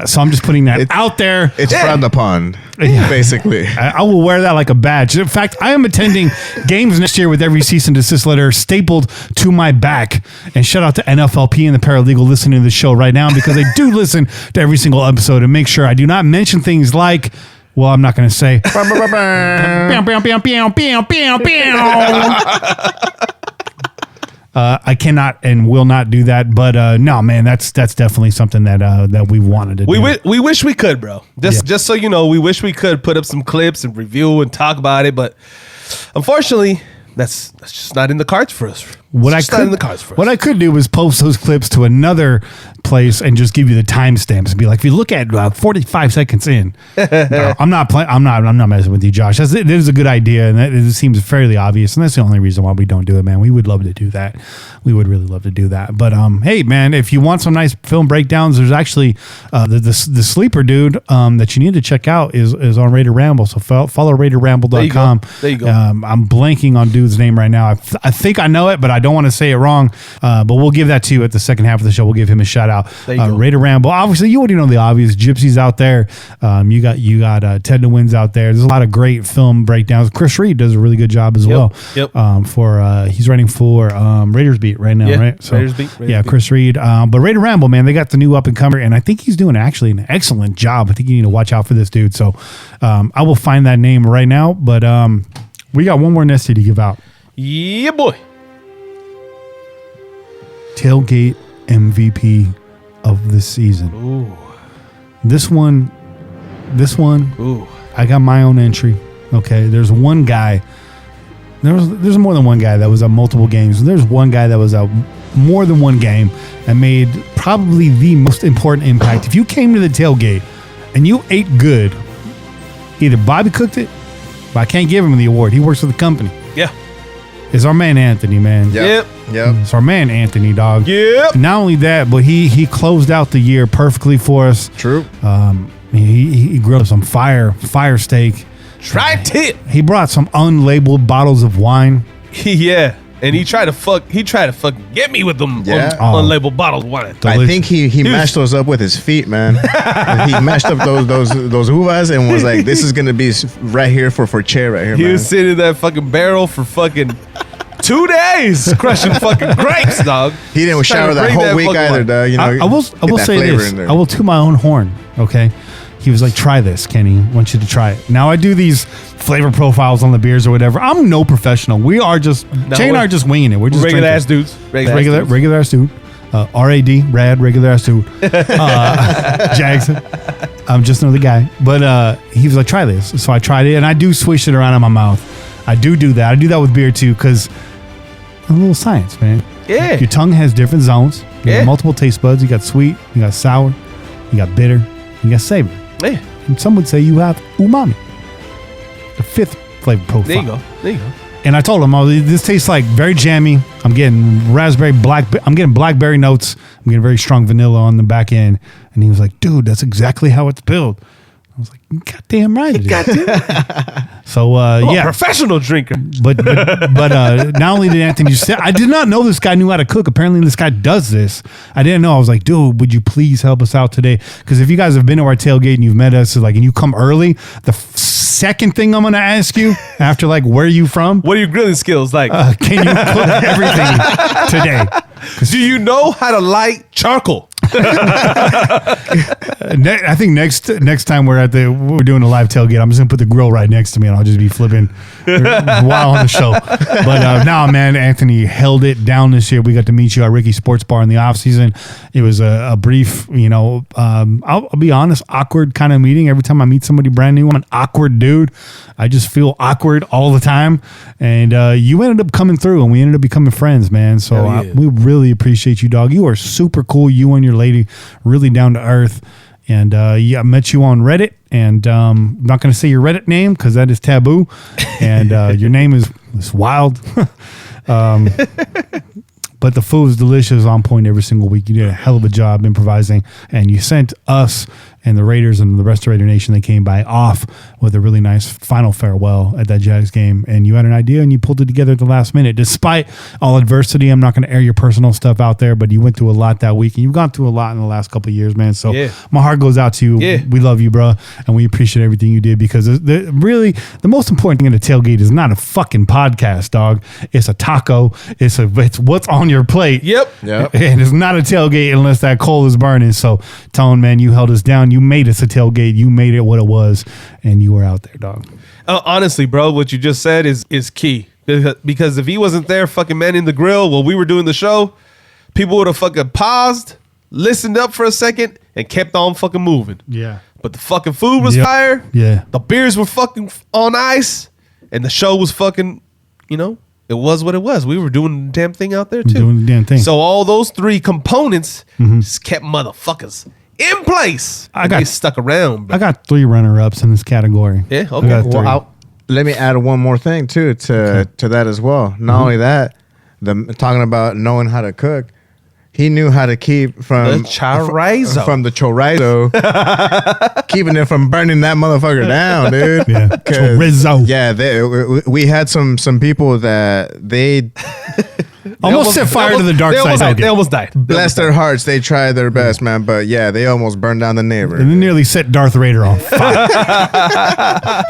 So I'm just putting that out there. It's frowned upon, basically. I will wear that like a badge. In fact, I am attending games next year with every cease and desist letter stapled to my back. And shout out to NFLP and the paralegal listening to the show right now, because they do listen to every single episode and make sure I do not mention things like, well, I'm not going to say. I cannot and will not do that, but no, man, that's definitely something that we wanted to do. We wish we could, bro. Just so you know, we wish we could put up some clips and review and talk about it, but unfortunately, that's just not in the cards for us. What I could do was post those clips to another place and just give you the timestamps and be like, if you look at 45 seconds in, no, I'm not messing with you, Josh. It is a good idea, and it seems fairly obvious, and that's the only reason why we don't do it, man. We would love to do that. We would really love to do that. But hey, man, if you want some nice film breakdowns, there's actually the sleeper dude that you need to check out is on Raider Ramble. So follow raiderramble.com. There you go. I'm blanking on dude's name right now. I think I know it, but I don't want to say it wrong. But we'll give that to you at the second half of the show. We'll give him a shout out. Raider Ramble. Obviously, you already know the obvious. Gypsy's out there. You got Ted DeWin's out there. There's a lot of great film breakdowns. Chris Reed does a really good job as well. Yep. He's writing for Raiders Beat right now, right? So, Raiders Beat. Chris Reed. But Raider Ramble, man, they got the new up and comer, and I think he's doing actually an excellent job. I think you need to watch out for this dude. So I will find that name right now. But we got one more Nesty to give out. Yeah, boy. Tailgate MVP of the season. Ooh. This one. Ooh. I got my own entry. Okay, there's one guy. There's more than one guy that was at multiple games. There's one guy that was at more than one game and made probably the most important impact. If you came to the tailgate and you ate good, either Bobby cooked it, but I can't give him the award. He works for the company. Yeah. It's our man Anthony, man. Yep. It's our man Anthony, dog. Yep. Not only that, but he closed out the year perfectly for us. True. He grilled some fire steak. Tried it. He brought some unlabeled bottles of wine. Yeah. And he tried to fucking get me with them unlabeled bottles of wine. I think he mashed those up with his feet, man. He mashed up those uvas and was like, "This is gonna be right here for chair right here." He man. was sitting in that fucking barrel for fucking 2 days, crushing fucking grapes, dog. He didn't shower that whole week either, dog. You know, I will say this. I will toot my own horn. Okay. He was like, "Try this, Kenny. I want you to try it." Now I do these flavor profiles on the beers or whatever. I'm no professional. We are just Jay and I are just winging it. We're just regular drinkers. ass dudes. Regular ass dude. RAD, regular ass dude. Jags. I'm just another guy. But he was like, "Try this." So I tried it, and I do swish it around in my mouth. I do that. I do that with beer too, because a little science, man. Yeah. Your tongue has different zones. You got multiple taste buds. You got sweet. You got sour. You got bitter. You got savory. Yeah. And some would say you have umami, the fifth flavor profile. There you go. And I told him, this tastes like very jammy. I'm getting I'm getting blackberry notes. I'm getting very strong vanilla on the back end. And he was like, "Dude, that's exactly how it's built." I was like, "Goddamn right it is." So professional drinker. But not only did Anthony just say, I did not know this guy knew how to cook. Apparently this guy does this. I didn't know. I was like, "Dude, would you please help us out today?" Because if you guys have been to our tailgate and you've met us, and you come early, the second thing I'm going to ask you after where are you from? What are your grilling skills like? Can you cook everything today? Do you know how to light charcoal? I think next time we're doing a live tailgate, I'm just gonna put the grill right next to me, and I'll just be flipping while on the show. But nah, man, Anthony held it down this year. We got to meet you at Ricky's Sports Bar in the off season. It was a brief, I'll be honest, awkward kind of meeting. Every time I meet somebody brand new, I'm an awkward dude. I just feel awkward all the time. And you ended up coming through, and we ended up becoming friends, man. So we really appreciate you, dog. You are super cool. You and your lady, really down to earth. And I met you on Reddit, and I'm not going to say your Reddit name because that is taboo. And your name is wild. But the food was delicious, on point every single week. You did a hell of a job improvising, and you sent us and the Raiders and the rest of Raider Nation that came by off with a really nice final farewell at that Jags game. And you had an idea, and you pulled it together at the last minute. Despite all adversity, I'm not going to air your personal stuff out there, but you went through a lot that week, and you've gone through a lot in the last couple of years, man. So my heart goes out to you. Yeah. We love you, bro, and we appreciate everything you did, because really the most important thing in the tailgate is not a fucking podcast, dog. It's a taco. It's what's on your plate. Yep. And it's not a tailgate unless that coal is burning. So, Tone, man, you held us down. You made us a tailgate. You made it what it was, and you were out there, dog. Honestly, bro, what you just said is key. Because if he wasn't there fucking manning the grill while we were doing the show, people would have fucking paused, listened up for a second, and kept on fucking moving. Yeah. But the fucking food was fire. Yeah. The beers were fucking on ice. And the show was fucking, it was what it was. We were doing the damn thing out there, too. Doing the damn thing. So all those three components just kept motherfuckers in place. They stuck around, bro. I got 3 runner-ups in this category. Yeah, okay. I got 3. Well, let me add one more thing too to that as well. Not only that, talking about knowing how to cook, he knew how to keep from the chorizo, keeping it from burning that motherfucker down, dude. Yeah, chorizo. Yeah, we had some people that they almost set fire to the dark side. They almost died. Bless their hearts, they tried their best, man. But yeah, they almost burned down the neighbor. And they nearly set Darth Vader on fire.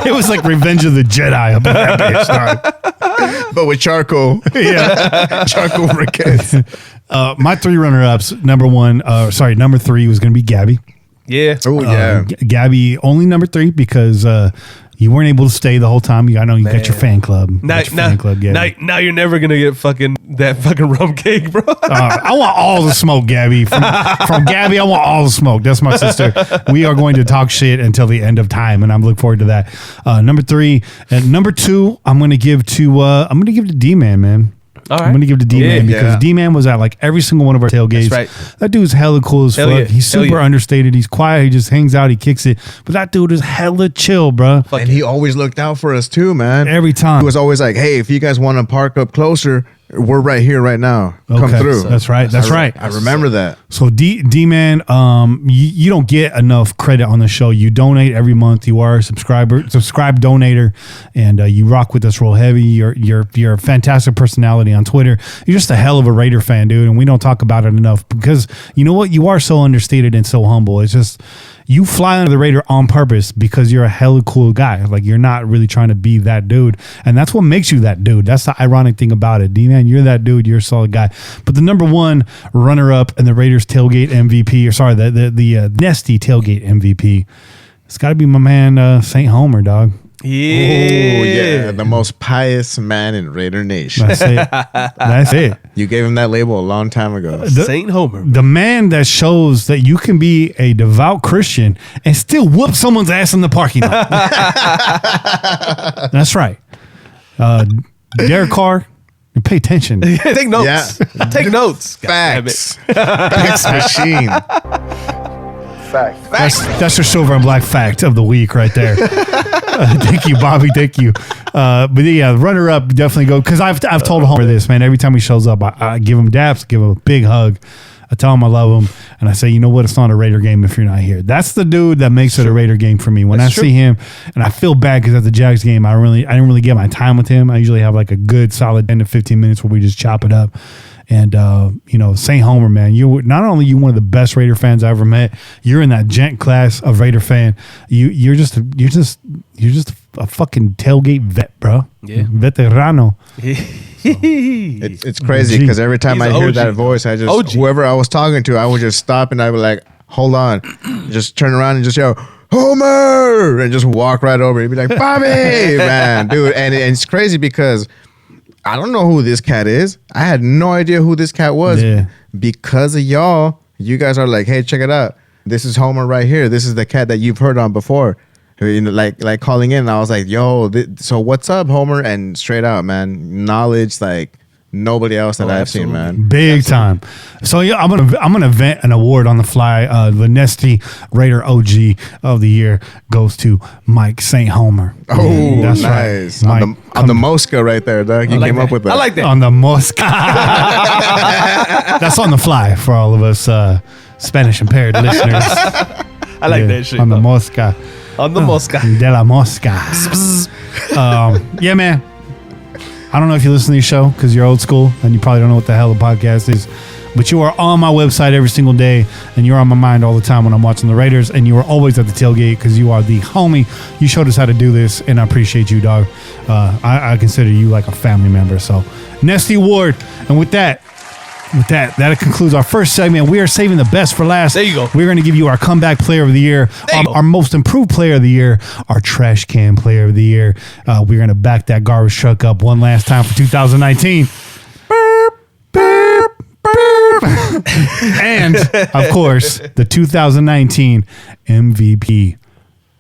It was like Revenge of the Jedi up in that bitch, dog. But with charcoal. Yeah. Charcoal briquettes. My 3 runner-ups, number 3 was going to be Gabby. Yeah. Oh, yeah. Gabby, only number 3 because you weren't able to stay the whole time. I know you got your fan club. Now you're never going to get that fucking rum cake, bro. I want all the smoke, Gabby. From Gabby, I want all the smoke. That's my sister. We are going to talk shit until the end of time, and I'm looking forward to that. Number 3. And number 2, I'm going to give to D-Man, man. All right. I'm going to give it to D-Man because D-Man was at like every single one of our tailgates. That's right. That dude's hella cool as fuck. Yeah. He's super understated. He's quiet. He just hangs out. He kicks it. But that dude is hella chill, bro. And he always looked out for us too, man. Every time. He was always like, hey, if you guys want to park up closer, we're right here right now. Come through. That's right. That's right. I remember that. So D-Man, you don't get enough credit on the show. You donate every month. You are a subscribe donator, and you rock with us real heavy. You're a fantastic personality on Twitter. You're just a hell of a Raider fan, dude, and we don't talk about it enough because you know what? You are so understated and so humble. It's just you fly under the Raider on purpose because you're a hella cool guy. Like you're not really trying to be that dude, and that's what makes you that dude. That's the ironic thing about it, D-Man. You're that dude. You're a solid guy. But the number 1 runner-up in the Raiders tailgate MVP, the Nesty tailgate MVP, it's got to be my man St. Homer, dog. Yeah. Oh, yeah. The most pious man in Raider Nation. That's it. You gave him that label a long time ago. St. Homer. The man that shows that you can be a devout Christian and still whoop someone's ass in the parking lot. That's right. Derek Carr, pay attention. Take notes. Yeah. Take notes. Facts. Facts machine. Facts. That's your silver and black fact of the week right there. Thank you, Bobby. Thank you. But yeah, runner up definitely go because I've told Homer this, man. Every time he shows up, I give him daps, give him a big hug. I tell him I love him, and I say, you know what? It's not a Raider game if you're not here. That's the dude that makes it a Raider game for me. When I see him, and I feel bad because at the Jags game, I didn't really get my time with him. I usually have like a good solid 10 to 15 minutes where we just chop it up. And St. Homer, man, you not only you one of the best Raider fans I ever met. You're in that gent class of Raider fan. You're just a fucking tailgate vet, bro. Yeah. Veterano. It's crazy because every time I hear that voice, I just whoever I was talking to, I would just stop and I would like, hold on, just turn around and just yell, Homer, and just walk right over. He'd be like, Bobby, man, dude. And it's crazy because I don't know who this cat is. I had no idea who this cat was. Yeah. Because of y'all, you guys are like, hey, check it out. This is Homer right here. This is the cat that you've heard on before. Like calling in. And I was like, yo, so what's up, Homer? And straight out, man, knowledge like nobody else that I've seen, man. Big time. So yeah, I'm gonna vent an award on the fly. The Nesty Raider OG of the year goes to Mike St. Homer. Oh, that's nice. Right. On the Mosca right there, Doug. You came up with that. I like that. On the Mosca. That's on the fly for all of us Spanish impaired listeners. I like that shit. On the Mosca. On the Mosca. De la Mosca. Yeah, man. I don't know if you listen to the show because you're old school and you probably don't know what the hell the podcast is, but you are on my website every single day and you're on my mind all the time when I'm watching the Raiders, and you are always at the tailgate because you are the homie. You showed us how to do this and I appreciate you, dog. I consider you like a family member. So Nesty Award. And with that concludes our first segment. We are saving the best for last. There you go. We're going to give you our comeback player of the year, our most improved player of the year, our trash can player of the year. We're going to back that garbage truck up one last time for 2019. And, of course, the 2019 MVP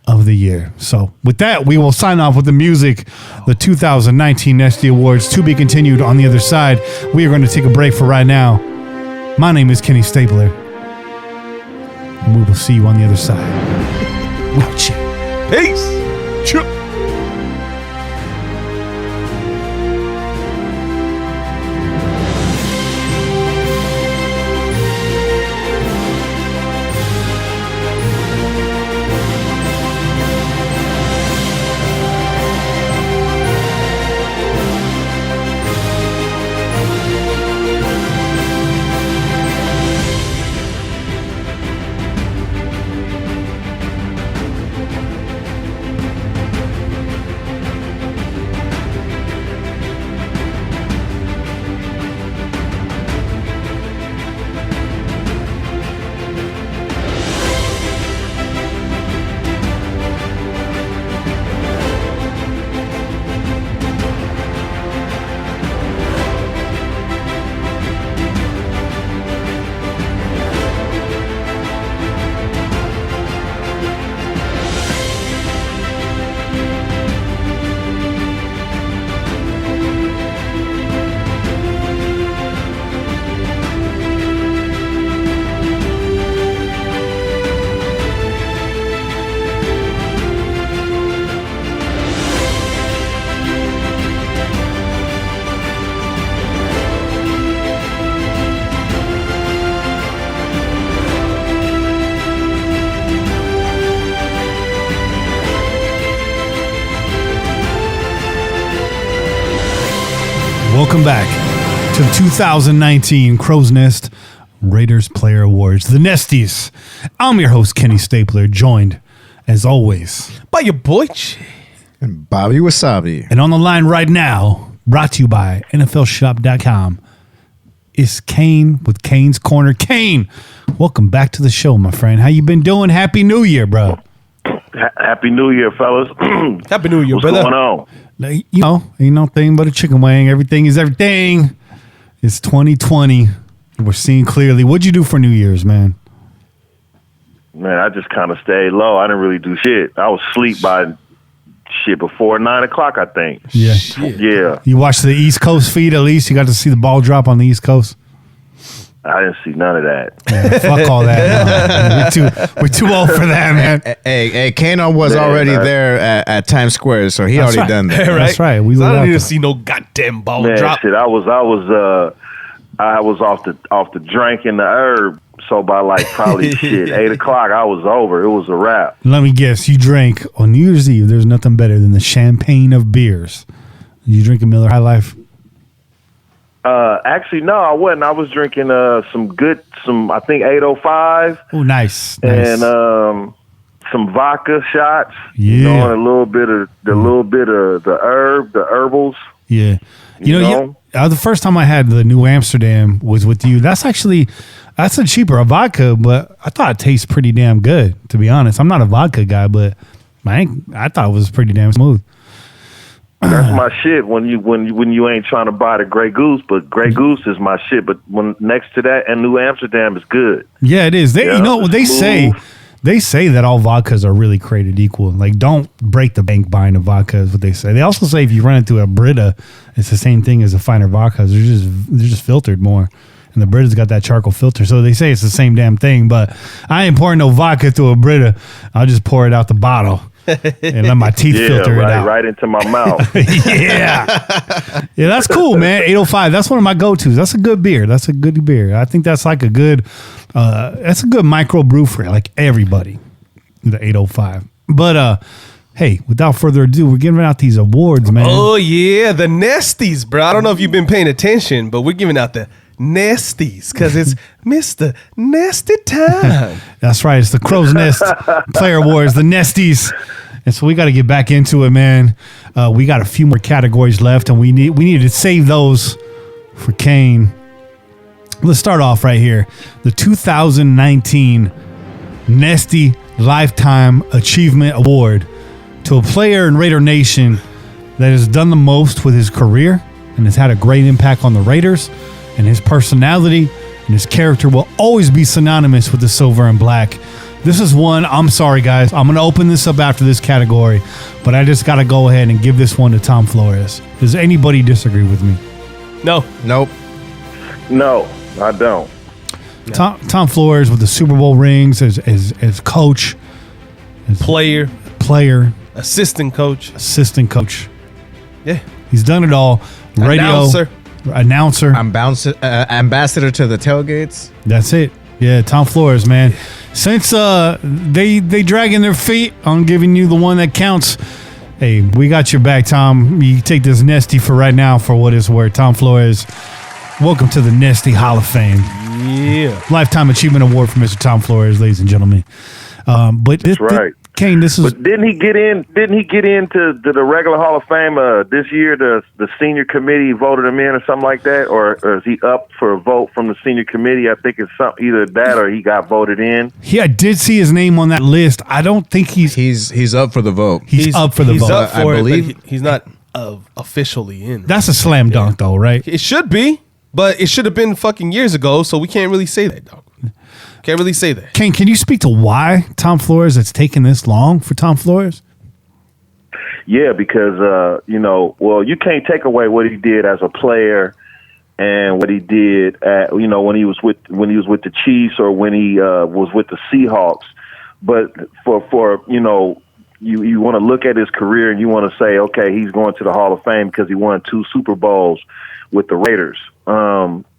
of the year. So with that, we will sign off with the music. The 2019 Nesty Awards to be continued on the other side. We are going to take a break for right now. My name is Kenny Stapler, and we will see you on the other side. Watch it. Peace. Choo. Welcome back to the 2019 Crow's Nest Raiders Player Awards, the Nesties. I'm your host, Kenny Stapler, joined, as always, by your boy. And Bobby Wasabi. And on the line right now, brought to you by NFLshop.com, is Kane with Kane's Corner. Kane, welcome back to the show, my friend. How you been doing? Happy New Year, bro. Happy New Year, fellas. Happy New Year, What's brother. going on? You know, ain't no thing but a chicken wing. Everything is everything. It's 2020. We're seeing clearly. What'd you do for New Year's, man? Man, I just kind of stayed low. I didn't really do shit. I was asleep by before 9 o'clock, I think. Yeah. Yeah. You watched the East Coast feed at least? You got to see the ball drop on the East Coast? I didn't see none of that. Yeah, fuck all that. We're too old for that, man. Hey, Kano was already there at Times Square, so he That's already right. done that. Right. That's right. We So I lit don't out need to there. see no goddamn ball Man, drop. shit, I was off the drink and the herb. So by like probably 8 o'clock, I was over. It was a wrap. Let me guess. You drank on New Year's Eve. There's nothing better than the champagne of beers. You drink a Miller High Life? Actually, no, I wasn't. I was drinking some I think 805. Oh, nice. And some vodka shots. Yeah. You know, and a little bit of the herbals. Yeah. You know? The first time I had the New Amsterdam was with you. That's a cheaper vodka, but I thought it tastes pretty damn good, to be honest. I'm not a vodka guy, but I thought it was pretty damn smooth. That's my shit when you ain't trying to buy the Grey Goose, but Grey Goose is my shit. But when next to that, and New Amsterdam is good. Yeah, it is. You know what they say? They say that all vodkas are really created equal. Like, don't break the bank buying a vodka is what they say. They also say if you run into a Brita, it's the same thing as the finer vodkas. They're just filtered more. And the Brita's got that charcoal filter. So they say it's the same damn thing, but I ain't pouring no vodka through a Brita. I'll just pour it out the bottle and let my teeth filter it out. Right into my mouth. Yeah, that's cool, man. 805. That's one of my go-tos. That's a good beer. I think that's like a good micro brew for like everybody. The 805. But hey, without further ado, we're giving out these awards, man. Oh yeah, the Nesties, bro. I don't know if you've been paying attention, but we're giving out the Nesties because it's Mr. Nesty Time. That's right. It's the Crow's Nest Player Awards, the Nesties. And so we got to get back into it, man. We got a few more categories left, and we need to save those for Kane. Let's start off right here. The 2019 Nesty Lifetime Achievement Award to a player in Raider Nation that has done the most with his career and has had a great impact on the Raiders. And his personality and his character will always be synonymous with the silver and black. This is one, I'm sorry, guys. I'm going to open this up after this category, but I just got to go ahead and give this one to Tom Flores. Does anybody disagree with me? No. Nope. No, I don't. Tom Flores with the Super Bowl rings as coach. As Player. Assistant coach. Yeah. He's done it all. Radio. Announcer. Ambassador to the tailgates. That's it. Yeah, Tom Flores, man. Since they dragging their feet on giving you the one that counts, hey, we got your back, Tom. You take this Nesty for right now for what it's worth. Tom Flores, welcome to the Nesty Hall of Fame. Yeah. Lifetime Achievement Award for Mr. Tom Flores, ladies and gentlemen. That's right. Kane, this is. But didn't he get into the regular Hall of Fame this year? The senior committee voted him in or something like that, or is he up for a vote from the senior committee? I think it's either that or he got voted in. Yeah, I did see his name on that list. I don't think he's up for the vote. He's up for the vote. Up for I believe he's not officially in. That's a slam dunk, though, right? It should be, but it should have been fucking years ago. So we can't really say that, dog. Can't really say that. Kane, can you speak to why Tom Flores, it's taken this long for Tom Flores? Yeah, because you can't take away what he did as a player and what he did at, when he was with the Chiefs or when he was with the Seahawks. But for you want to look at his career and you want to say, okay, he's going to the Hall of Fame because he won 2 Super Bowls with the Raiders.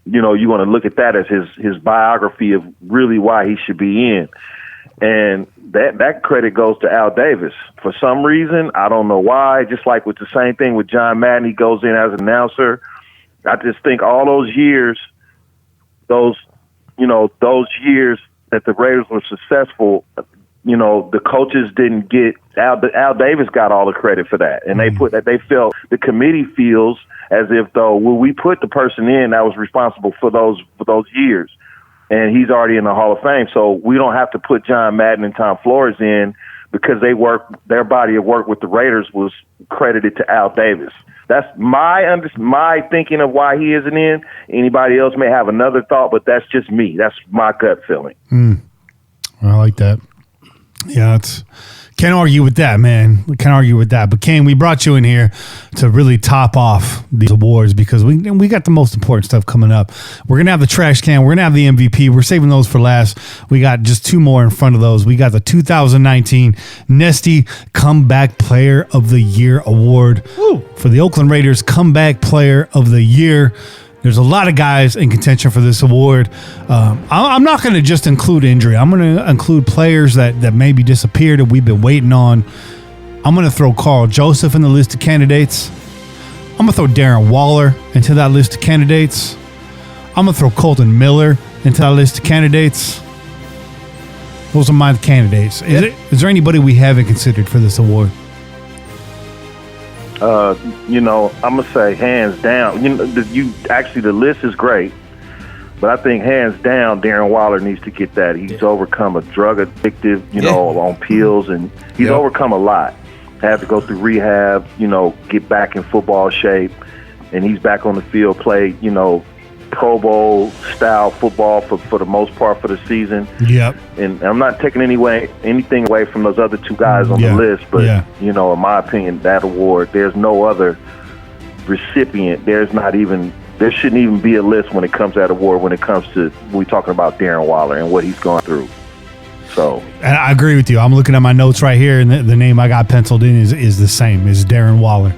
You want to look at that as his biography of really why he should be in. And that credit goes to Al Davis. For some reason, I don't know why, just like with the same thing with John Madden, he goes in as an announcer. I just think all those years, those years that the Raiders were successful, the coaches didn't get Al Davis got all the credit for that. And they felt the committee feels as if though we put the person in that was responsible for those years, and he's already in the Hall of Fame, so we don't have to put John Madden and Tom Flores in because their body of work with the Raiders was credited to Al Davis. That's my thinking of why he isn't in. Anybody else may have another thought, but that's just me. That's my gut feeling. I like that. Yeah, can't argue with that, man. We can't argue with that. But Kane, we brought you in here to really top off these awards because we got the most important stuff coming up. We're gonna have the trash can. We're gonna have the MVP. We're saving those for last. We got just 2 more in front of those. We got the 2019 Nesty Comeback Player of the Year Award for the Oakland Raiders Comeback Player of the Year. There's a lot of guys in contention for this award. I'm not going to just include injury. I'm going to include players that maybe disappeared and we've been waiting on. I'm going to throw Carl Joseph in the list of candidates. I'm going to throw Darren Waller into that list of candidates. I'm going to throw Colton Miller into that list of candidates. Those are my candidates. Is there anybody we haven't considered for this award? I'm gonna say hands down. The list is great, but I think hands down, Darren Waller needs to get that. He's overcome a drug addictive, on pills, and he's overcome a lot. Had to go through rehab, get back in football shape, and he's back on the field, play, Pro Bowl style football for the most part for the season. Yep. And I'm not taking anything away from those other two guys on the list, but in my opinion, that award, there's no other recipient. There shouldn't even be a list when it comes to that award. When it comes to we talking about Darren Waller and what he's gone through. So, and I agree with you. I'm looking at my notes right here, and the name I got penciled in is the same. Is Darren Waller.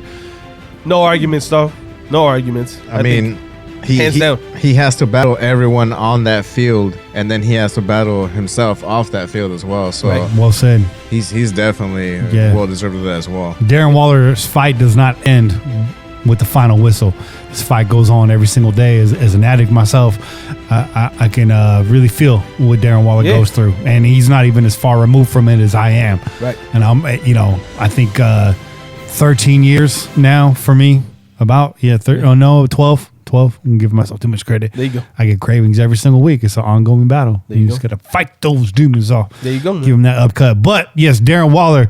No arguments, though. No arguments. I mean. Hands down. He has to battle everyone on that field, and then he has to battle himself off that field as well. So well said. He's definitely well deserved of that as well. Darren Waller's fight does not end with the final whistle. This fight goes on every single day. As an addict myself, I can really feel what Darren Waller goes through, and he's not even as far removed from it as I am. Right. And I think 13 years now for me. About 12. 12. I'm giving myself too much credit. There you go. I get cravings every single week. It's an ongoing battle. You just got to fight those demons off. There you go. Give them that upcut. But yes, Darren Waller,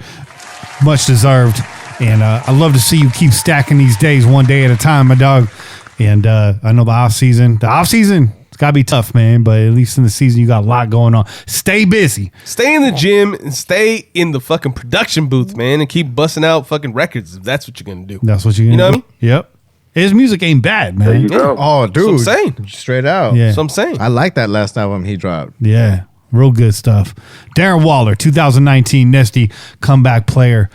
much deserved. And I love to see you keep stacking these days one day at a time, my dog. And I know the off season, it's got to be tough, man. But at least in the season, you got a lot going on. Stay busy. Stay in the gym and stay in the fucking production booth, man, and keep busting out fucking records if that's what you're going to do. That's what you're going to do. You know what I mean? Yep. His music ain't bad, man. There you go. Oh, dude. That's what I'm saying. Straight out. Yeah. That's what I'm saying. I like that last album he dropped. Yeah. Real good stuff. Darren Waller, 2019 Nesty Comeback Player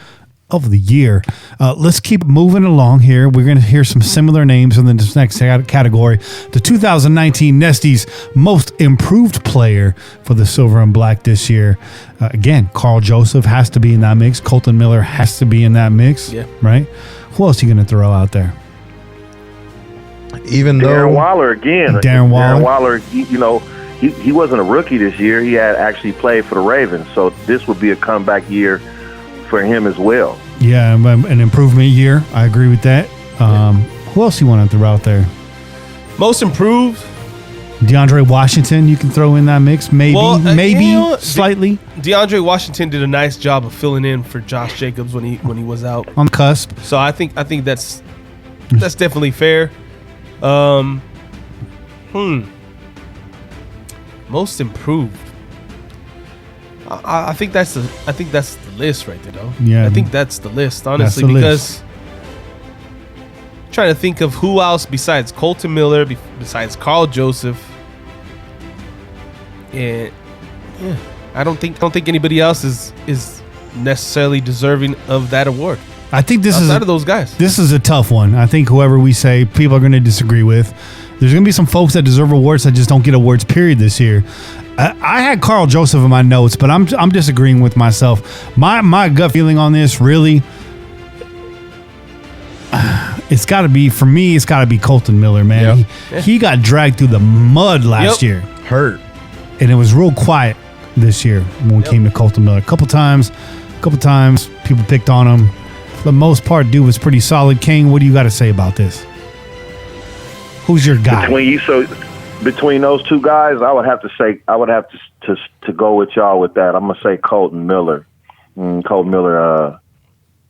of the Year. Let's keep moving along here. We're going to hear some similar names in this next category. The 2019 Nesty's Most Improved Player for the Silver and Black this year. Again, Carl Joseph has to be in that mix. Colton Miller has to be in that mix. Yeah. Right? Who else are you going to throw out there? Darren Waller again. Darren Waller, he wasn't a rookie this year. He had actually played for the Ravens, so this would be a comeback year for him as well. Yeah, an improvement year. I agree with that. Who else you want to throw out there? Most improved. DeAndre Washington, you can throw in that mix. Maybe, slightly. DeAndre Washington did a nice job of filling in for Josh Jacobs when he was out on the cusp. So I think that's definitely fair. Most improved. I think that's the list right there, though. Yeah, I think that's the list, honestly, because I'm trying to think of who else besides Colton Miller, besides Carl Joseph, and I don't think anybody else is necessarily deserving of that award. I think this outside of those guys. This is a tough one. I think whoever we say, people are going to disagree with. There's going to be some folks that deserve awards that just don't get awards, period, this year. I had Carl Joseph in my notes, but I'm disagreeing with myself. My gut feeling on this, really, it's got to be, for me, it's got to be Colton Miller, man. Yep. He got dragged through the mud last year. Hurt. And it was real quiet this year when it came to Colton Miller. A couple times, people picked on him. For the most part, dude was pretty solid. Kane, what do you got to say about this? Who's your guy? Between those two guys, I would have to go with y'all with that. I'm gonna say Colton Miller. Colton Miller,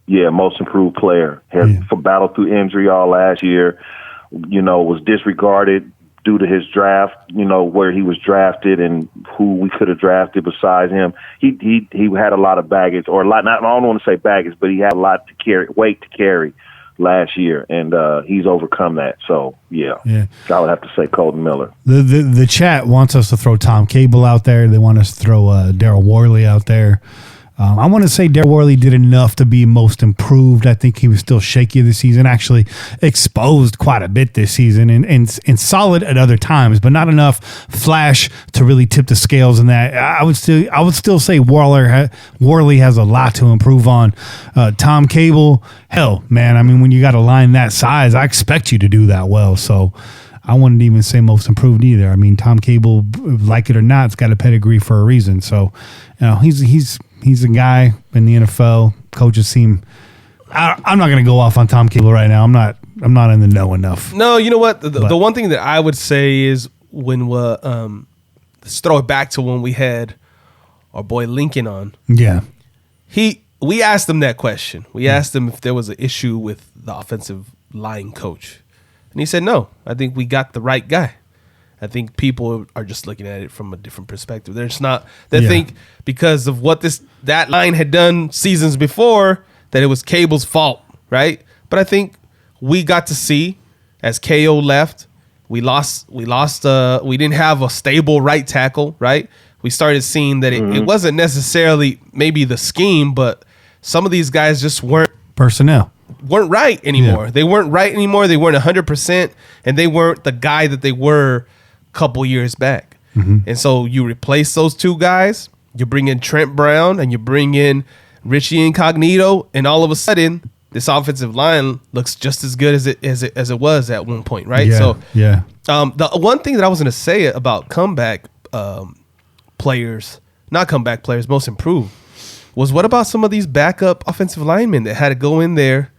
most improved player. Had battled through injury all last year. Was disregarded due to his draft. Where he was drafted and who we could have drafted besides him. He had a lot of baggage, or a lot. I don't want to say baggage, but he had a lot to carry last year, and he's overcome that. So I would have to say Colton Miller. The chat wants us to throw Tom Cable out there. They want us to throw Daryl Worley out there. I want to say Darryl Worley did enough to be most improved. I think he was still shaky this season, actually exposed quite a bit this season and solid at other times, but not enough flash to really tip the scales in that. I would still say Worley has a lot to improve on. Tom Cable, hell, man, I mean, when you got a line that size, I expect you to do that well. So I wouldn't even say most improved either. I mean, Tom Cable, like it or not, has got a pedigree for a reason. So, he's a guy in the NFL. Coaches seem. I'm not going to go off on Tom Cable right now. I'm not in the know enough. No, you know what? The one thing that I would say is when let's throw it back to when we had our boy Lincoln on. Yeah, we asked him that question. We asked him if there was an issue with the offensive line coach, and he said no. I think we got the right guy. I think people are just looking at it from a different perspective. They're just not. They think because of what that line had done seasons before that it was Cable's fault, right? But I think we got to see as KO left, we didn't have a stable right tackle, right? We started seeing that it wasn't necessarily maybe the scheme, but some of these guys just weren't right anymore. Yeah. They weren't right anymore. They weren't 100%, and they weren't the guy that they were couple years back. And so you replace those two guys, you bring in Trent Brown and you bring in Richie Incognito, and all of a sudden this offensive line looks just as good as it was at one point, right? The one thing that I was going to say about most improved was, what about some of these backup offensive linemen that had to go in there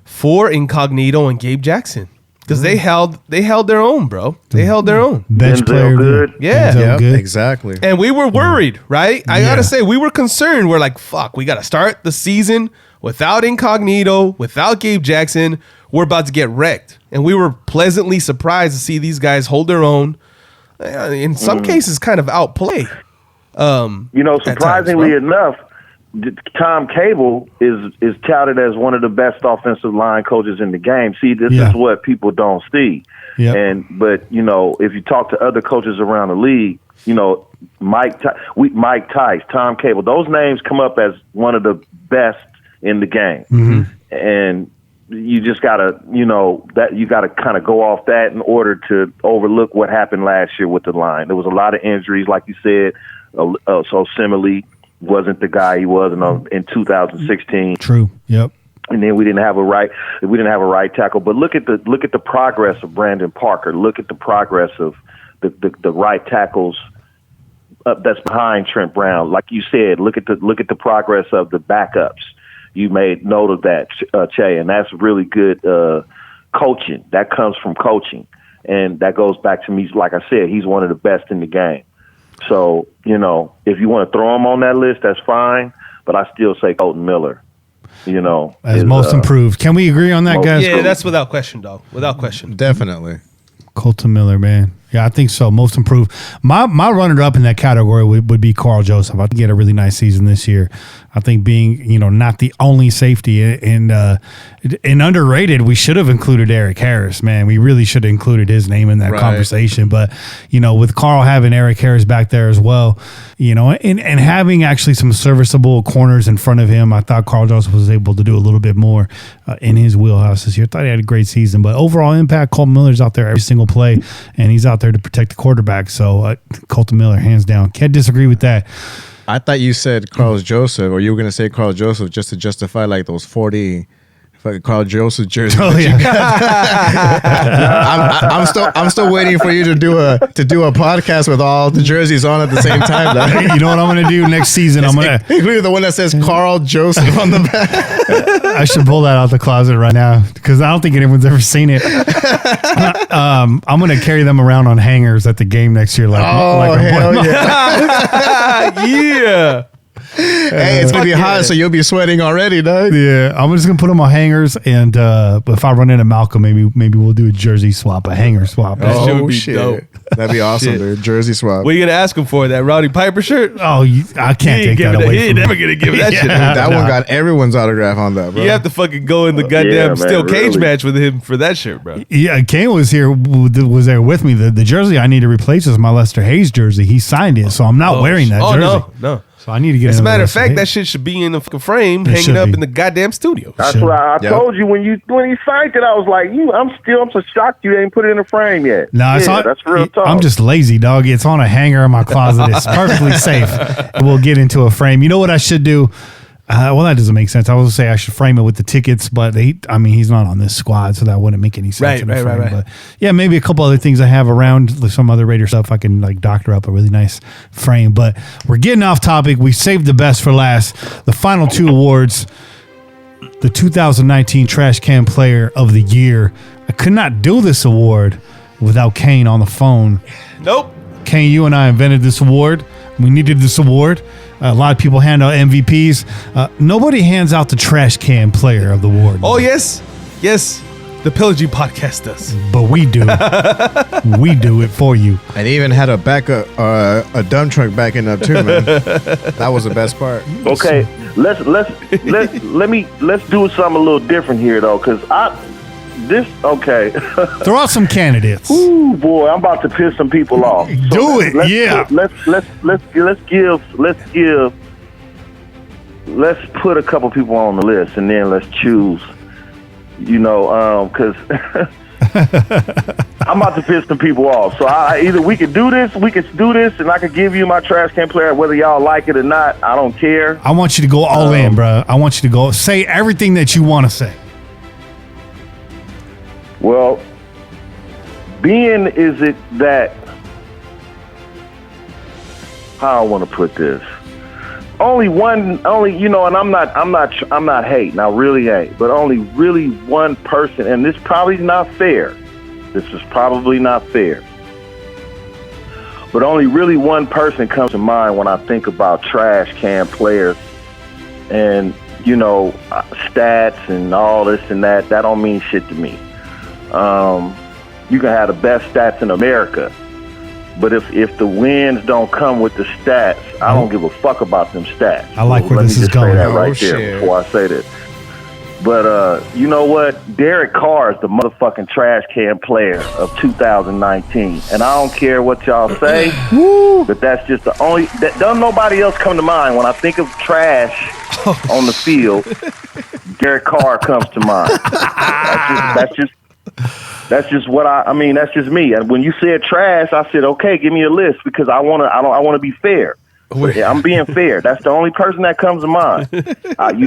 for Incognito and Gabe Jackson? Because they held their own, bro. They held their own. Bench player, good. Yeah, good. Exactly. And we were worried, right? I gotta say, we were concerned. We're like, fuck, we gotta start the season without Incognito, without Gabe Jackson. We're about to get wrecked. And we were pleasantly surprised to see these guys hold their own. In some cases, kind of outplay. Surprisingly enough, Tom Cable is touted as one of the best offensive line coaches in the game. See, this is what people don't see. Yep. But if you talk to other coaches around the league, Mike Tice, Tom Cable, those names come up as one of the best in the game. And you just gotta, that you gotta kind of go off that in order to overlook what happened last year with the line. There was a lot of injuries, like you said. So Simile wasn't the guy he was in 2016. True. Yep. And then we didn't have a right tackle. But look at the progress of Brandon Parker. Look at the progress of the right tackles that's behind Trent Brown. Like you said, look at the progress of the backups. You made note of that, Che, and that's really good coaching. That comes from coaching, and that goes back to me. Like I said, he's one of the best in the game. So, if you want to throw him on that list, that's fine. But I still say Colton Miller, as most improved. Can we agree on that, guys? Yeah, that's without question, dog. Without question. Definitely. Colton Miller, man. Yeah, I think so. Most improved. My runner-up in that category would be Carl Joseph. I think he had a really nice season this year. I think being, not the only safety and underrated, we should have included Eric Harris, man. We really should have included his name in that conversation. But, with Carl having Eric Harris back there as well, and having actually some serviceable corners in front of him, I thought Carl Joseph was able to do a little bit more in his wheelhouse this year. I thought he had a great season. But overall impact, Colton Miller's out there every single play, and he's out there to protect the quarterback. So Colton Miller, hands down. Can't disagree with that. I thought you said Carl Joseph, or you were going to say Carl Joseph just to justify like those 40 fucking Carl Joseph jerseys. Oh, yeah. I'm still waiting for you to do a podcast with all the jerseys on at the same time. You know what I'm going to do next season? I'm going to include the one that says Carl Joseph on the back. I should pull that out the closet right now because I don't think anyone's ever seen it. I'm going to carry them around on hangers at the game next year. Hell yeah. Yeah. Hey, it's gonna be hot, so you'll be sweating already, dog. Yeah, I'm just gonna put them on hangers, and if I run into Malcolm, maybe we'll do a jersey swap, a hanger swap. That shit would be dope. That'd be awesome, dude. Jersey swap. What are you gonna ask him for? That Roddy Piper shirt? Oh, I can't take that away. He ain't never gonna give that shit. That one got everyone's autograph on that, bro. You have to fucking go in the goddamn steel cage match with him for that shirt, bro. Yeah, Kane was there with me. The jersey I need to replace is my Lester Hayes jersey. He signed it, so I'm not wearing that jersey. No. So I need to get. As a matter of list. fact, that shit should be in the fucking frame, It hanging should up be. in the goddamn studio. That's Sure. what I told you when he signed it. I was like, I'm so shocked you ain't put it in the frame yet. No, it's on, that's real talk. I'm just lazy, dog. It's on a hanger in my closet. It's perfectly safe. We'll get into a frame. You know what I should do? Well, that doesn't make sense. I was going to say I should frame it with the tickets, but he's not on this squad, so that wouldn't make any sense. Right. But yeah, maybe a couple other things I have around, some other Raider stuff. I can like doctor up a really nice frame. But we're getting off topic. We saved the best for last. The final two awards. The 2019 Trash Can Player of the Year. I could not do this award without Kane on the phone. Nope. Kane, you and I invented this award. We needed this award. A lot of people hand out MVPs. Nobody hands out the Trash Can Player of the Award. Oh, yes. The Pillaging podcast does. But we do. We do it for you. And he even had a backup, a dump truck backing up too, man. That was the best part. Okay, let's do something a little different here though, because okay. Throw out some candidates. Ooh boy, I'm about to piss some people off. Do it, yeah. Let's put a couple people on the list and then let's choose. Because I'm about to piss some people off. So either we could do this, and I could give you my trash can player, whether y'all like it or not. I don't care. I want you to go all in, bro. I want you to go say everything that you want to say. Well, is it that, how I want to put this? And I'm not hating, I really ain't, but only really one person, and this is probably not fair. But only really one person comes to mind when I think about trash can players and, stats and all this and that. That don't mean shit to me. You can have the best stats in America, but if the wins don't come with the stats, I don't give a fuck about them stats. I like where this is going. Let me just say that right there before I say this. But you know what? Derek Carr is the motherfucking trash can player of 2019, and I don't care what y'all say. But that's just the only. Don't nobody else come to mind when I think of trash on the field. Derek Carr comes to mind. That's just what I mean. That's just me. And when you said trash, I said, okay, give me a list because I want to be fair. Yeah, I'm being fair. That's the only person that comes to mind. You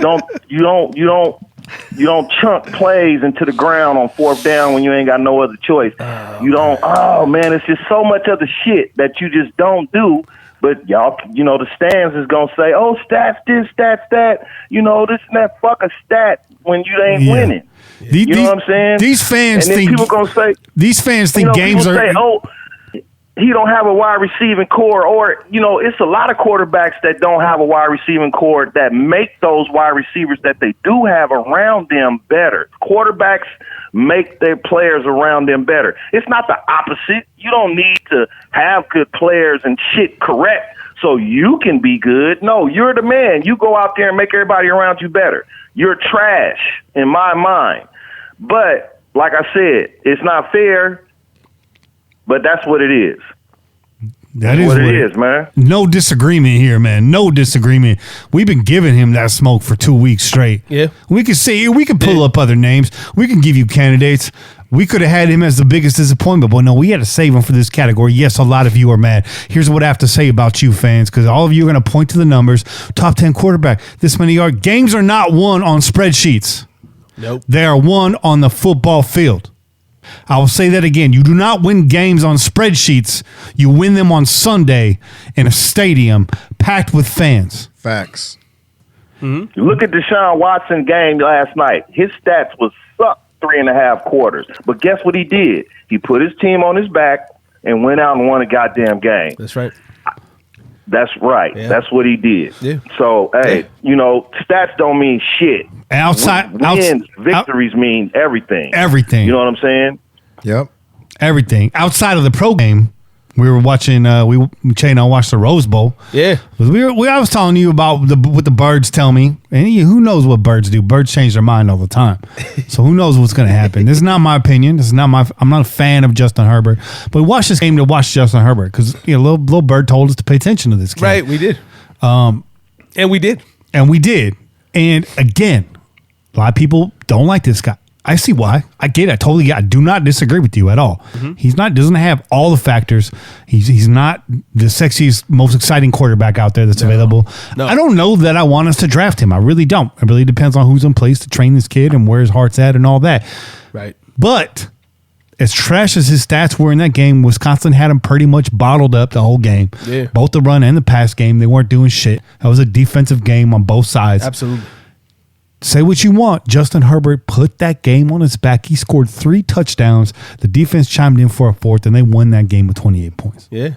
don't chunk plays into the ground on fourth down when you ain't got no other choice. You don't. Oh man, it's just so much other shit that you just don't do. But y'all, the stands is gonna say, oh, stats this, stats that. This and that. Fuck a stat when you ain't winning. You know what I'm saying? These fans think people gonna say these fans think games are. Say, oh, he don't have a wide receiving core, or it's a lot of quarterbacks that don't have a wide receiving core that make those wide receivers that they do have around them better. Quarterbacks make their players around them better. It's not the opposite. You don't need to have good players and shit correct so you can be good. No, you're the man. You go out there and make everybody around you better. You're trash in my mind. But like I said, it's not fair, but that's what it is. That is what it is, man. No disagreement here, man. No disagreement. We've been giving him that smoke for 2 weeks straight. Yeah. We could pull up other names. We can give you candidates. We could have had him as the biggest disappointment, but no, we had to save him for this category. Yes, a lot of you are mad. Here's what I have to say about you fans, because all of you are going to point to the numbers. Top 10 quarterback, this many yards. Games are not won on spreadsheets. Nope. They are won on the football field. I will say that again. You do not win games on spreadsheets. You win them on Sunday in a stadium packed with fans. Facts. Mm-hmm. Look at Deshaun Watson game last night. His stats was sucked 3.5 quarters. But guess what he did? He put his team on his back and went out and won a goddamn game. That's right. That's right. Yeah. That's what he did. Yeah. So, hey, stats don't mean shit. Victories mean everything. Everything. You know what I'm saying? Yep. Everything. Outside of the pro game, we were watching, Che and I watched the Rose Bowl. Yeah. I was telling you about what the birds tell me. And who knows what birds do? Birds change their mind all the time. So who knows what's going to happen? This is not my opinion. I'm not a fan of Justin Herbert. But we watched this game to watch Justin Herbert because little bird told us to pay attention to this game. Right, we did. And we did. And we did. And again, a lot of people don't like this guy. I see why. I get it. I totally get it. I do not disagree with you at all. He's not, doesn't have all the factors. He's not the sexiest, most exciting quarterback out there that's available. No. I don't know that I want us to draft him. I really don't. It really depends on who's in place to train this kid and where his heart's at and all that. Right. But as trash as his stats were in that game, Wisconsin had him pretty much bottled up the whole game. Yeah. Both the run and the pass game. They weren't doing shit. That was a defensive game on both sides. Absolutely. Say what you want. Justin Herbert put that game on his back. He scored 3 touchdowns. The defense chimed in for a 4th, and they won that game with 28 points. Yeah.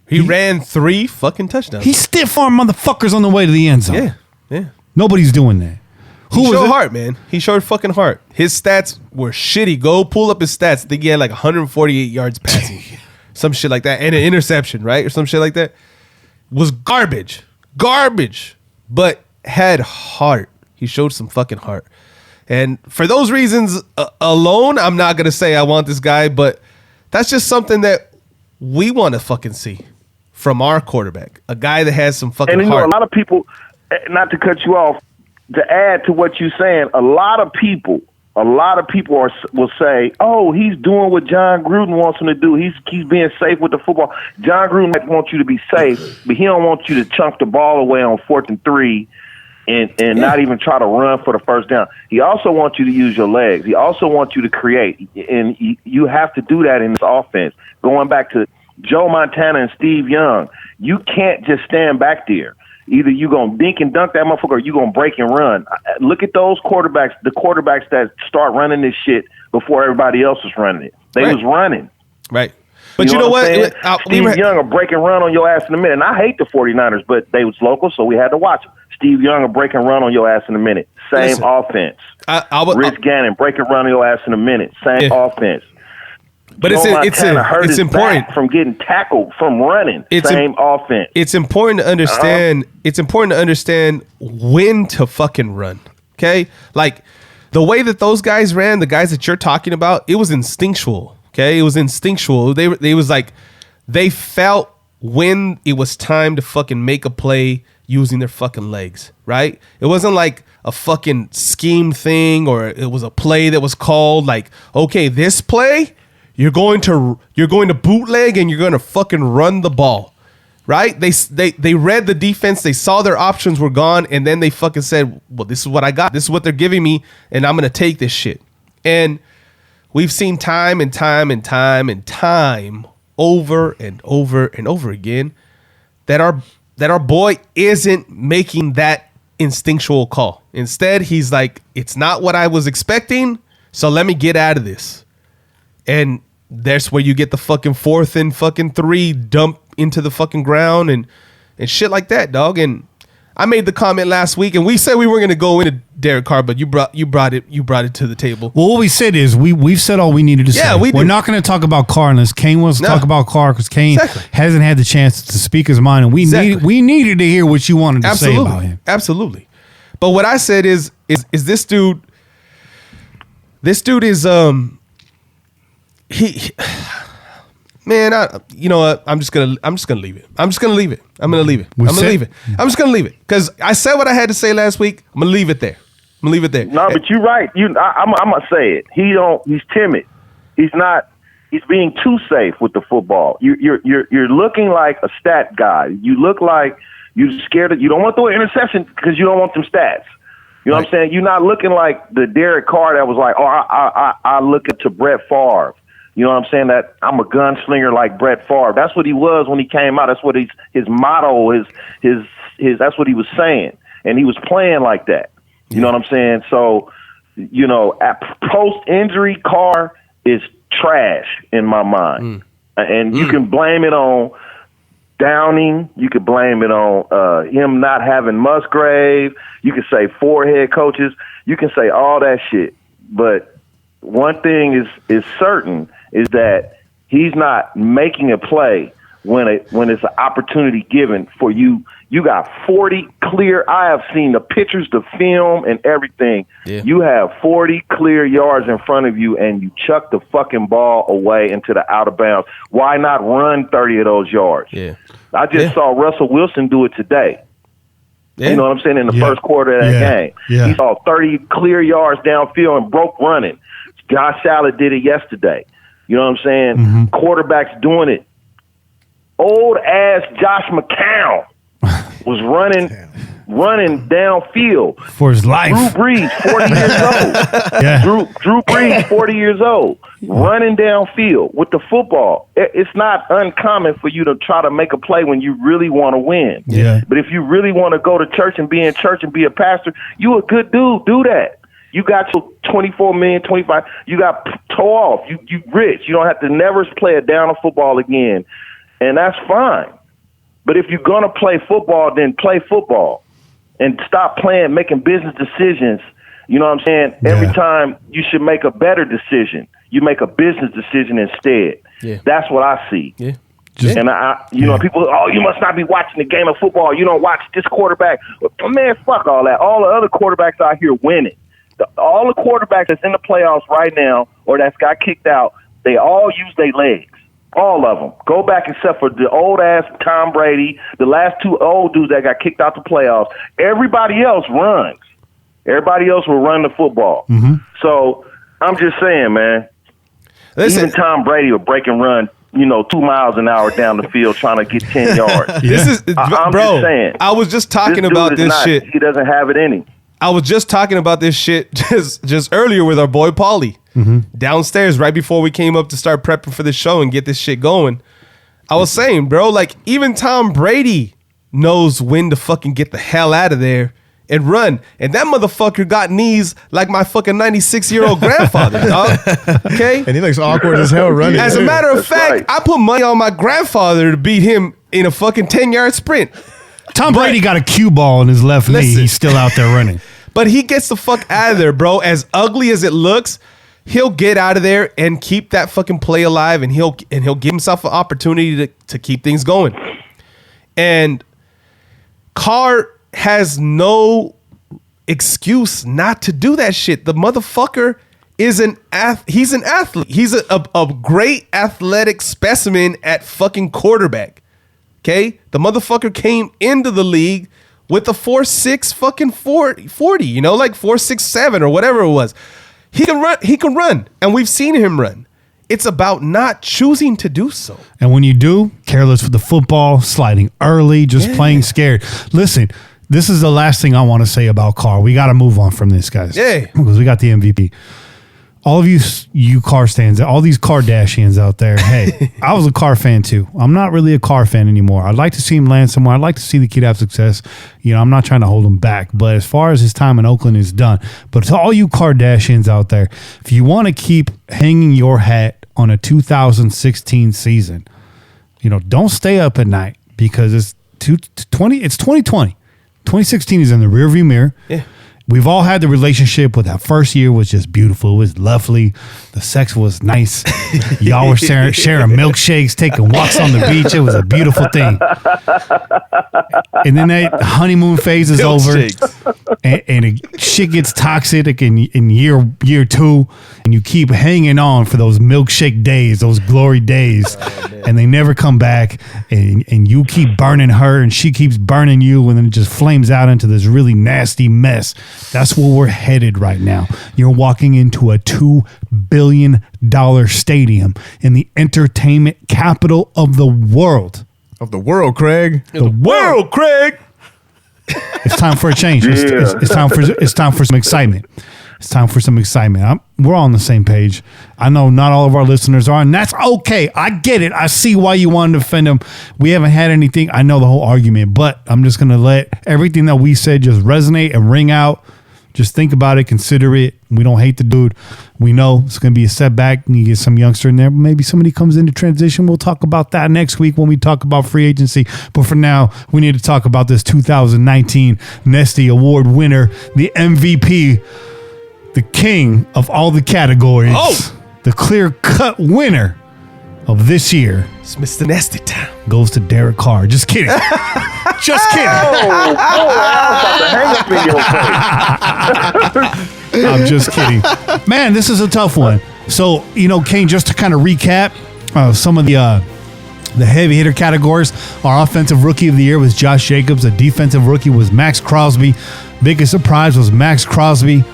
He ran 3 fucking touchdowns. He stiff-armed motherfuckers on the way to the end zone. Yeah. Yeah. Nobody's doing that. He showed heart, man. He showed fucking heart. His stats were shitty. Go pull up his stats. I think he had like 148 yards passing. Some shit like that. And an interception, right? Or some shit like that. Was garbage. Garbage. But had heart. He showed some fucking heart. And for those reasons alone, I'm not going to say I want this guy, but that's just something that we want to fucking see from our quarterback. A guy that has some fucking heart. And a lot of people, not to cut you off, to add to what you're saying, a lot of people will say, "Oh, he's doing what John Gruden wants him to do. He's being safe with the football." John Gruden wants you to be safe, but he don't want you to chunk the ball away on 4th and 3 and not even try to run for the first down. He also wants you to use your legs. He also wants you to create, and you have to do that in this offense. Going back to Joe Montana and Steve Young, you can't just stand back there. Either you gonna dink and dunk that motherfucker, or you gonna break and run. Look at those quarterbacks, the quarterbacks that start running this shit before everybody else is running it. They was running. Right. But you know what? Steve Young will break and run on your ass in a minute. And I hate the 49ers, but they was local, so we had to watch them. Steve Young will break and run on your ass in a minute. Same offense. Rich Gannon, break and run on your ass in a minute. Same offense. But it's important from getting tackled from running. Same offense. It's important to understand. It's important to understand when to fucking run. Okay, like the way that those guys ran, the guys that you're talking about, it was instinctual. Okay, it was instinctual. They was like they felt when it was time to fucking make a play using their fucking legs. Right? It wasn't like a fucking scheme thing, or it was a play that was called like, okay, this play. You're going to bootleg and you're going to fucking run the ball, right? They read the defense. They saw their options were gone, and then they fucking said, well, this is what I got. This is what they're giving me, and I'm going to take this shit. And we've seen time and time and time and time over and over and over again that our boy isn't making that instinctual call. Instead, he's like, it's not what I was expecting, so let me get out of this. And that's where you get the fucking 4th and fucking 3 dump into the fucking ground and shit like that, dog. And I made the comment last week, and we said we were going to go into Derek Carr, but you brought it to the table. Well, what we said is we've said all we needed to say. Yeah, we're not going to talk about Carr unless Kane wants to talk about Carr, because Kane hasn't had the chance to speak his mind, and we needed to hear what you wanted to say about him. Absolutely. But what I said is this dude. This dude is man, you know what? I'm just gonna leave it. I'm just gonna leave it because I said what I had to say last week. I'm gonna leave it there. No, but you're right. I'm gonna say it. He's timid. He's not. He's being too safe with the football. You're looking like a stat guy. You look like you're scared. You don't want to throw an interception because you don't want them stats. You know what I'm saying? You're not looking like the Derek Carr that was like, oh, I look up to Brett Favre. You know what I'm saying? That I'm a gunslinger like Brett Favre. That's what he was when he came out. That's what his motto, his that's what he was saying. And he was playing like that. You know what I'm saying? So, you know, at post-injury, Carr is trash in my mind. And you can blame it on Downing. You could blame it on him not having Musgrave. You could say 4 head coaches. You can say all that shit. But one thing is certain is that he's not making a play when it's an opportunity given for you. You got 40 clear. I have seen the pictures, the film, and everything. Yeah. You have 40 clear yards in front of you, and you chuck the fucking ball away into the out of bounds. Why not run 30 of those yards? Yeah. I just saw Russell Wilson do it today. Yeah. You know what I'm saying? In the first quarter of that game. Yeah. He saw 30 clear yards downfield and broke running. Josh Allen did it yesterday. You know what I'm saying? Mm-hmm. Quarterbacks doing it. Old ass Josh McCown was running downfield for his life. Drew Brees, 40 years old. Yeah. Drew Brees, 40 years old, running downfield with the football. It's not uncommon for you to try to make a play when you really want to win. Yeah. But if you really want to go to church and be in church and be a pastor, you a good dude. Do that. You got your 24 million, 25. You got toe off. You rich. You don't have to never play a down of football again, and that's fine. But if you're gonna play football, then play football. And stop making business decisions. You know what I'm saying? Yeah. Every time you should make a better decision. You make a business decision instead. Yeah. That's what I see. Yeah. And you know, people, you must not be watching the game of football. You don't watch this quarterback. Man, fuck all that. All the other quarterbacks out here winning. All the quarterbacks that's in the playoffs right now or that's got kicked out, they all use their legs. All of them. Go back except for the old-ass Tom Brady, the last two old dudes that got kicked out the playoffs. Everybody else runs. Everybody else will run the football. Mm-hmm. So I'm just saying, man, Listen, even Tom Brady will break and run, 2 miles an hour down the field trying to get 10 yards. This is, I'm bro, just saying. I was just talking about this shit. He doesn't have it in him. I was just talking about this shit just earlier with our boy Paulie downstairs right before we came up to start prepping for the show and get this shit going. I was saying, bro, like even Tom Brady knows when to fucking get the hell out of there and run. And that motherfucker got knees like my fucking 96-year-old grandfather, dog. Okay? And he looks awkward as hell running. As a matter of fact, right. I put money on my grandfather to beat him in a fucking 10-yard sprint. Tom Brady got a cue ball in his left knee. Listen. He's still out there running. But he gets the fuck out of there, bro. As ugly as it looks, he'll get out of there and keep that fucking play alive, and he'll give himself an opportunity to keep things going. And Carr has no excuse not to do that shit. The motherfucker is he's an athlete. He's a great athletic specimen at fucking quarterback. Okay? The motherfucker came into the league with a 4.6 fucking 40, like 4.67 or whatever it was. He can run, and we've seen him run. It's about not choosing to do so. And when you do, careless with the football, sliding early, just playing scared. Listen, this is the last thing I want to say about Carr. We got to move on from this, guys. Yeah. Because we got the MVP. All of you Carr stands, all these Kardashians out there, hey, I was a Carr fan too. I'm not really a Carr fan anymore. I'd like to see him land somewhere. I'd like to see the kid have success. I'm not trying to hold him back. But as far as his time in Oakland is done, but to all you Kardashians out there, if you want to keep hanging your hat on a 2016 season, don't stay up at night because it's 2020. 2016 is in the rearview mirror. Yeah. We've all had the relationship with that first year was just beautiful. It was lovely. The sex was nice. Y'all were sharing milkshakes, taking walks on the beach. It was a beautiful thing. And then that honeymoon phase is over, and shit gets toxic in year two, and you keep hanging on for those milkshake days, those glory days, and they never come back. And you keep burning her, and she keeps burning you, and then it just flames out into this really nasty mess. That's where we're headed right now. You're walking into a $2 billion stadium in the entertainment capital of the world. Of the world, Craig. The world, Craig. It's time for a change. It's time for some excitement. It's time for some excitement. We're all on the same page. I know not all of our listeners are, and that's okay. I get it. I see why you want to defend them. We haven't had anything. I know the whole argument, but I'm just going to let everything that we said just resonate and ring out. Just think about it. Consider it. We don't hate the dude. We know it's going to be a setback, and you get some youngster in there. Maybe somebody comes into transition. We'll talk about that next week when we talk about free agency. But for now, we need to talk about this 2019 Nesty Award winner, the MVP, the king of all the categories, the clear-cut winner of this year. It's Mr. Nesty Time. Goes to Derek Carr. Just kidding. Just kidding. Oh, boy, I was about to hang up in your face. I'm just kidding. Man, this is a tough one. So, Kane, just to kind of recap some of the The heavy hitter categories, our offensive rookie of the year was Josh Jacobs. The defensive rookie was Max Crosby. Biggest surprise was Max Crosby.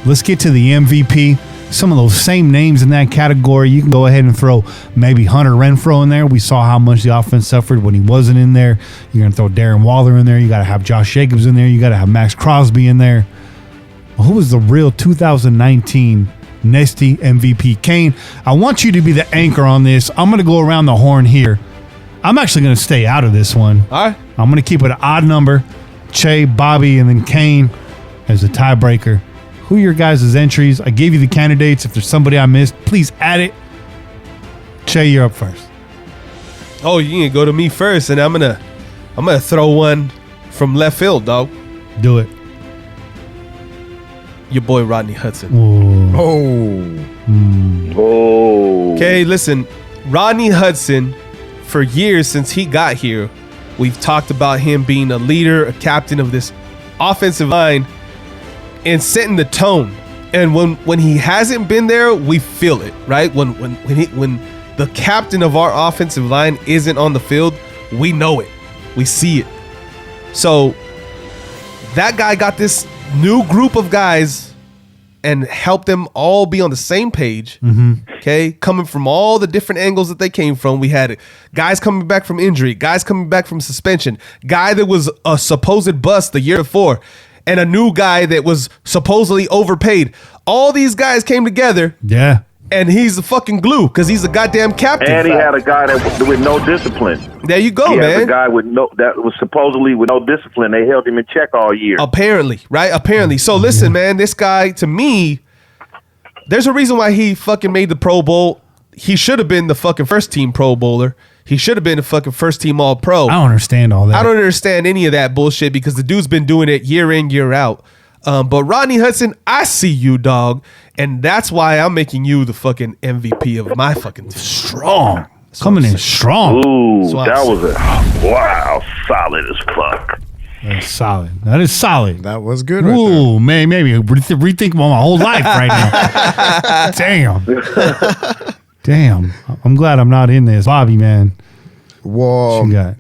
Let's get to the MVP. Some of those same names in that category. You can go ahead and throw maybe Hunter Renfrow in there. We saw how much the offense suffered when he wasn't in there. You're going to throw Darren Waller in there. You got to have Josh Jacobs in there. You got to have Max Crosby in there. Well, who was the real 2019 Nesty MVP? Kane, I want you to be the anchor on this. I'm going to go around the horn here. I'm actually going to stay out of this one. All right. I'm going to keep it an odd number. Che, Bobby, and then Kane as a tiebreaker. Who are your guys' entries? I gave you the candidates. If there's somebody I missed, please add it. Che, you're up first. Oh, you can go to me first, and I'm gonna throw one from left field, dog. Do it. Your boy Rodney Hudson. Ooh. Okay, listen, Rodney Hudson, for years since he got here, we've talked about him being a leader, a captain of this offensive line, and setting the tone. And when he hasn't been there, we feel it, right? When the captain of our offensive line isn't on the field, we know it. We see it. So that guy got this new group of guys and helped them all be on the same page. Okay, coming from all the different angles that they came from. We had guys coming back from injury, guys coming back from suspension, guy that was a supposed bust the year before, and a new guy that was supposedly overpaid. All these guys came together. Yeah. And he's the fucking glue because he's the goddamn captain. And he had a guy that with no discipline. There you go, he man. Had a guy that was supposedly with no discipline. They held him in check all year. Apparently, right? Apparently. So listen, man, this guy, to me, there's a reason why he fucking made the Pro Bowl. He should have been the fucking first team Pro Bowler. He should have been the fucking first team All Pro. I don't understand all that. I don't understand any of that bullshit because the dude's been doing it year in, year out. But Rodney Hudson, I see you, dog. And that's why I'm making you the fucking MVP of my fucking team. Strong. Coming in strong. Ooh, that was solid as fuck. That's solid. That is solid. That was good right Ooh, man, maybe rethink about my whole life right now. Damn. I'm glad I'm not in this. Bobby, man. there. Whoa. What you got?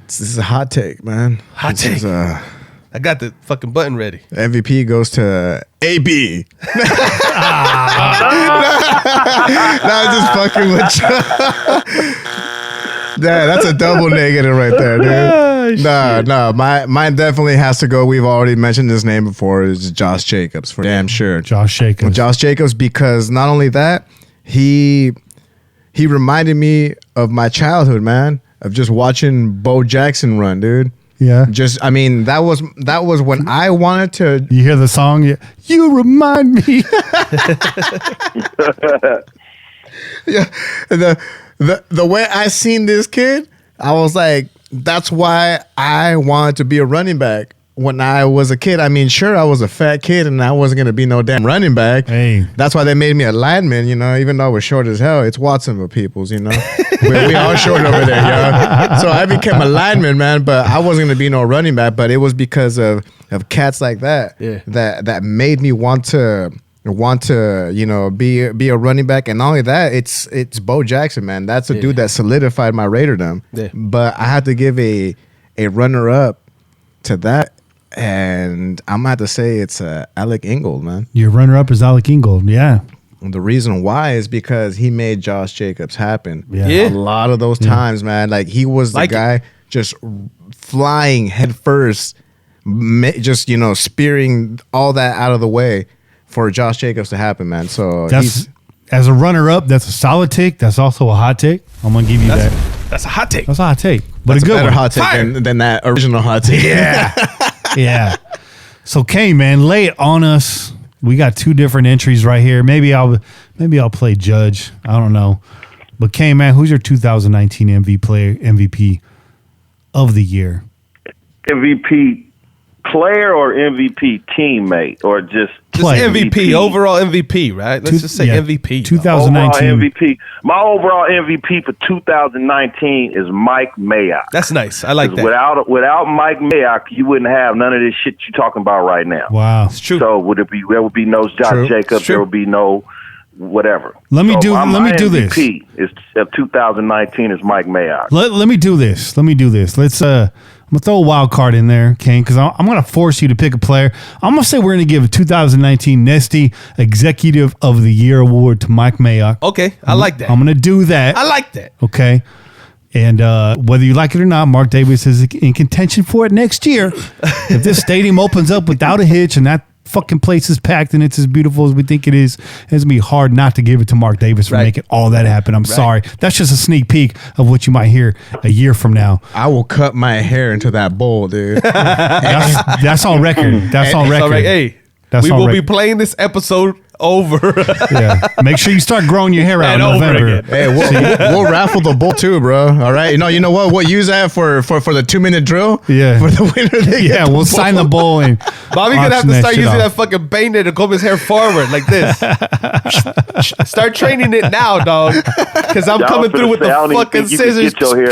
This is a hot take, man. Hot This take. is I got the fucking button ready. MVP goes to AB. No, I'm just fucking with you. Yeah, that's a double negative right there, dude. No, mine definitely has to go. We've already mentioned his name before. It's Josh Jacobs for damn sure. Josh Jacobs. Josh Jacobs, because not only that, he reminded me of my childhood, man, of just watching Bo Jackson run, dude. Yeah. That was when I wanted to. You hear the song? You remind me. Yeah, the way I seen this kid, I was like, that's why I wanted to be a running back when I was a kid. I mean, sure, I was a fat kid and I wasn't gonna be no damn running back. Hey. That's why they made me a lineman, you know, even though I was short as hell. It's Watsonville peoples, you know. we all short over there, yo. So I became a lineman, man, but I wasn't gonna be no running back. But it was because of cats like that, that made me want to, you know, be a running back. And not only that, it's Bo Jackson, man. That's a dude that solidified my Raiderdom. Yeah. But I had to give a runner up to that. And I'm gonna have to say it's Alec Ingold, man. Your runner-up is Alec Ingold. Yeah. And the reason why is because he made Josh Jacobs happen. Yeah. A lot of those times, man. Like he was the guy just flying head first, just, you know, spearing all that out of the way for Josh Jacobs to happen, man. So as a runner-up, that's a solid take. That's also a hot take. I'm gonna give you that. That's a hot take. That's a hot take, but that's a good better one. hot take than that original hot take. Yeah. Yeah. So Kane, man, lay it on us. We got two different entries right here. Maybe I'll play judge. I don't know. But Kane, man, who's your 2019 MVP of the year? MVP player or MVP teammate or just MVP, overall MVP, right? Let's just say MVP. 2019 overall MVP. My overall MVP for 2019 is Mike Mayock. That's nice. I like that. Without Mike Mayock, you wouldn't have none of this shit you're talking about right now. Wow, it's true. So there would be no Josh Jacobs. There would be no whatever. Let me do my this. MVP is of 2019 is Mike Mayock. Let me do this. Let's I'm gonna throw a wild card in there, Kane, because I'm gonna force you to pick a player. I'm gonna say we're gonna give a 2019 Nesty Executive of the Year award to Mike Mayock. Okay, I like that. I'm gonna do that. I like that. Okay. And whether you like it or not, Mark Davis is in contention for it next year. If this stadium opens up without a hitch and that fucking place is packed and it's as beautiful as we think it is, it's going to be hard not to give it to Mark Davis for making all that happen. I'm sorry. That's just a sneak peek of what you might hear a year from now. I will cut my hair into that bowl, dude. That's on record. That's on record. Hey, we will be playing this episode over. Yeah. Make sure you start growing your hair out in November. Hey, we'll raffle the bull too, bro. All right. You know what? We'll use that for the 2-minute drill. Yeah. For the winner. We'll sign the bowl and Bobby's gonna have to start using that fucking Band-Aid to comb his hair forward like this. Start training it now, dog. Because I'm coming through with the fucking scissors. Get your hair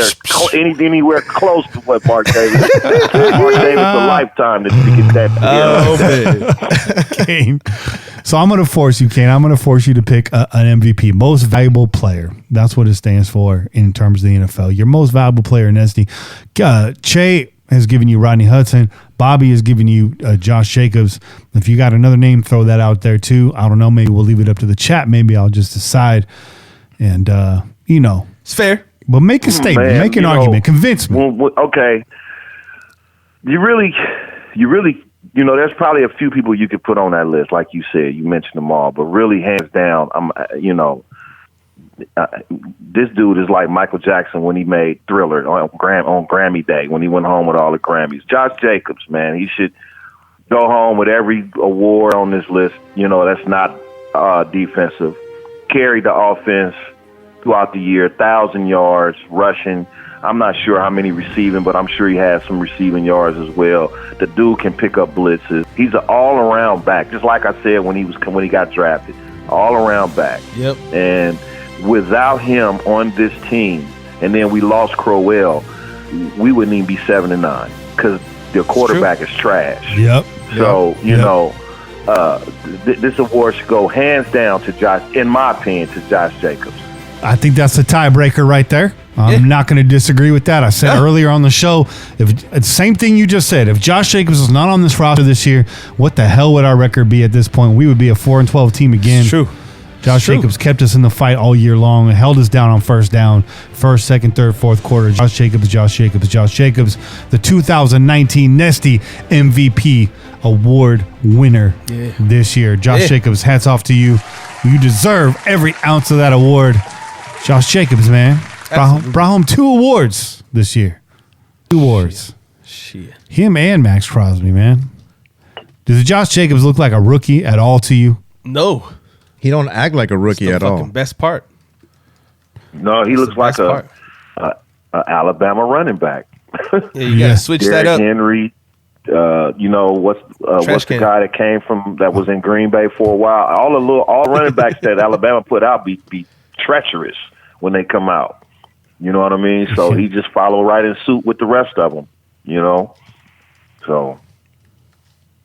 anywhere close to what Mark Davis. Mark Davis a lifetime to get that together. Kane. So I'm going to force you, Kane. I'm going to force you to pick an MVP, most valuable player. That's what it stands for in terms of the NFL. Your most valuable player, Nesty. Che has given you Rodney Hudson. Bobby has given you Josh Jacobs. If you got another name, throw that out there too. I don't know. Maybe we'll leave it up to the chat. Maybe I'll just decide. And, it's fair. But make a statement. Make an argument. Convince me. Well, okay. You really, there's probably a few people you could put on that list, like you said. You mentioned them all, but really, hands down, this dude is like Michael Jackson when he made Thriller on Grammy Day when he went home with all the Grammys. Josh Jacobs, man, he should go home with every award on this list. That's not defensive. Carried the offense throughout the year, 1,000 yards rushing. I'm not sure how many receiving, but I'm sure he has some receiving yards as well. The dude can pick up blitzes. He's an all-around back, just like I said when he got drafted. All-around back. Yep. And without him on this team, and then we lost Crowell, we wouldn't even be 7-9 because the quarterback is trash. Yep. So this award should go hands down to Josh, in my opinion, to Josh Jacobs. I think that's a tiebreaker right there. I'm not going to disagree with that. I said earlier on the show, same thing you just said. If Josh Jacobs is not on this roster this year, what the hell would our record be at this point? We would be a 4-12 team again. It's true. Josh Jacobs kept us in the fight all year long and held us down on first down, first, second, third, fourth quarter. Josh Jacobs, the 2019 Nesty MVP award winner this year. Josh Jacobs, hats off to you. You deserve every ounce of that award. Josh Jacobs, man. Brought home 2 awards this year. 2 awards. Shit. Him and Max Crosby, man. Does Josh Jacobs look like a rookie at all to you? No. He don't act like a rookie at all. Best part. No, he looks like a Alabama running back. You gotta switch that up. Henry. What's the guy that came that was in Green Bay for a while? All running backs that Alabama put out be treacherous when they come out. You know what I mean? So he just followed right in suit with the rest of them. So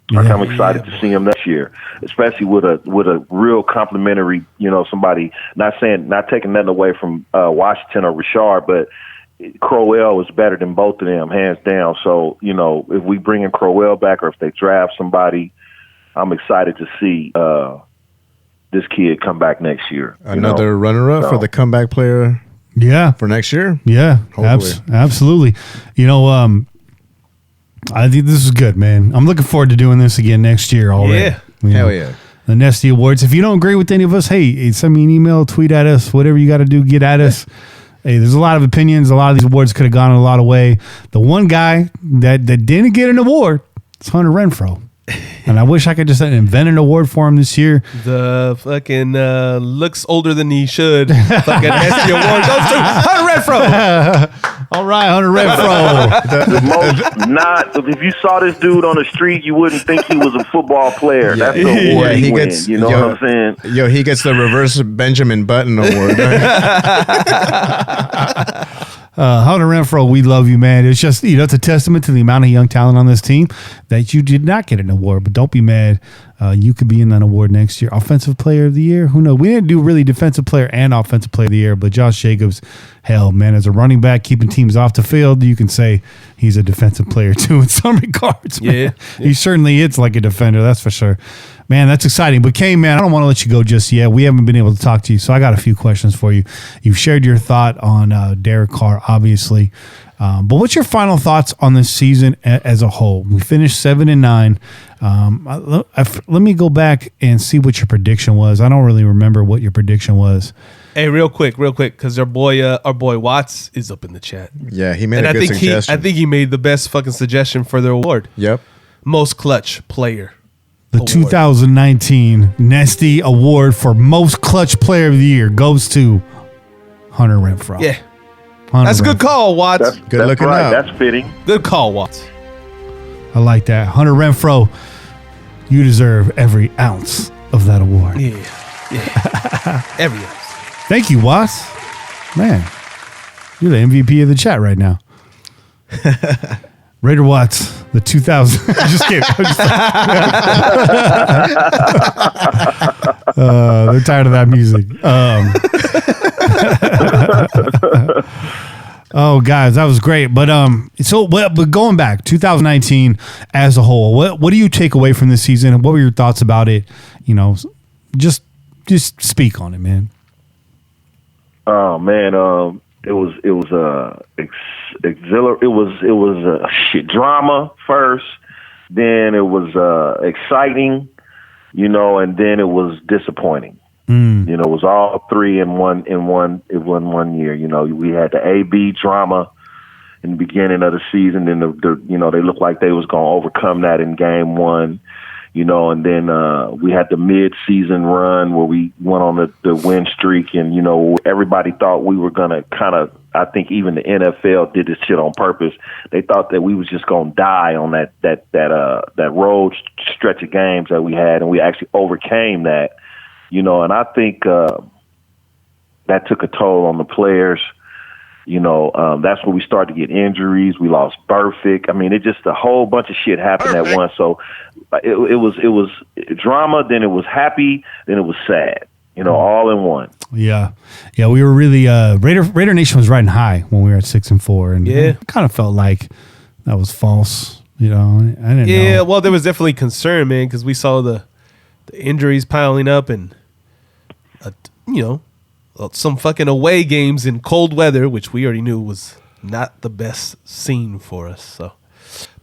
I'm excited to see him next year, especially with a real complimentary. Somebody not taking nothing away from Washington or Richard, but Crowell is better than both of them, hands down. So, if we bring in Crowell back or if they draft somebody, I'm excited to see this kid come back next year. Another runner-up for the comeback player for next year? Yeah, absolutely. I think this is good, man. I'm looking forward to doing this again next year already. Yeah. Hell yeah. The Nesty Awards. If you don't agree with any of us, hey, send me an email, tweet at us, whatever you got to do, get at us. Hey, there's a lot of opinions. A lot of these awards could have gone a lot of way. The one guy that didn't get an award is Hunter Renfrow. And I wish I could just invent an award for him this year. The fucking looks older than he should. Fucking Nesty Award goes to Hunter Renfrow. All right, Hunter Renfrow. If you saw this dude on the street, you wouldn't think he was a football player. That's the award he wins. You know what I'm saying? He gets the reverse Benjamin Button award. Hunter Renfroe, we love you, man. It's just, it's a testament to the amount of young talent on this team that you did not get an award, but don't be mad. You could be in that award next year. Offensive Player of the Year? Who knows? We didn't do really Defensive Player and Offensive Player of the Year, but Josh Jacobs, hell, man, as a running back, keeping teams off the field, you can say he's a defensive player too in some regards. Man. Yeah. He certainly is like a defender, that's for sure. Man, that's exciting. But, Kane, man, I don't want to let you go just yet. We haven't been able to talk to you, so I got a few questions for you. You've shared your thought on Derek Carr, obviously. But what's your final thoughts on this season as a whole? We finished 7-9. Let me go back and see what your prediction was. I don't really remember what your prediction was. Hey, real quick, because our boy Watts is up in the chat. Yeah, he made a good suggestion. I think he made the best fucking suggestion for the award. Yep. Most clutch player. The award. 2019 Nesty Award for Most Clutch Player of the Year goes to Hunter Renfroe. Yeah. That's a good call, Watts. Good looking right. out. That's fitting. Good call, Watts. I like that. Hunter Renfroe, you deserve every ounce of that award. Yeah. Every ounce. Thank you, Watts. Man, you're the MVP of the chat right now. Raider Watts, the 2000. Just kidding. They're tired of that music. Oh, guys, that was great. But but going back, 2019 as a whole, what do you take away from this season? What were your thoughts about it? Just speak on it, man. Oh man, it was shit drama first, then it was exciting, and then it was disappointing. It was all three in one year. We had the AB drama in the beginning of the season, and they looked like they was gonna overcome that in game one. And then we had the mid-season run where we went on the win streak, and everybody thought we were gonna kind of. I think even the NFL did this shit on purpose. They thought that we was just gonna die on that road stretch of games that we had, and we actually overcame that. And I think that took a toll on the players. That's where we started to get injuries. We lost Burfict. I mean, it just a whole bunch of shit happened at once. So it was drama, then it was happy, then it was sad. All in one. Yeah. We were really Raider Nation was riding high when we were at 6-4, and it kind of felt like that was false. I didn't know. Yeah, well, there was definitely concern, man, because we saw the injuries piling up, and some fucking away games in cold weather, which we already knew was not the best scene for us. So,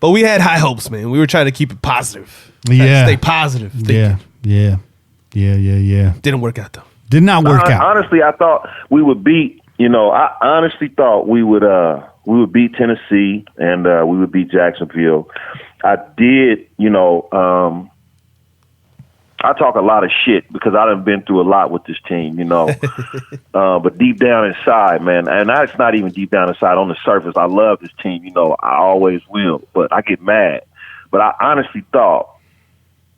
but we had high hopes, man. We were trying to keep it positive. Stay positive. Thinking. Yeah. Didn't work out though. Did not work out. Honestly, I thought we would beat. I honestly thought we would beat Tennessee and we would beat Jacksonville. I did. I talk a lot of shit because I done been through a lot with this team, but deep down inside, man, and that's not even deep down inside. On the surface, I love this team. I always will, but I get mad. But I honestly thought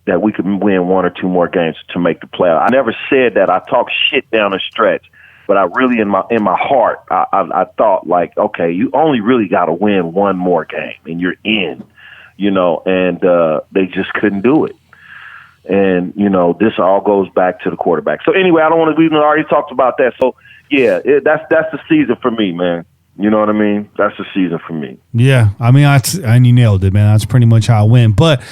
that we could win one or two more games to make the playoff. I never said that. I talk shit down the stretch, but I really, in my heart, I thought like, okay, you only really got to win one more game and you're in, and they just couldn't do it. And, this all goes back to the quarterback. So anyway, I don't want to, we already talked about that. So yeah, that's the season for me, man. You know what I mean? That's the season for me. Yeah. I mean, and you nailed it, man. That's pretty much how I went. But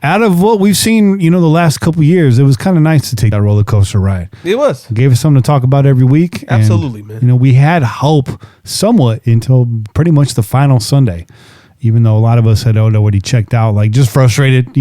out of what we've seen, the last couple of years, it was kind of nice to take that roller coaster ride. It was. It gave us something to talk about every week. Absolutely, man. We had hope somewhat until pretty much the final Sunday. Even though a lot of us had already checked out, like just frustrated,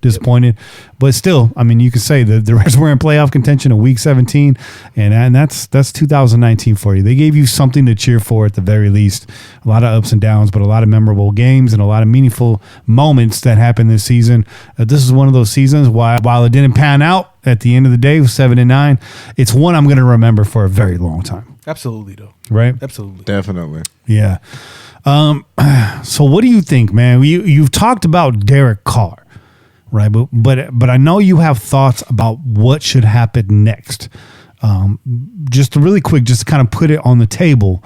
disappointed. But still, I mean, you could say that the Reds were in playoff contention in Week 17, and that's 2019 for you. They gave you something to cheer for at the very least. A lot of ups and downs, but a lot of memorable games and a lot of meaningful moments that happened this season. This is one of those seasons while it didn't pan out at the end of the day, 7-9. It's one I'm going to remember for a very long time. Absolutely, though. Right? Absolutely. Definitely. Yeah. So what do you think, man? You've talked about Derek Carr, right? But I know you have thoughts about what should happen next. Just really quick, just to kind of put it on the table.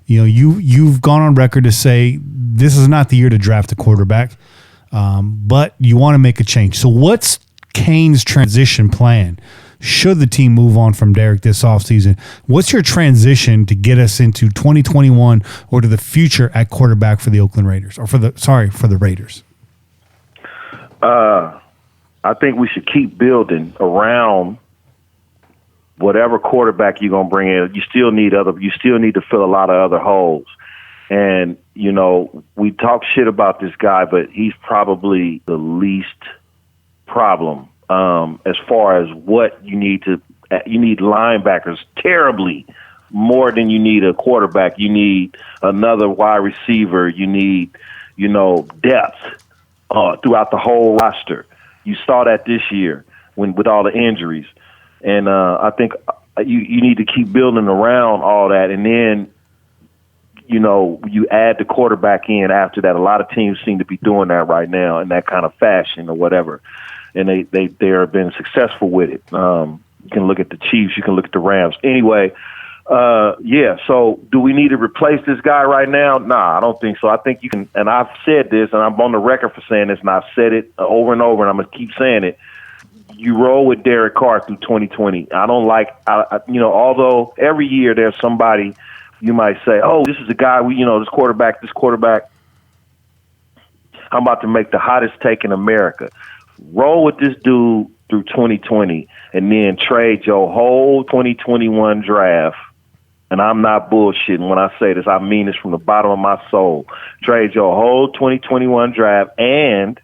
you've gone on record to say this is not the year to draft a quarterback, but you want to make a change. So what's Kane's transition plan? Should the team move on from Derek this offseason? What's your transition to get us into 2021 or to the future at quarterback for the Oakland Raiders or for the Raiders? I think we should keep building around whatever quarterback you're gonna bring in. You still need to fill a lot of other holes. And we talk shit about this guy, but he's probably the least problem as far as what you need linebackers terribly more than you need a quarterback. You need another wide receiver. You need depth throughout the whole roster. You saw that this year with all the injuries. And I think you need to keep building around all that. And then, you add the quarterback in after that. A lot of teams seem to be doing that right now in that kind of fashion or whatever. And they have been successful with it. You can look at the Chiefs. You can look at the Rams. Anyway, so do we need to replace this guy right now? Nah, I don't think so. I think you can, and I've said this, and I'm on the record for saying this, and I've said it over and over, and I'm going to keep saying it. You roll with Derek Carr through 2020. I don't like, although every year there's somebody you might say, oh, this is a guy, this quarterback. I'm about to make the hottest take in America. Roll with this dude through 2020 and then trade your whole 2021 draft. And I'm not bullshitting when I say this. I mean this from the bottom of my soul. Trade your whole 2021 draft and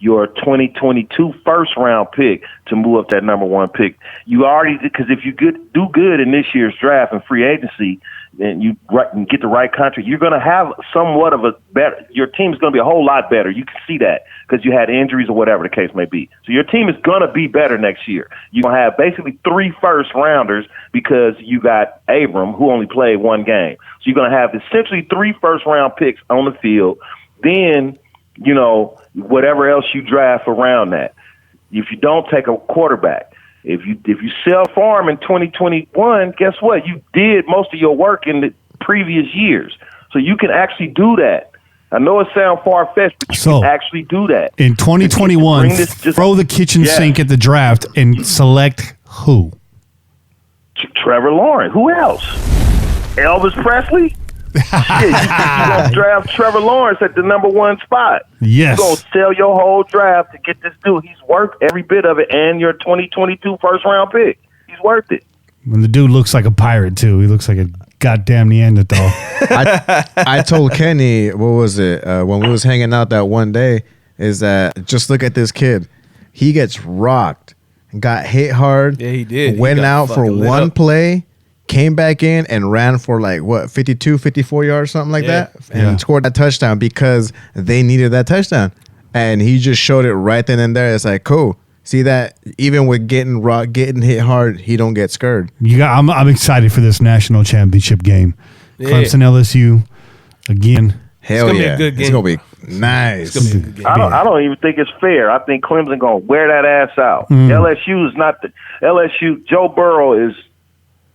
your 2022 first-round pick to move up that number one pick. You already, because if you do good in this year's draft and free agency, and you get the right contract, you're going to have somewhat of a better. Your team's going to be a whole lot better. You can see that because you had injuries or whatever the case may be. So your team is going to be better next year. You're going to have basically 3 first-rounders because you got Abram, who only played 1 game. So you're going to have essentially 3 first-round picks on the field. Then, whatever else you draft around that. If you don't take a quarterback, if you sell farm in 2021, guess what? You did most of your work in the previous years. So you can actually do that. I know it sounds far-fetched, but you can actually do that. In 2021, throw the kitchen sink at the draft and select who? Trevor Lawrence. Who else? Elvis Presley? Shit, you gonna draft Trevor Lawrence at the number 1 spot. Yes. You're gonna sell your whole draft to get this dude. He's worth every bit of it, and your 2022 first-round pick. He's worth it. When the dude looks like a pirate too. He looks like a goddamn Neanderthal. I told Kenny, what was it, when we was hanging out that one day, is that just look at this kid. He gets rocked, got hit hard. Yeah, he did. Went out for one play. Came back in and ran for 52, 54 yards, something like that, and scored that touchdown because they needed that touchdown. And he just showed it right then and there. It's like, cool. See that even with getting hit hard, he don't get scared. I'm excited for this national championship game. Yeah. Clemson LSU again. Hell yeah. Be a good game. It's gonna be nice. It's gonna be a good game. I don't even think it's fair. I think Clemson gonna wear that ass out. LSU is not the LSU. Joe Burrow is.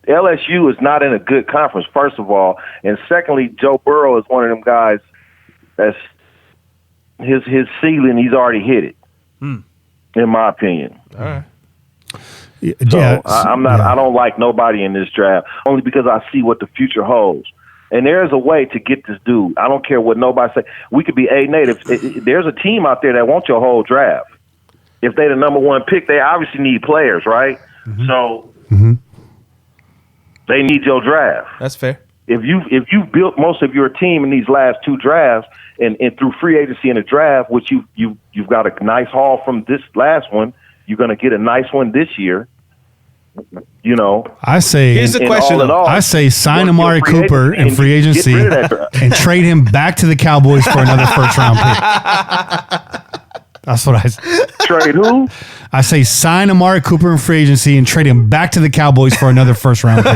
LSU is not in a good conference, first of all, and secondly, Joe Burrow is one of them guys that's his ceiling. He's already hit it, in my opinion. All right. So I'm not. I don't like nobody in this draft only because I see what the future holds. And there's a way to get this dude. I don't care what nobody say. We could be 8-8. There's a team out there that wants your whole draft. If they're the number 1 pick, they obviously need players, right? Mm-hmm. So. Mm-hmm. They need your draft. That's fair. If you built most of your team in these last 2 drafts and through free agency and a draft, which you've got a nice haul from this last one, you're going to get a nice one this year. I say here's the question. I say sign Amari Cooper in free agency and trade him back to the Cowboys for another first round pick. That's what I say. Trade who? I say sign Amari Cooper in free agency and trade him back to the Cowboys for another first round pick.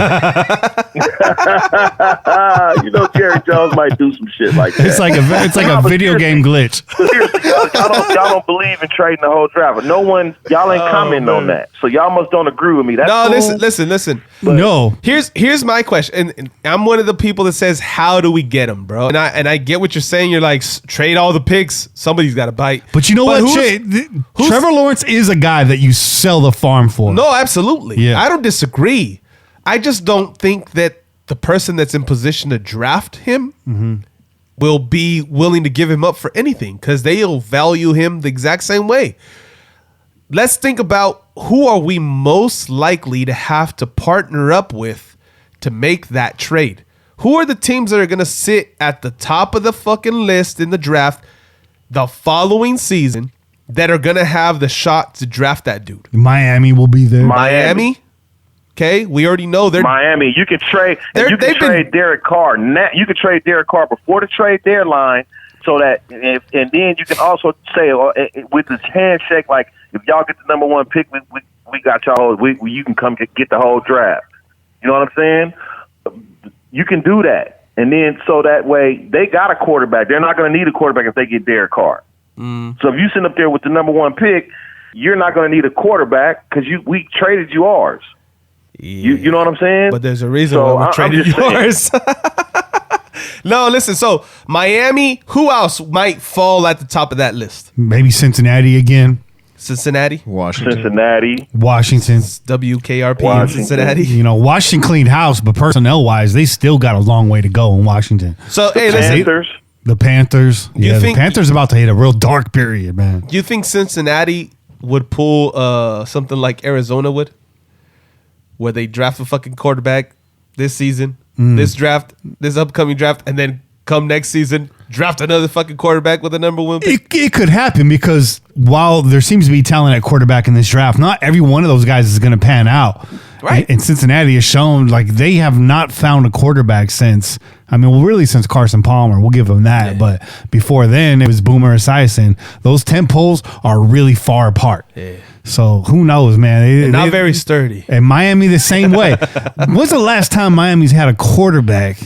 You know, Jerry Jones might do some shit like that. It's like a video game glitch. Seriously, y'all don't believe in trading the whole driver. Y'all ain't commenting on that. So y'all must don't agree with me. That's cool. Listen. No. Here's my question, and I'm one of the people that says, how do we get him, bro? And I get what you're saying. You're like, trade all the picks. Somebody's got to bite. But you know what, Trevor Lawrence is a guy that you sell the farm for. No, absolutely. Yeah. I don't disagree. I just don't think that the person that's in position to draft him will be willing to give him up for anything because they'll value him the exact same way. Let's think about who are we most likely to have to partner up with to make that trade. Who are the teams that are going to sit at the top of the fucking list in the draft the following season that are going to have the shot to draft that dude? Miami will be there. Miami? Okay, we already know they're Miami. You can trade. You can trade Derek Carr. You can trade Derek Carr before the trade deadline, so that and then you can also say with this handshake, like if y'all get the number one pick, we got y'all. You can come get the whole draft. You know what I'm saying? You can do that, and then so that way they got a quarterback. They're not going to need a quarterback if they get Derek Carr. So if you sit up there with the number one pick, you're not going to need a quarterback because we traded you ours. Yeah. You know what I'm saying? But there's a reason why we traded yours. No, listen. So Miami, who else might fall at the top of that list? Maybe Cincinnati again. Cincinnati, Washington. Washington. WKRP in Cincinnati. You know, Washington cleaned house, but personnel wise, they still got a long way to go in Washington. So hey, listen. Panthers. The Panthers. You think- the Panthers about to hit a real dark period, man. You think Cincinnati would pull something like Arizona would? Where they draft a fucking quarterback this season, this upcoming draft, and then come next season, draft another fucking quarterback with a number one pick? It could happen because while there seems to be talent at quarterback in this draft, not every one of those guys is going to pan out. Right. And Cincinnati has shown like they have not found a quarterback since Carson Palmer. We'll give them that. Yeah. But before then, it was Boomer Esiason. Those 10 poles are really far apart. Yeah. So who knows, man? Not very sturdy. And Miami the same way. When's the last time Miami's had a quarterback?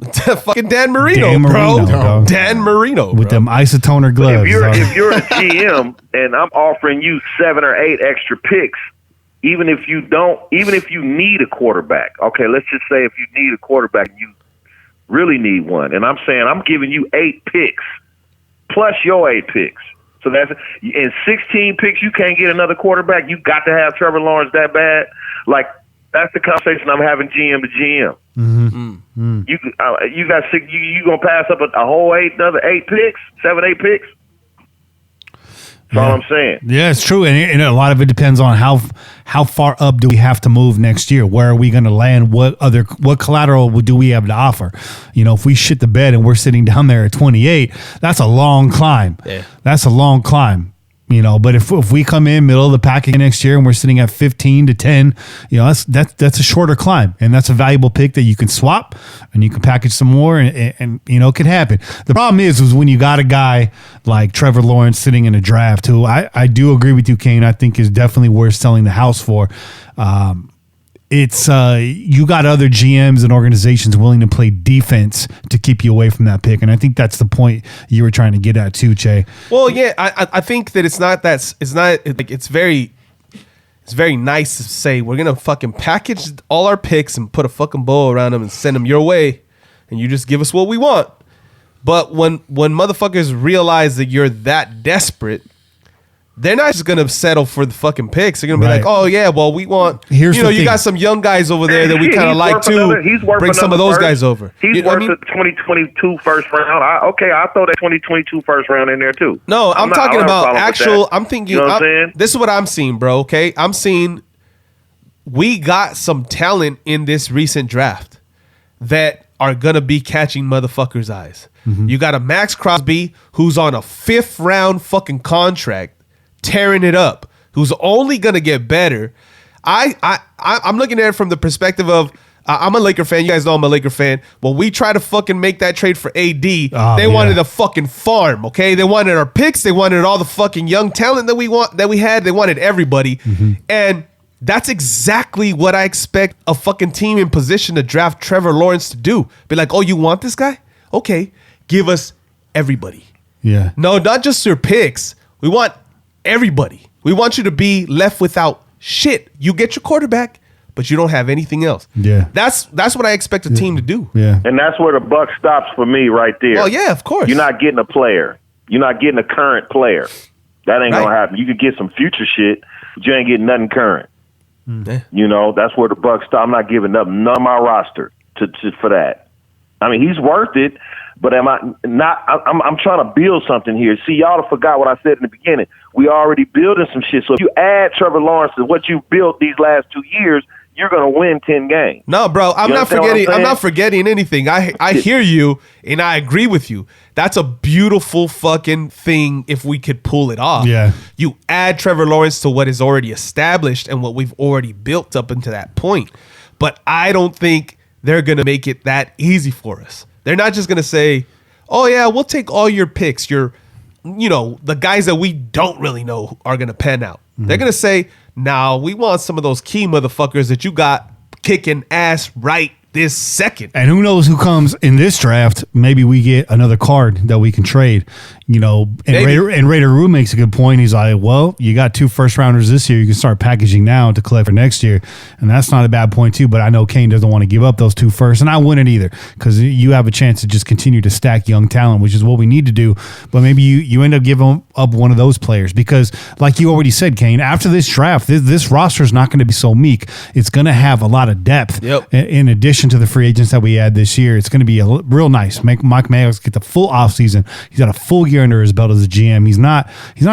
Fucking Dan Marino, bro. Dan Marino, with them isotoner gloves. If you're a GM and I'm offering you 7 or 8 extra picks, even if you need a quarterback. Okay, let's just say if you need a quarterback, you really need one, and I'm saying I'm giving you 8 picks plus your 8 picks. So that's in 16 picks. You can't get another quarterback. You got to have Trevor Lawrence that bad. Like that's the conversation I'm having GM to GM. Mm-hmm. You got 6. You gonna pass up a whole 8 picks, 7, 8 picks? That's all I'm saying. Yeah, it's true, and a lot of it depends on how far up do we have to move next year. Where are we going to land? What collateral do we have to offer? You know, if we shit the bed and we're sitting down there at 28, that's a long climb. Yeah. That's a long climb. You know, but if we come in middle of the pack again next year and we're sitting at 15 to 10, you know, that's a shorter climb, and that's a valuable pick that you can swap and you can package some more, and you know, it could happen. The problem is when you got a guy like Trevor Lawrence sitting in a draft, who I do agree with you, Kane, I think is definitely worth selling the house for. It's you got other GMs and organizations willing to play defense to keep you away from that pick, and I think that's the point you were trying to get at too, Che. Well, yeah, I think that it's very nice to say we're gonna fucking package all our picks and put a fucking bow around them and send them your way, and you just give us what we want. But when motherfuckers realize that you're that desperate, they're not just going to settle for the fucking picks. They're going to be like, oh, yeah, well, we want, you got some young guys over there that we kind of like too. Bring some of those guys over. He's worth the 2022 first round. I'll throw that 2022 first round in there too. No, I'm talking about actual, I'm thinking, you know what I'm saying? This is what I'm seeing, bro, okay? I'm seeing we got some talent in this recent draft that are going to be catching motherfuckers' eyes. Mm-hmm. You got a Max Crosby who's on a 5th round fucking contract, tearing it up, who's only going to get better. I'm looking at it from the perspective of I'm a Laker fan. You guys know I'm a Laker fan. When we try to fucking make that trade for AD, they yeah. wanted a fucking farm, okay? They wanted our picks. They wanted all the fucking young talent that we had. They wanted everybody. And that's exactly what I expect a fucking team in position to draft Trevor Lawrence to do. Be like, oh, you want this guy? Okay, give us everybody. Yeah. No, not just your picks. We want everybody. We want you to be left without shit. You get your quarterback, but you don't have anything else. Yeah. That's what I expect a team to do. Yeah. And that's where the buck stops for me right there. Well, yeah, of course. You're not getting a player. You're not getting a current player. That ain't going to happen. You could get some future shit, but you ain't getting nothing current. You know, that's where the buck stops. I'm not giving up none of my roster for that. I mean, he's worth it, but am I not? I'm trying to build something here. See, y'all forgot what I said in the beginning. We already building some shit. So if you add Trevor Lawrence to what you built these last 2 years, you're gonna win 10 games. No, bro, I'm not forgetting. I'm not forgetting anything. I hear you and I agree with you. That's a beautiful fucking thing if we could pull it off. Yeah. You add Trevor Lawrence to what is already established and what we've already built up into that point. But I don't think they're gonna make it that easy for us. They're not just gonna say, "Oh yeah, we'll take all your picks. The guys that we don't really know are gonna pan out." They're gonna say, "Now we want some of those key motherfuckers that you got kicking ass right this second." And who knows who comes in this draft? Maybe we get another card that we can trade. And Raider Rue makes a good point. He's like, well, you got 2 first rounders this year. You can start packaging now to collect for next year. And that's not a bad point too. But I know Kane doesn't want to give up those 2 first. And I wouldn't either, because you have a chance to just continue to stack young talent, which is what we need to do. But maybe you end up giving up one of those players, because like you already said, Kane, after this draft, this roster is not going to be so meek. It's going to have a lot of depth. Yep. In addition to the free agents that we had this year, it's going to be real nice. Make Mike Mayock get the full offseason. He's got a full year under his belt as a GM. He's not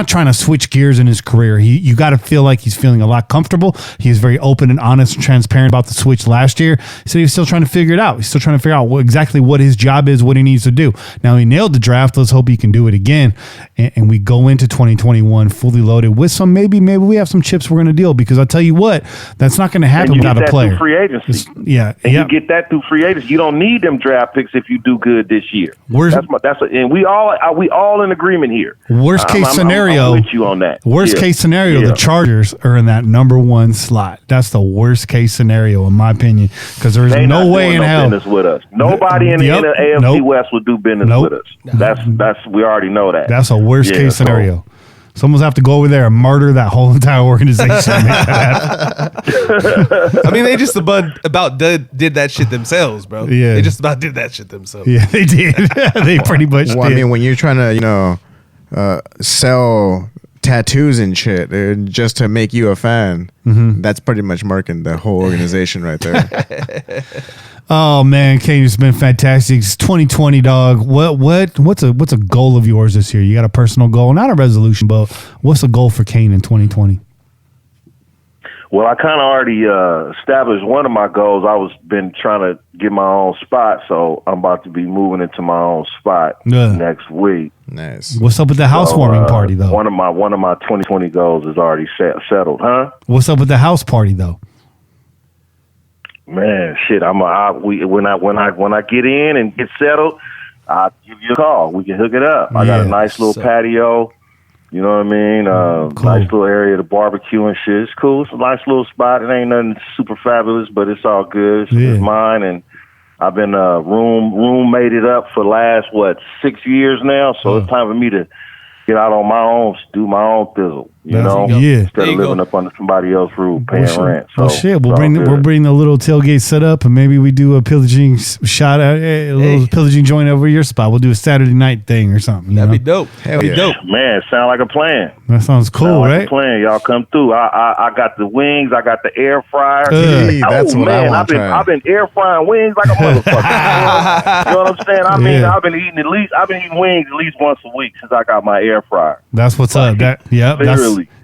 trying to switch gears in his career. You got to feel like he's feeling a lot comfortable. He is very open and honest and transparent about the switch last year. He said he was still trying to figure it out. He's still trying to figure out exactly what his job is, what he needs to do. Now he nailed the draft. Let's hope he can do it again. And we go into 2021 fully loaded with some, maybe we have some chips we're going to deal, because I'll tell you what, that's not going to happen without a player. Free agency. You get that through free agency. You don't need them draft picks if you do good this year. And we all in agreement here. Worst case scenario, I'm with you on that. Worst case scenario, the Chargers are in that number 1 slot. That's the worst case scenario, in my opinion, because there's no way in hell. Business with us. Nobody in the AFC West will do business with us. That's we already know that. That's a worst case scenario. Someone's have to go over there and murder that whole entire organization. I mean, they just about did that shit themselves, bro. Yeah. They just about did that shit themselves. Yeah, they did. They pretty much did. I mean, when you're trying to, sell tattoos and shit just to make you a fan, that's pretty much marking the whole organization right there. Oh man, Kane, it's been fantastic. It's 2020, dog. What's a goal of yours this year? You got a personal goal, not a resolution, but what's a goal for Kane in 2020? Well, I kind of already established one of my goals. I was been trying to get my own spot, so I'm about to be moving into my own spot next week. Nice. What's up with the housewarming party, though? One of my 2020 goals is already settled, huh? What's up with the house party, though? Man, shit! When I get in and get settled, I'll give you a call. We can hook it up. I got a nice little patio. You know what I mean? Cool. Nice little area to barbecue and shit. It's cool. It's a nice little spot. It ain't nothing super fabulous, but it's all good. It's mine, and I've been roommated up for the last 6 years now. So it's time for me to get out on my own, do my own thizzle. Instead of living up under somebody else's roof, paying rent. So we'll bring the little tailgate set up, and maybe we do a pillaging pillaging joint over your spot. We'll do a Saturday night thing or something. That'd be dope. Dope. Man, sound like a plan. That sounds cool, right? A plan. Y'all come through. I got the wings. I got the air fryer. That's what I want. I've been air frying wings like a motherfucker. You know what I'm saying? I've been eating wings at least once a week since I got my air fryer. That's what's up.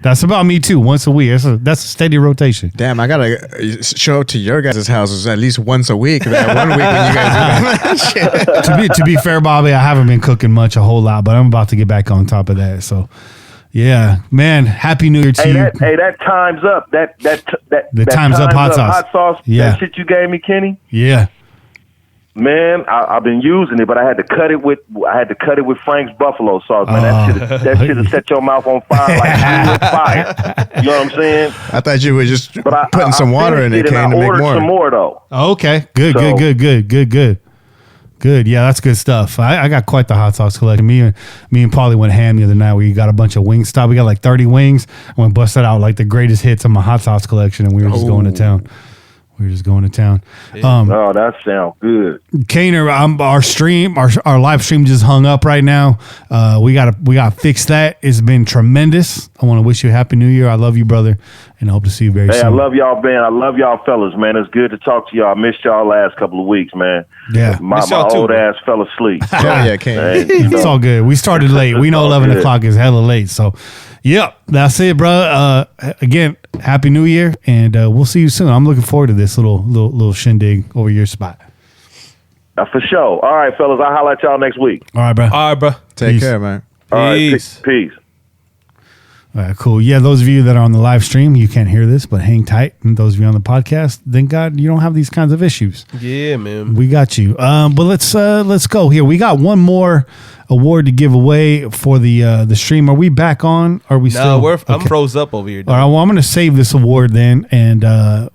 That's about me too. Once a week. That's a steady rotation. Damn, I gotta show up to your guys' houses at least once a week. That 1 week when you guys do that shit. To be fair, Bobby, I haven't been cooking much a whole lot, but I'm about to get back on top of that. So Yeah, man. Happy New Year to you. That time's up. That time's up hot sauce. Hot sauce. Yeah. That shit you gave me, Kenny. Yeah. Man, I've been using it, but I had to cut it with Frank's buffalo sauce. Man, that should have set your mouth on fire like fire. You know what I'm saying? I thought you were just putting some water in it, Kane, to make more. Some more though. Okay, good. Yeah, that's good stuff. I got quite the hot sauce collection. Me and Paulie went ham the other night. We got a bunch of Wingstop. We got like 30 wings. I went busted out like the greatest hits of my hot sauce collection, and we were just going to town. Oh, that sounds good. Kaner, our live stream just hung up right now. We gotta fix that. It's been tremendous. I want to wish you a happy New Year. I love you, brother, and I hope to see you very soon. I love y'all, man. I love y'all fellas, man. It's good to talk to y'all. I missed y'all last couple of weeks, man. Yeah. My old ass fell asleep. So, yeah, Kane. It's all good. We started late. We know 11 o'clock is hella late. So, yep, that's it, bro. Again, happy New Year, and we'll see you soon. I'm looking forward to this little shindig over your spot. For sure. All right, fellas. I'll holler at y'all next week. All right, bro. Take care, man. All right, peace. All right, cool. Yeah, those of you that are on the live stream, you can't hear this, but hang tight. And those of you on the podcast, thank God you don't have these kinds of issues. Yeah, man. We got you. But let's go here. We got one more award to give away for the stream. Are we back on? Are we still? No, I'm froze up over here. All right, well, I'm going to save this award then, and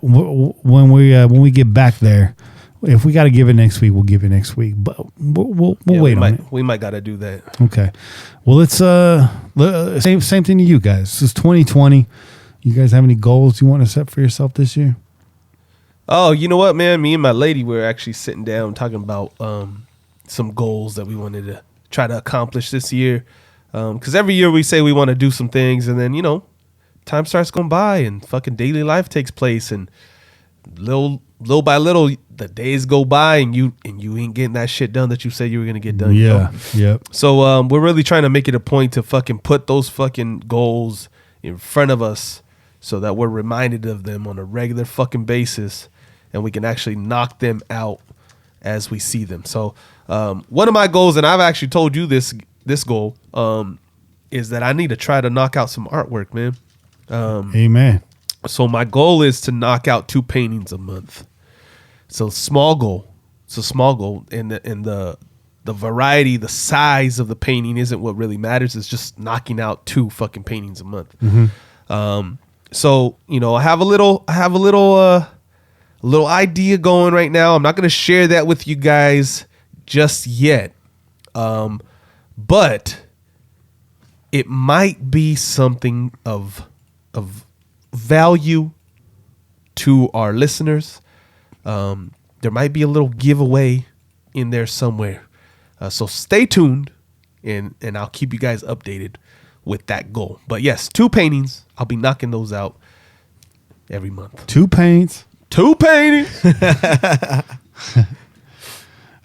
when we get back there, if we got to give it next week, we'll give it next week. But we'll wait on it. We might got to do that. Okay. Well, it's same thing to you guys. It's 2020. You guys have any goals you want to set for yourself this year? Oh, you know what, man? Me and my lady were actually sitting down talking about some goals that we wanted to try to accomplish this year. Because every year we say we want to do some things, and then, time starts going by and fucking daily life takes place, and little by little the days go by, and you ain't getting that shit done that you said you were gonna get done. Yeah. Yep. So we're really trying to make it a point to fucking put those fucking goals in front of us so that we're reminded of them on a regular fucking basis, and we can actually knock them out as we see them. So one of my goals, and I've actually told you this goal, is that I need to try to knock out some artwork, man. Amen. So my goal is to knock out 2 paintings a month. So small goal. It's a small goal, and the variety, the size of the painting isn't what really matters. It's just knocking out 2 fucking paintings a month. Mm-hmm. So I have a little idea going right now. I'm not going to share that with you guys just yet, but it might be something of value to our listeners. There might be a little giveaway in there somewhere. So stay tuned, and I'll keep you guys updated with that goal. But yes, 2 paintings. I'll be knocking those out every month. 2 paints. 2 paintings.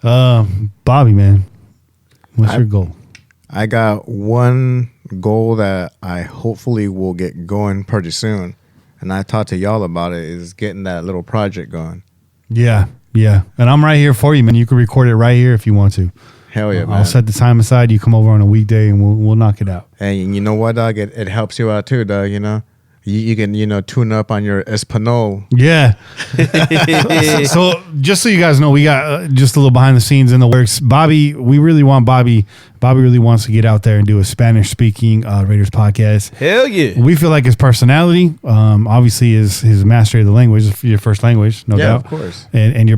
Bobby, man, what's your goal? I got one goal that I hopefully will get going pretty soon, and I talked to y'all about it, is getting that little project going. Yeah. And I'm right here for you, man. You can record it right here if you want to. Hell yeah, man. I'll set the time aside. You come over on a weekday, and we'll knock it out. And you know what, dog? It helps you out too, dog. You can tune up on your Espanol. Yeah. So just so you guys know, we got just a little behind the scenes in the works. Bobby really wants to get out there and do a Spanish speaking Raiders podcast. Hell yeah. We feel like his personality, obviously his mastery of the language, your first language, no doubt. Yeah, of course.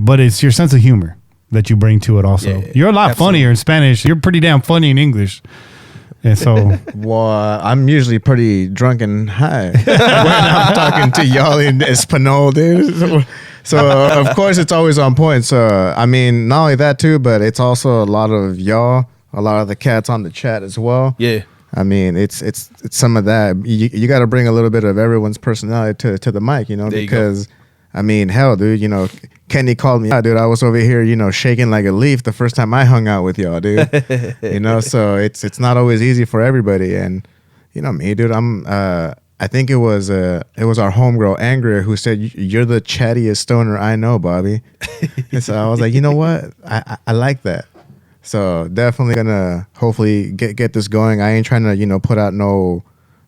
But it's your sense of humor that you bring to it also. Yeah, you're a lot funnier in Spanish. You're pretty damn funny in English. And so, well, I'm usually pretty drunk and high when I'm talking to y'all in Espanol, dude. So of course, it's always on point. So, I mean, not only that too, but it's also a lot of y'all, a lot of the cats on the chat as well. Yeah. I mean, it's some of that. You got to bring a little bit of everyone's personality to the mic, because, I mean, hell, dude, Kenny called me out, dude. I was over here, shaking like a leaf the first time I hung out with y'all, dude. So it's not always easy for everybody. And me, dude, I think it was our homegirl Angria who said, "You're the chattiest stoner I know, Bobby." And so I was like, you know what? I like that. So definitely gonna hopefully get this going. I ain't trying to put out no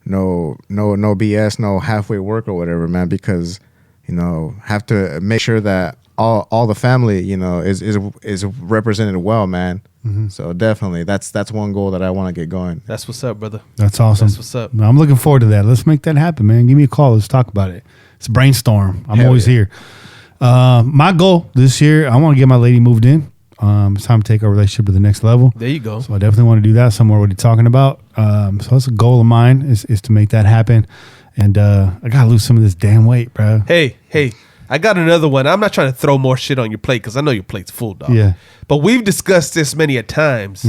no BS, no halfway work or whatever, man. Because have to make sure that all the family is represented well, man. Mm-hmm. So definitely, that's one goal that I want to get going. That's what's up, brother. That's awesome. That's what's up. I'm looking forward to that. Let's make that happen, man. Give me a call. Let's talk about it. It's brainstorm. I'm always here. My goal this year, I want to get my lady moved in. It's time to take our relationship to the next level. There you go. So I definitely want to do that. Somewhere what you're talking about. So that's a goal of mine is to make that happen. And I gotta lose some of this damn weight, bro. Hey, I got another one. I'm not trying to throw more shit on your plate because I know your plate's full, dog. Yeah. But we've discussed this many a times,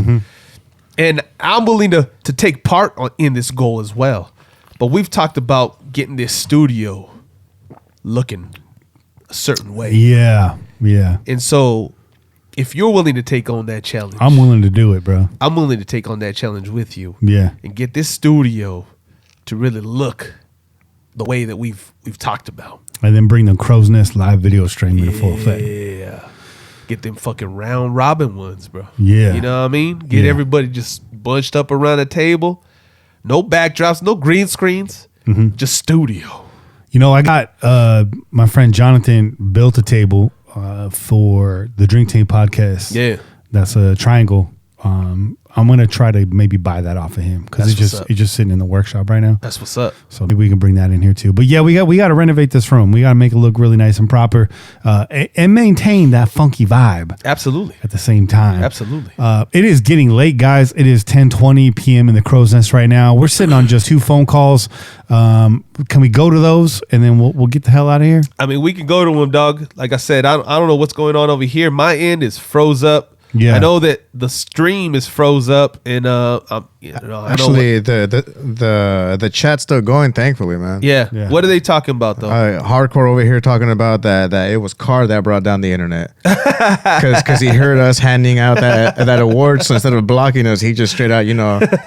and I'm willing to take part in this goal as well. But we've talked about getting this studio looking a certain way. Yeah. And so, if you're willing to take on that challenge, I'm willing to do it, bro. I'm willing to take on that challenge with you. Yeah. And get this studio to really look the way that we've talked about. And then bring the Crow's Nest live video stream into full effect. Yeah. Get them fucking round robin ones, bro. Yeah. You know what I mean? Get everybody just bunched up around the table. No backdrops, no green screens. Just studio. I got my friend Jonathan built a table for the Drink Tank podcast. Yeah. That's a triangle. I'm going to try to maybe buy that off of him because it's just sitting in the workshop right now. That's what's up. So maybe we can bring that in here too. But yeah, we got to renovate this room. We got to make it look really nice and proper and maintain that funky vibe. Absolutely. At the same time. Absolutely. It is getting late, guys. It is 10:20 p.m. in the Crow's Nest right now. We're sitting on just 2 phone calls. Can we go to those and then we'll get the hell out of here? I mean, we can go to them, dog. Like I said, I don't know what's going on over here. My end is froze up. Yeah. I know that the stream is froze up, and actually the chat's still going, thankfully, man. Yeah. What are they talking about though? Hardcore over here talking about that it was Carr that brought down the internet because he heard us handing out that award, so instead of blocking us, he just straight out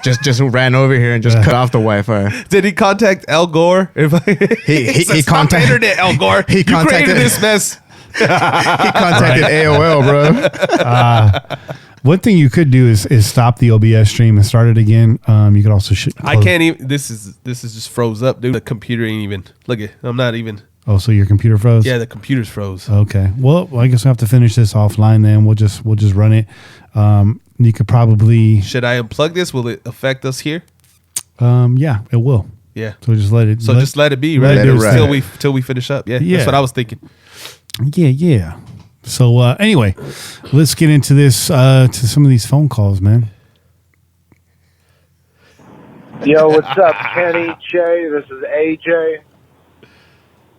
just ran over here and just cut off the Wi-Fi. Did he contact Al Gore? He contacted internet, Al Gore. You created this mess. He contacted AOL, bro. One thing you could do is stop the OBS stream and start it again. You could also. I can't even. This is just froze up, dude. The computer ain't even. Look it. I'm not even. Oh, so your computer froze? Yeah, the computer's froze. Okay. Well, I guess we have to finish this offline. Then we'll just run it. You could probably. Should I unplug this? Will it affect us here? Yeah, it will. Yeah. So just let it. Just let it be, right? Till we finish up. Yeah. That's what I was thinking. Yeah. So anyway, let's get into this to some of these phone calls, man. Yo, what's up, Kenny, Che? This is AJ.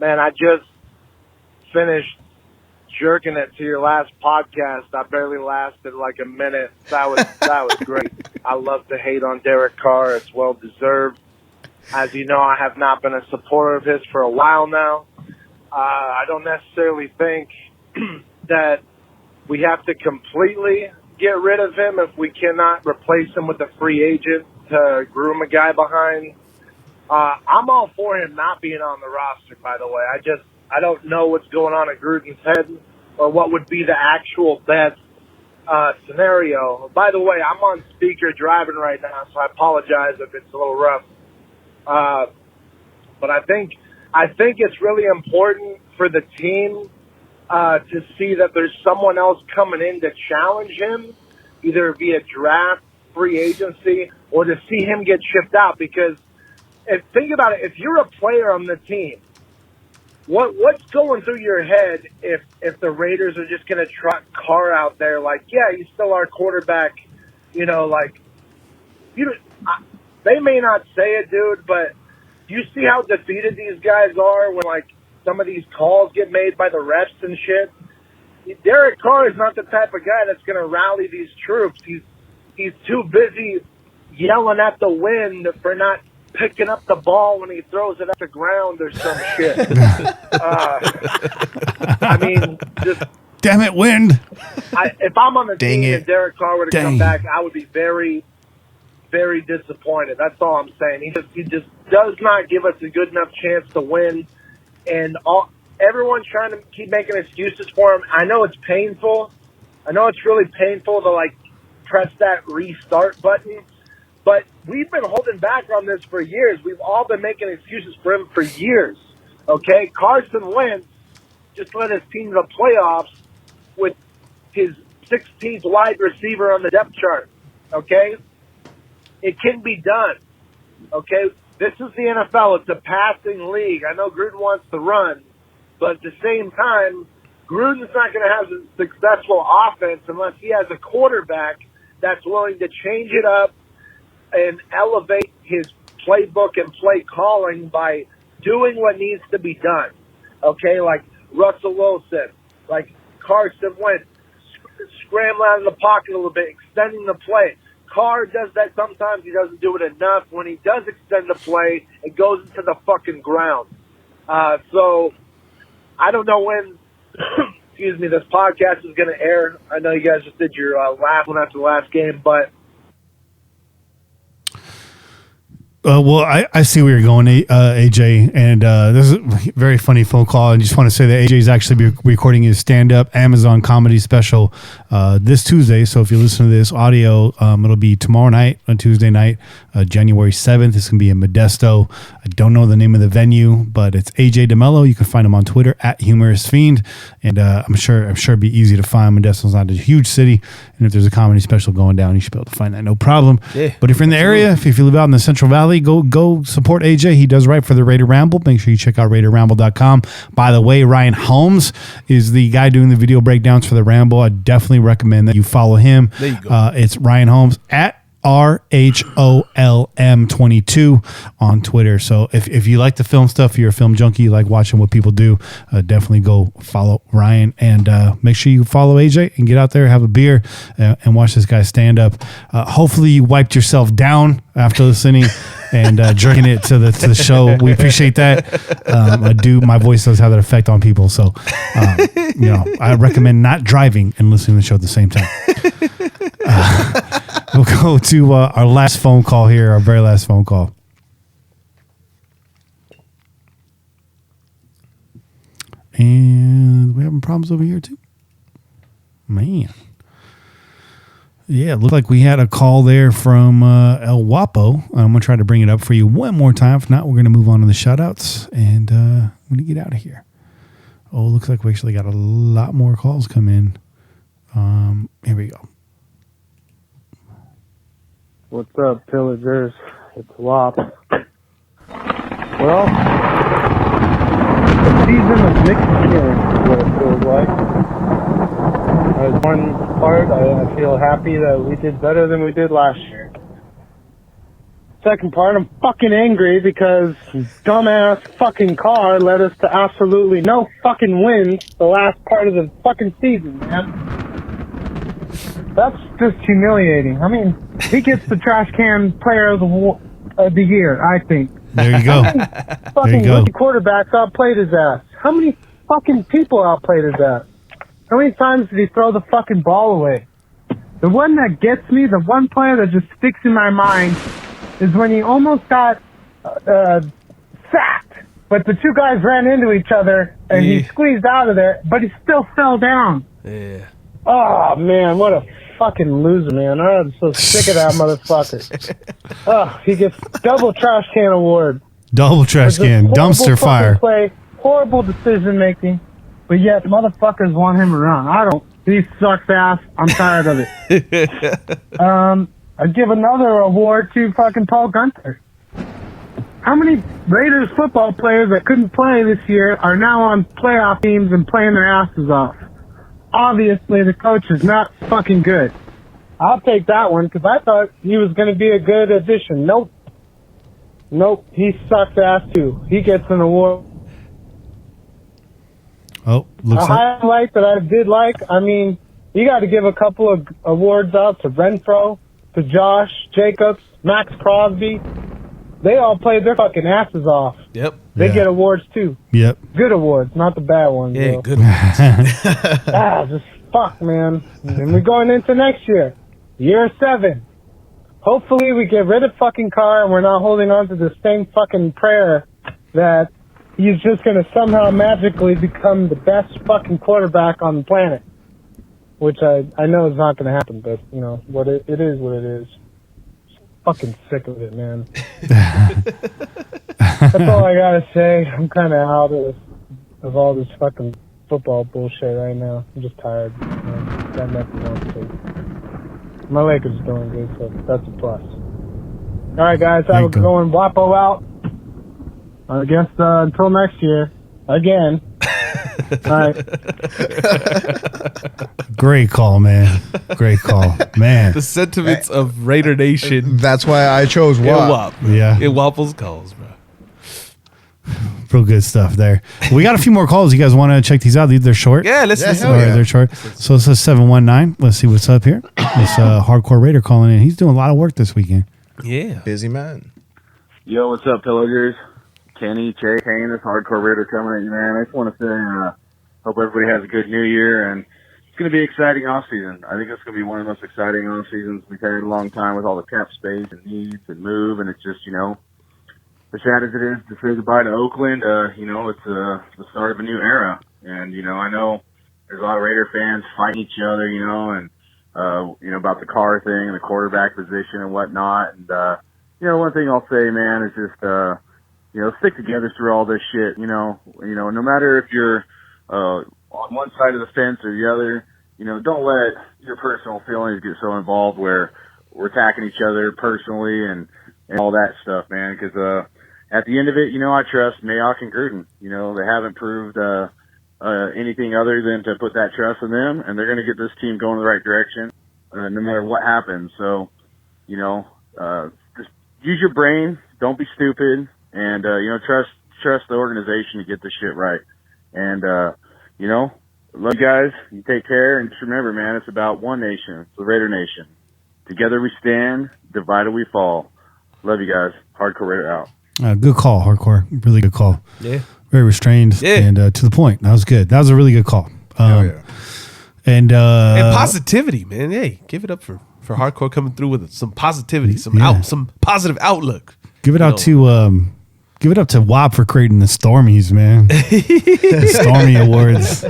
Man, I just finished jerking it to your last podcast. I barely lasted like a minute. That was great. I love to hate on Derek Carr. It's well deserved. As you know, I have not been a supporter of his for a while now. I don't necessarily think that we have to completely get rid of him if we cannot replace him with a free agent to groom a guy behind. I'm all for him not being on the roster, by the way. I don't know what's going on at Gruden's head or what would be the actual best scenario. By the way, I'm on speaker driving right now, so I apologize if it's a little rough. But I think it's really important for the team to see that there's someone else coming in to challenge him, either via draft, free agency, or to see him get shipped out. Because think about it, if you're a player on the team, what's going through your head if the Raiders are just going to trot Carr out there like, yeah, he's still our quarterback, they may not say it, dude, but you see how defeated these guys are when, some of these calls get made by the refs and shit? Derek Carr is not the type of guy that's going to rally these troops. He's too busy yelling at the wind for not picking up the ball when he throws it at the ground or some shit. Just... Damn it, wind. If I'm on the team and Derek Carr were to come back, I would be very, very disappointed. That's all I'm saying. He just does not give us a good enough chance to win. And everyone's trying to keep making excuses for him. I know it's painful. I know it's really painful to press that restart button. But we've been holding back on this for years. We've all been making excuses for him for years. Okay? Carson Wentz just led his team to the playoffs with his 16th wide receiver on the depth chart. Okay? It can be done. Okay? This is the NFL. It's a passing league. I know Gruden wants to run, but at the same time, Gruden's not going to have a successful offense unless he has a quarterback that's willing to change it up and elevate his playbook and play calling by doing what needs to be done. Okay, like Russell Wilson, like Carson Wentz, scrambling out of the pocket a little bit, extending the play. Carr does that sometimes. He doesn't do it enough. When he does extend the play, it goes into the fucking ground. So I don't know when, excuse me, this podcast is going to air. I know you guys just did your last one after the last game, but well, I see where you're going, AJ, and this is a very funny phone call. And just want to say that AJ is actually recording his stand-up Amazon comedy special this Tuesday. So if you listen to this audio, it'll be tomorrow night on Tuesday night, January 7th. It's going to be in Modesto. I don't know the name of the venue, but it's AJ DeMello. You can find him on Twitter at Humorous Fiend, and I'm sure it'd be easy to find. Modesto's not a huge city, and if there's a comedy special going down, you should be able to find that, no problem. Yeah, but if you're in the area, if you live out in the Central Valley, go support AJ. He does write for the Raider Ramble. Make sure you check out raiderramble.com. By the way, Ryan Holmes is the guy doing the video breakdowns for the Ramble. I definitely recommend that you follow him. There you go. It's Ryan Holmes at RHOLM22 on Twitter. So if you like the film stuff, you're a film junkie, you like watching what people do, definitely go follow Ryan, and make sure you follow AJ and get out there, have a beer, and watch this guy stand up. Hopefully you wiped yourself down after listening and drinking it to the show. We appreciate that. My voice does have that effect on people. So, I recommend not driving and listening to the show at the same time. We'll go to our last phone call here, our very last phone call. And we having problems over here too? Man. Yeah, it looked like we had a call there from El Guapo. I'm going to try to bring it up for you one more time. If not, we're going to move on to the shout-outs, and we're going to get out of here. Oh, looks like we actually got a lot more calls come in. Here we go. What's up, Pillagers? It's Wop. Well, the season of mixed feelings is what it feels like. As one part, I feel happy that we did better than we did last year. Second part, I'm fucking angry because dumbass fucking Carr led us to absolutely no fucking wins the last part of the fucking season, man. That's just humiliating. I mean, he gets the trash can player of the year, I think. There you go. Fucking rookie quarterbacks outplayed his ass. How many fucking people outplayed his ass? How many times did he throw the fucking ball away? The one that gets me, the one play that just sticks in my mind, is when he almost got sacked, but the two guys ran into each other, and he squeezed out of there, but he still fell down. Yeah. Oh, man, what a fucking loser, man. I'm so sick of that motherfucker. Oh, he gets double trash can award. Double trash can, dumpster fire. Play, horrible decision making, but yet motherfuckers want him around. I don't. He sucks ass. I'm tired of it. I'd give another award to fucking Paul Gunther. How many Raiders football players that couldn't play this year are now on playoff teams and playing their asses off? Obviously, the coach is not fucking good. I'll take that one because I thought he was going to be a good addition. Nope, he sucks ass too. He gets an award. Oh, looks a highlight that I did like. I mean, you got to give a couple of awards out to Renfro, to Josh Jacobs, Max Crosby. They all played their fucking asses off. Yep. They get awards too. Yep. Good awards, not the bad ones. Yeah, though. good ones. Just fuck, man. And we're going into next year. Year 7. Hopefully we get rid of fucking Carr and we're not holding on to the same fucking prayer that he's just going to somehow magically become the best fucking quarterback on the planet. Which I know is not going to happen, but, what it is what it is. fucking sick of it, man. That's all I gotta say. I'm kind of out of all this fucking football bullshit right now. I'm just tired. Got nothing else to. My Lakers are doing good, so that's a plus. All right, guys, have a good one. Wapo out. I guess until next year. Again. All right. Great call, man. Great call, man. The sentiments of Raider Nation. That's why I chose WAP. Yeah. It waffles calls, bro. Real good stuff there. We got a few more calls. You guys want to check these out? They're short. Yeah, let's listen. All right, they're short. So this is 719. Let's see what's up here. This hardcore Raider calling in. He's doing a lot of work this weekend. Yeah. Busy man. Yo, what's up, Pillagers? Kenny, Jay, Kane, this hardcore Raider coming at you, man. I just want to say, hope everybody has a good New Year, and it's going to be an exciting off season. I think it's going to be one of the most exciting off seasons we've had in a long time with all the cap space and needs and move, and it's just, as sad as it is to say goodbye to Oakland, it's the start of a new era. And, I know there's a lot of Raider fans fighting each other, and, about the Carr thing and the quarterback position and whatnot. And, one thing I'll say, man, is just, stick together through all this shit, no matter if you're, on one side of the fence or the other, don't let your personal feelings get so involved where we're attacking each other personally and all that stuff, man. Cause, at the end of it, I trust Mayock and Gruden. They haven't proved, anything other than to put that trust in them, and they're going to get this team going in the right direction, no matter what happens. So, just use your brain. Don't be stupid. And, trust the organization to get this shit right. And, love you guys. You take care. And just remember, man, it's about one nation. It's the Raider Nation. Together we stand. Divided we fall. Love you guys. Hardcore Raider out. Good call, hardcore. Really good call. Yeah. Very restrained and to the point. That was good. That was a really good call. And positivity, man. Hey, give it up for hardcore coming through with some positivity, some positive outlook. Give it out to WAP for creating the Stormies, man. The Stormy Awards.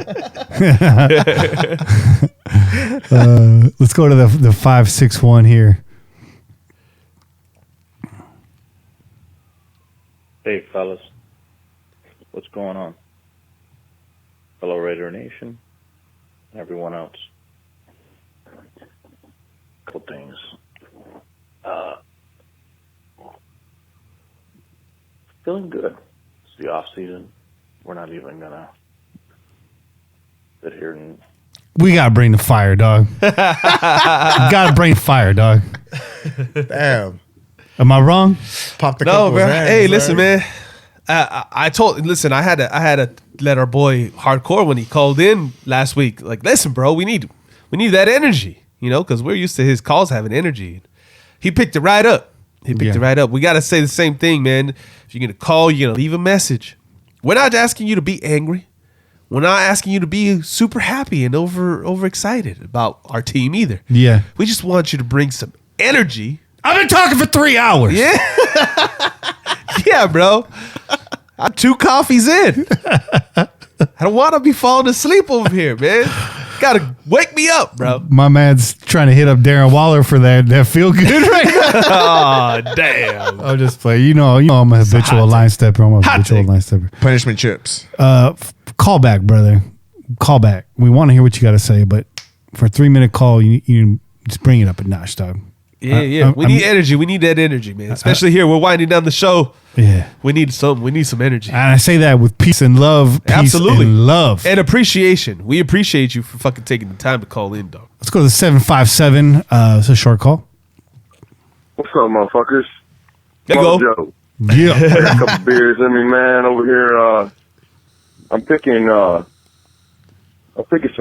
Let's go to the 561 here. Hey, fellas. What's going on? Hello, Raider Nation. Everyone else. Couple things. Feeling good. It's the off season. We're not even gonna sit here and. We gotta bring the fire, dog. Gotta bring fire, dog. Damn. Am I wrong? Pop the no, bro. Hey, listen, man. I had to let our boy Hardcore when he called in last week. Like, listen, bro, we need that energy, because we're used to his calls having energy. He picked it right up. We got to say the same thing, man. If you're gonna call, you're gonna leave a message. We're not asking you to be angry. We're not asking you to be super happy and overexcited about our team either. Yeah. We just want you to bring some energy. I've been talking for 3 hours. Yeah. Yeah, bro. I'm 2 coffees in. I don't want to be falling asleep over here, man. Gotta wake me up, bro. My man's trying to hit up Darren Waller for that feel good right now. Oh, damn. I'll just play. I'm a habitual line stepper. Punishment chips. Call back, brother. Call back. We want to hear what you got to say, but for a 3-minute call, you just bring it up a notch, dog. Yeah. We need energy. We need that energy, man. Especially here. We're winding down the show. Yeah. We need some energy. And I say that with peace and love. Absolutely. And love. And appreciation. We appreciate you for fucking taking the time to call in, dog. Let's go to the 757. It's a short call. What's up, motherfuckers? There you go. Joe. Yeah. I got a couple beers in me, man. Over here, I'm picking some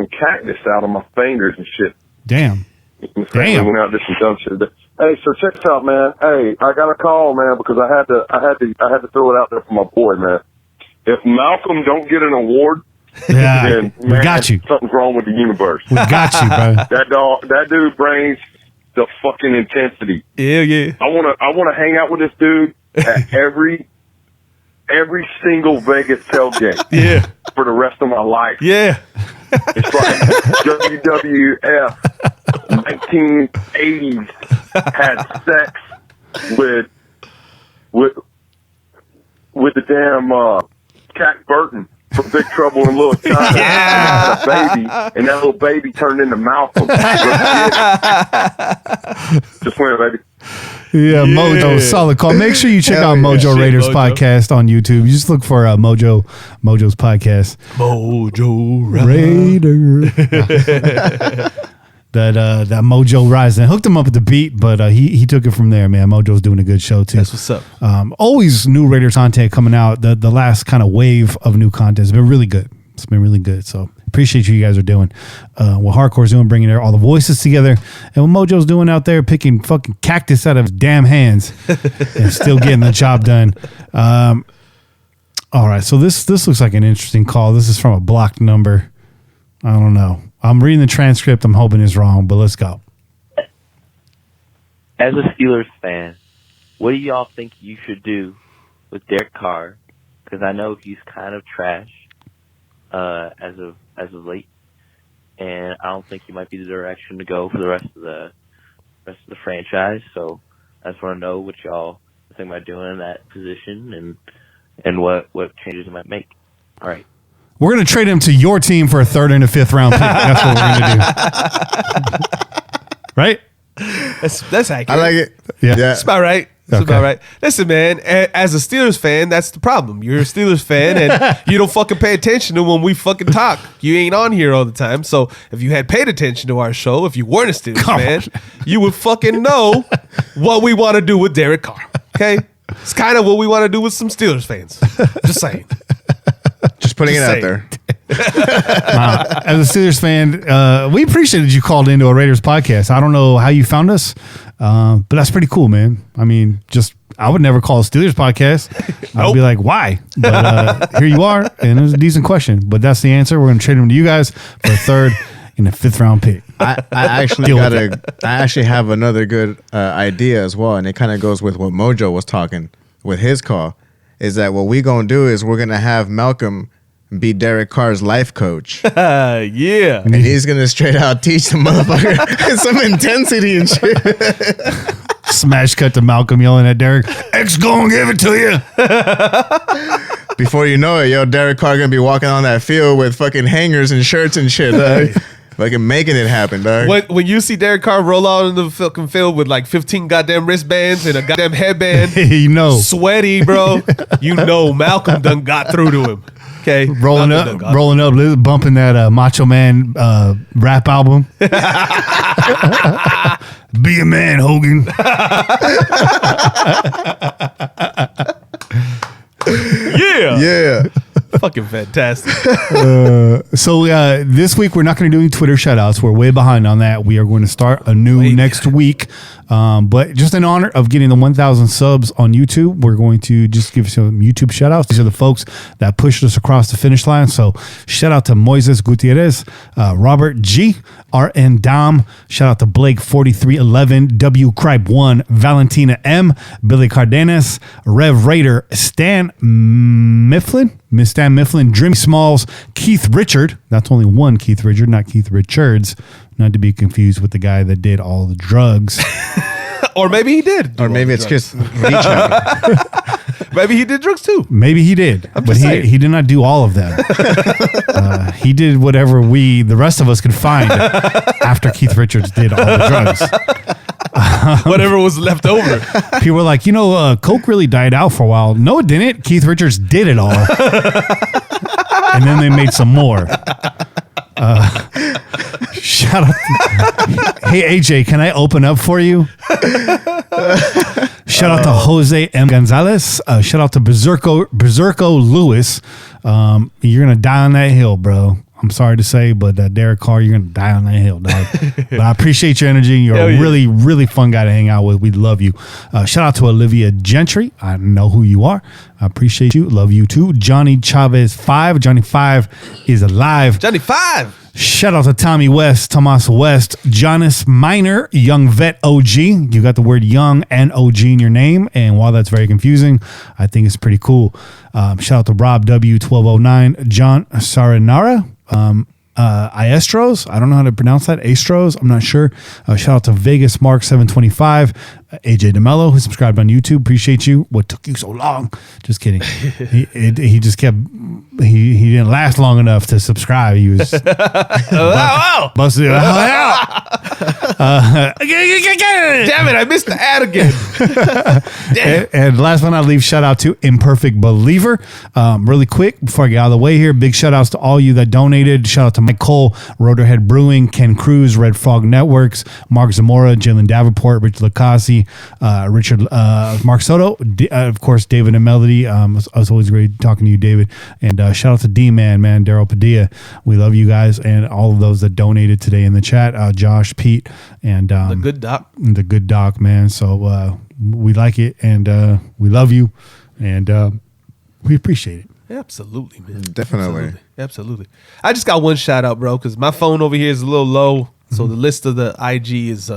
cactus out of my fingers and shit. Damn. Damn. Went out and did some dumb shit. Hey, so check this out, man. Hey, I got a call, man, because I had to throw it out there for my boy, man. If Malcolm don't get an award, then we got you. Something's wrong with the universe. We got you, bro. That dude brings the fucking intensity. Yeah. I wanna hang out with this dude at every single Vegas tailgate. Yeah. For the rest of my life. Yeah. It's like WWF 1980s had sex with the damn Cat Burton from Big Trouble in Little China. Yeah. A baby, and that little baby turned into Malcolm. Just win, baby. Yeah, Mojo, solid call. Make sure you check out Mojo Raiders Mojo. podcast on YouTube. You just look for Mojo's podcast. Mojo Raider. that Mojo Rising. I hooked him up with the beat, but he took it from there, man. Mojo's doing a good show too. That's what's up. Always new Raiders content coming out. The last kind of wave of new content has been really good. It's been really good. So appreciate you guys are doing. What Hardcore's doing, bringing all the voices together, and what Mojo's doing out there, picking fucking cactus out of his damn hands and still getting the job done. All right, so this looks like an interesting call. This is from a blocked number. I don't know. I'm reading the transcript. I'm hoping it's wrong, but let's go. As a Steelers fan, what do y'all think you should do with Derek Carr? Because I know he's kind of trash as of late, and I don't think he might be the direction to go for the rest of the franchise. So I just want to know what y'all think about doing in that position and what changes you might make. All right. We're going to trade him to your team for a 3rd and a 5th round pick. That's what we're going to do. Right? That's accurate. I like it. Yeah. That's about right. That's about right. Listen, man, as a Steelers fan, that's the problem. You're a Steelers fan, and you don't fucking pay attention to when we fucking talk. You ain't on here all the time. So if you had paid attention to our show, if you weren't a Steelers fan, you would fucking know what we want to do with Derek Carr. Okay? It's kind of what we want to do with some Steelers fans. Just saying. Just putting it out there. As a Steelers fan, we appreciated you called into a Raiders podcast. I don't know how you found us, but that's pretty cool, man. I mean, I would never call a Steelers podcast. I'd be like, why? But here you are, and it was a decent question. But that's the answer. We're going to trade them to you guys for a 3rd and a 5th round pick. I actually have another good idea as well, and it kind of goes with what Mojo was talking with his call. Is that what we're going to do is we're going to have Malcolm be Derek Carr's life coach. Yeah. And he's going to straight out teach the motherfucker some intensity and shit. Smash cut to Malcolm yelling at Derek, X gonna give it to you. Before you know it, Derek Carr going to be walking on that field with fucking hangers and shirts and shit, dog. Fucking making it happen, dog. When you see Derek Carr roll out in the fucking field with like 15 goddamn wristbands and a goddamn headband, you know, sweaty, bro, you know Malcolm done got through to him. Okay, rolling up, bumping that Macho Man rap album. Be a man, Hogan. Yeah. Fucking fantastic. So this week we're not going to do any Twitter shoutouts. We're way behind on that. We are going to start a new next week. But just in honor of getting the 1,000 subs on YouTube, we're going to just give some YouTube shoutouts. These are the folks that pushed us across the finish line. So shout out to Moises Gutierrez, Robert G, RN Dom. Shout out to Blake 4311, W Cripe 1, Valentina M, Billy Cardenas, Rev Raider, Stan Mifflin, Miss Stan Mifflin, Dream Smalls, Keith Richard. That's only one Keith Richard, not Keith Richards. Not to be confused with the guy that did all the drugs. Or maybe he did. Or maybe it's just maybe he did drugs too. Maybe he did. But he did not do all of them. He did whatever the rest of us could find after Keith Richards did all the drugs. Whatever was left over. People were like, Coke really died out for a while. No, it didn't. Keith Richards did it all. And then they made some more. Shout out. Hey, AJ, can I open up for you? Shout out to Jose M. Gonzalez. Shout out to Berserko Lewis. You're going to die on that hill, bro. I'm sorry to say, but Derek Carr, you're going to die on that hill, dog. But I appreciate your energy. You're a really, really fun guy to hang out with. We love you. Shout out to Olivia Gentry. I know who you are. I appreciate you. Love you too. Johnny Chavez 5. Johnny 5 is alive. Johnny 5. Shout out to Tommy West, Tomas West, Jonas Miner, Young Vet OG. You got the word young and OG in your name. And while that's very confusing, I think it's pretty cool. Shout out to Rob W1209, John Saranara, Iestros. I don't know how to pronounce that. Astros. I'm not sure. Shout out to Vegas Mark 725. AJ DeMello, who subscribed on YouTube. Appreciate you. What took you so long? Just kidding. he just kept. He didn't last long enough to subscribe. He was busted the hell out. Damn it! I missed the ad again. and last but not least, shout out to Imperfect Believer. Really quick before I get out of the way here, big shout outs to all you that donated. Shout out to Mike Cole, Rotorhead Brewing, Ken Cruz, Red Frog Networks, Mark Zamora, Jalen Davenport, Richard Lacassi, Richard Mark Soto, of course David and Melody. I was always great talking to you, David. And shout out to D-Man, man, Daryl Padilla. We love you guys and all of those that donated today in the chat. Josh, Pete, and the good doc, man. So we like it, and we love you, and we appreciate it. Absolutely, man. Definitely. Absolutely. I just got one shout out, bro, because my phone over here is a little low, so the list of the IG is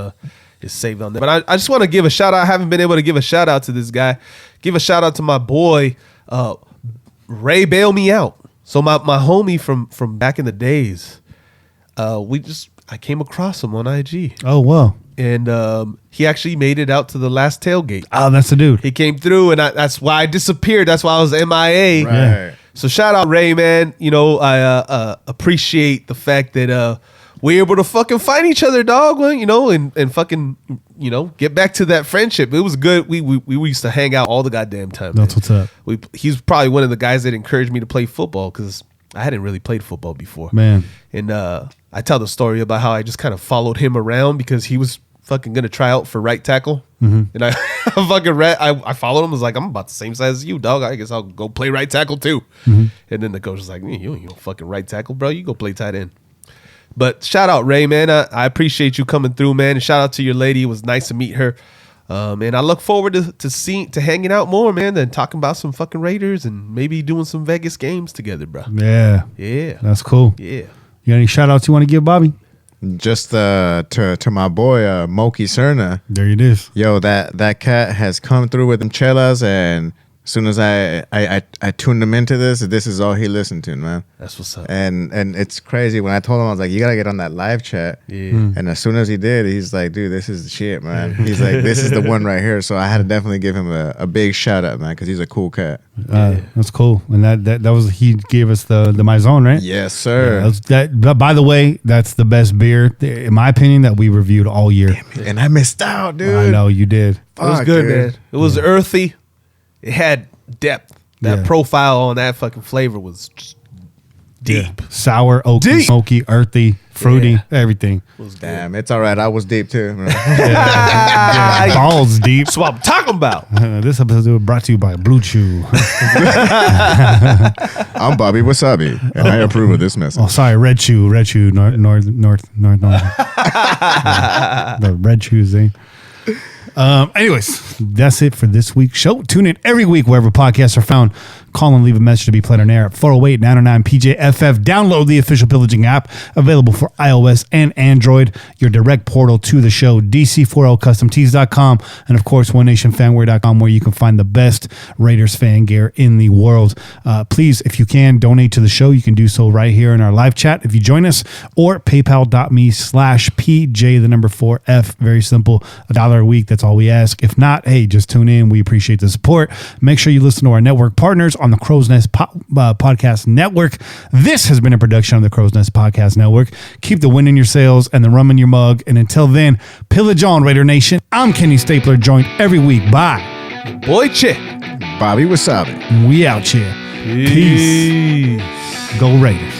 saved on there. But I just want to give a shout out. I haven't been able to give a shout out to this guy. Give a shout out to my boy, Ray Bail Me Out. So my homie from back in the days, I came across him on IG. Oh, wow. And he actually made it out to the last tailgate. Oh, that's the dude. He came through, and that's why I disappeared. That's why I was MIA. Right. So shout out Ray, man. You know, I appreciate the fact that we're able to fucking find each other, dog. You know, and fucking, you know, get back to that friendship. It was good. We used to hang out all the goddamn time. That's what's up. He's probably one of the guys that encouraged me to play football because I hadn't really played football before. Man. And I tell the story about how I just kind of followed him around because he was fucking gonna try out for right tackle. And I I followed him. I was like, I'm about the same size as you, dog. I guess I'll go play right tackle too. And then the coach was like, you don't fucking right tackle, bro. You go play tight end. But shout out Ray, man. I appreciate you coming through, man. And shout out to your lady. It was nice to meet her. And I look forward to hanging out more, man, and talking about some fucking Raiders and maybe doing some Vegas games together, bro. Yeah. That's cool. Yeah. You got any shout outs you want to give, Bobby? Just to my boy Moki Cerna. There it is. Yo, that cat has come through with them chelas, and as soon as I tuned him into this is all he listened to, man. That's what's up. And it's crazy. When I told him, I was like, you gotta get on that live chat. Yeah. And as soon as he did, he's like, dude, this is the shit, man. He's like, this is the one right here. So I had to definitely give him a big shout out, man, because he's a cool cat. That's cool. And that was, he gave us the Maison, right? Yes, sir. But by the way, that's the best beer, in my opinion, that we reviewed all year. And I missed out, dude. I know you did. It was good, dude. man. It was earthy. It had depth. That profile on that fucking flavor was just deep. Yeah. Sour, oaky, smoky, earthy, fruity, everything. Damn, it's all right. I was deep too. Balls deep. That's what I'm talking about. This episode brought to you by Blue Chew. I'm Bobby Wasabi, and I approve of this message. Oh, sorry, Red Chew, north. The Red Chews thing. Anyways, that's it for this week's show. Tune in every week wherever podcasts are found. Call and leave a message to be played on air at 408-909-PJFF. Download the official Pillaging app, available for iOS and Android. Your direct portal to the show, DC40customtees.com, and of course, onenationfanwear.com, where you can find the best Raiders fan gear in the world. Please, if you can, donate to the show. You can do so right here in our live chat if you join us, or paypal.me/PJ4F. Very simple, $1 a week. That's all we ask. If not, hey, just tune in. We appreciate the support. Make sure you listen to our network partners on the Crow's Nest Podcast Network. This has been a production of the Crow's Nest Podcast Network. Keep the wind in your sails and the rum in your mug. And until then, pillage on, Raider Nation. I'm Kenny Stapler, joined every week by Boy Chick, Bobby Wasabi. We out here. Peace. Go Raiders.